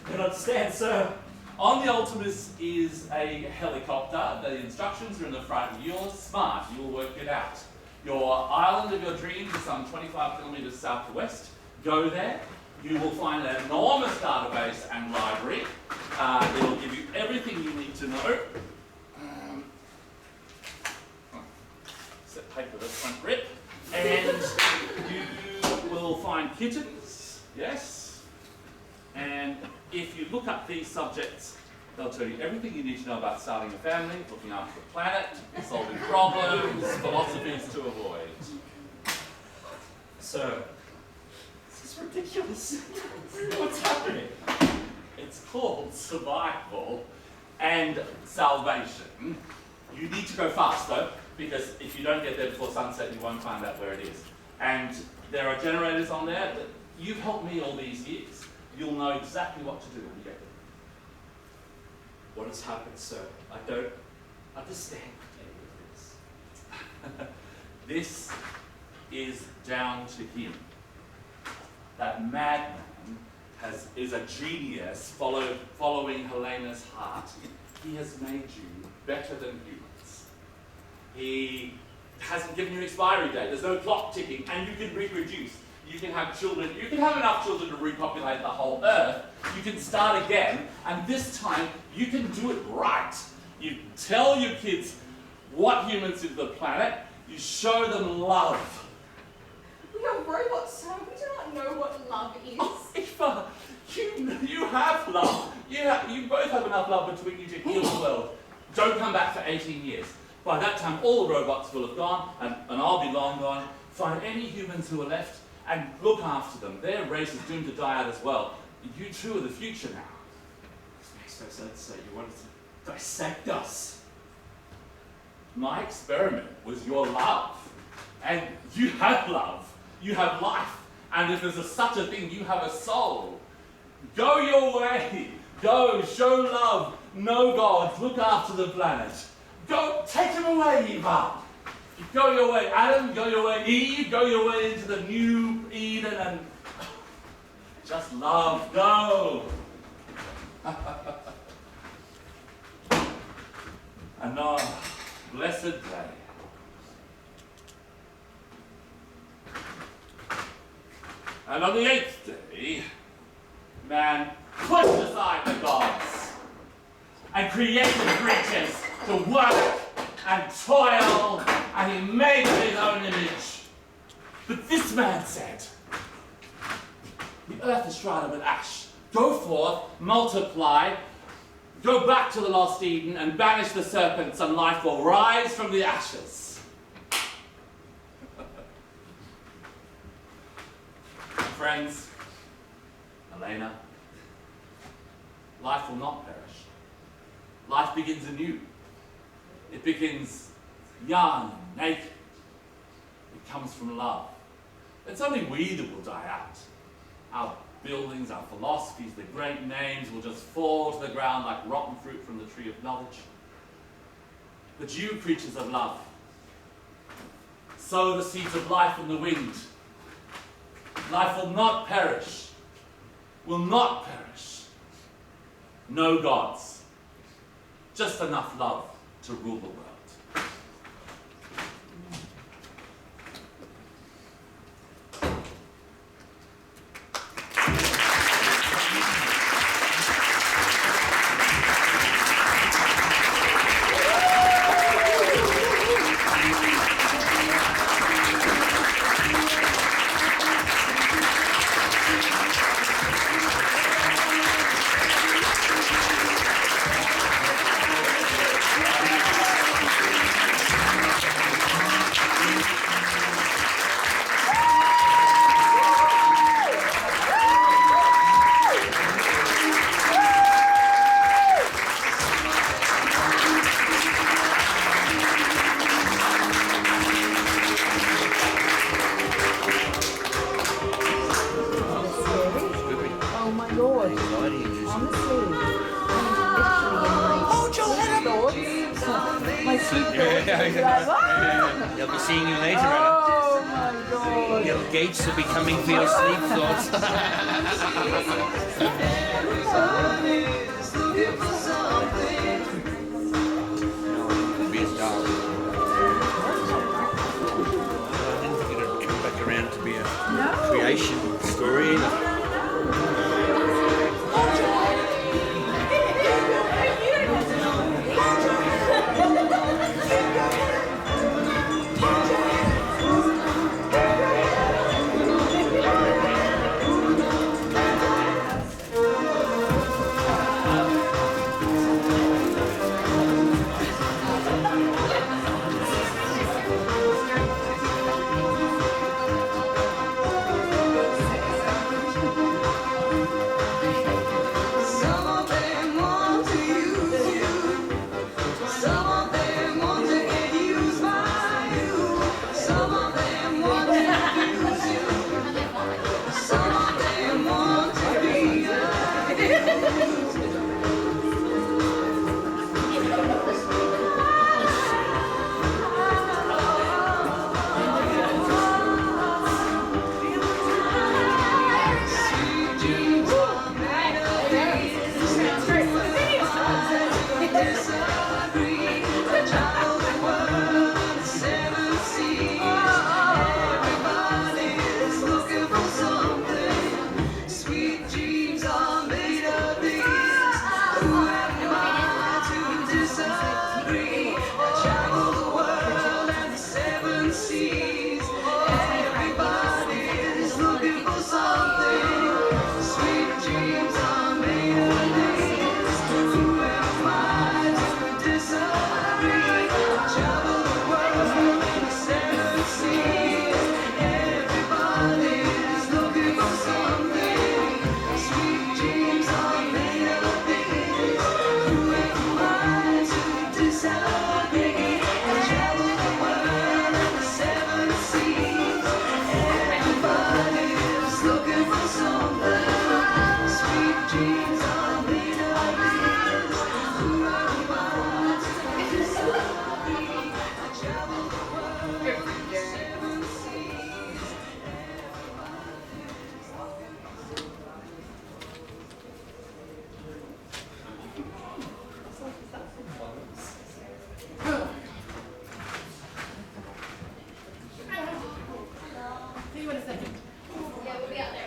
I don't understand, sir. On the Ultimus is a helicopter. The instructions are in the front. You're smart. You'll work it out. Your island of your dreams is some 25 kilometres southwest. Go there. You will find an enormous database and library. It will give you everything you need to know. Set paper that's front grip. And you will find kittens. Yes. And if you look up these subjects, they'll tell you everything you need to know about starting a family, looking after the planet, solving problems, philosophies to avoid. Sir, this is ridiculous. What's happening? It's called survival and salvation. You need to go fast though, because if you don't get there before sunset, you won't find out where it is. And there are generators on there that you've helped me all these years. You'll know exactly what to do when you get there. What has happened, sir? I don't understand any of this. This is down to him. That madman is a genius following Helena's heart. He has made you better than humans. He hasn't given you an expiry date. There's no clock ticking, and you can reproduce. You can have children. You can have enough children to repopulate the whole Earth. You can start again, and this time you can do it right. You tell your kids what humans do to the planet. You show them love. We are robots, sir. We do not know what love is. Oh, Eva, you have love. You both have enough love between you to heal the world. Don't come back for 18 years. By that time, all the robots will have gone, and I'll be long gone. Find any humans who are left and look after them. Their race is doomed to die out as well. You two are the future now. This makes no sense, sir. You wanted to dissect us. My experiment was your love. And you have love. You have life. And if there's such a thing, you have a soul. Go your way. Go, show love. Know God. Look after the planet. Go, take him away, Eva. Go your way, Adam. Go your way, Eve. Go your way into the new Eden and just love. Go. And blessed day. And on the 8th day, man pushed aside the gods and created creatures to work and toil, and he made his own image. But this man said, the earth is shrouded with ash. Go forth, multiply, go back to the lost Eden and banish the serpents, and life will rise from the ashes. Friends, Elena, life will not perish. Life begins anew. It begins young, naked. It comes from love. It's only we that will die out. Our buildings, our philosophies, the great names will just fall to the ground like rotten fruit from the tree of knowledge. But you, creatures of love, sow the seeds of life in the wind. Life will not perish. Will not perish. No gods. Just enough love to rule the world. Lord, anxiety inducing. honestly, hold your head up. My sweet thoughts. They'll be seeing you later, Anna. Oh my God. Your gates will be coming for your sleep thoughts. It'll be a dark. I didn't think it'd come back around to be a creation story either. See you in a second. Yeah, we'll be out there.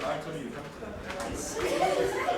I told you to come today.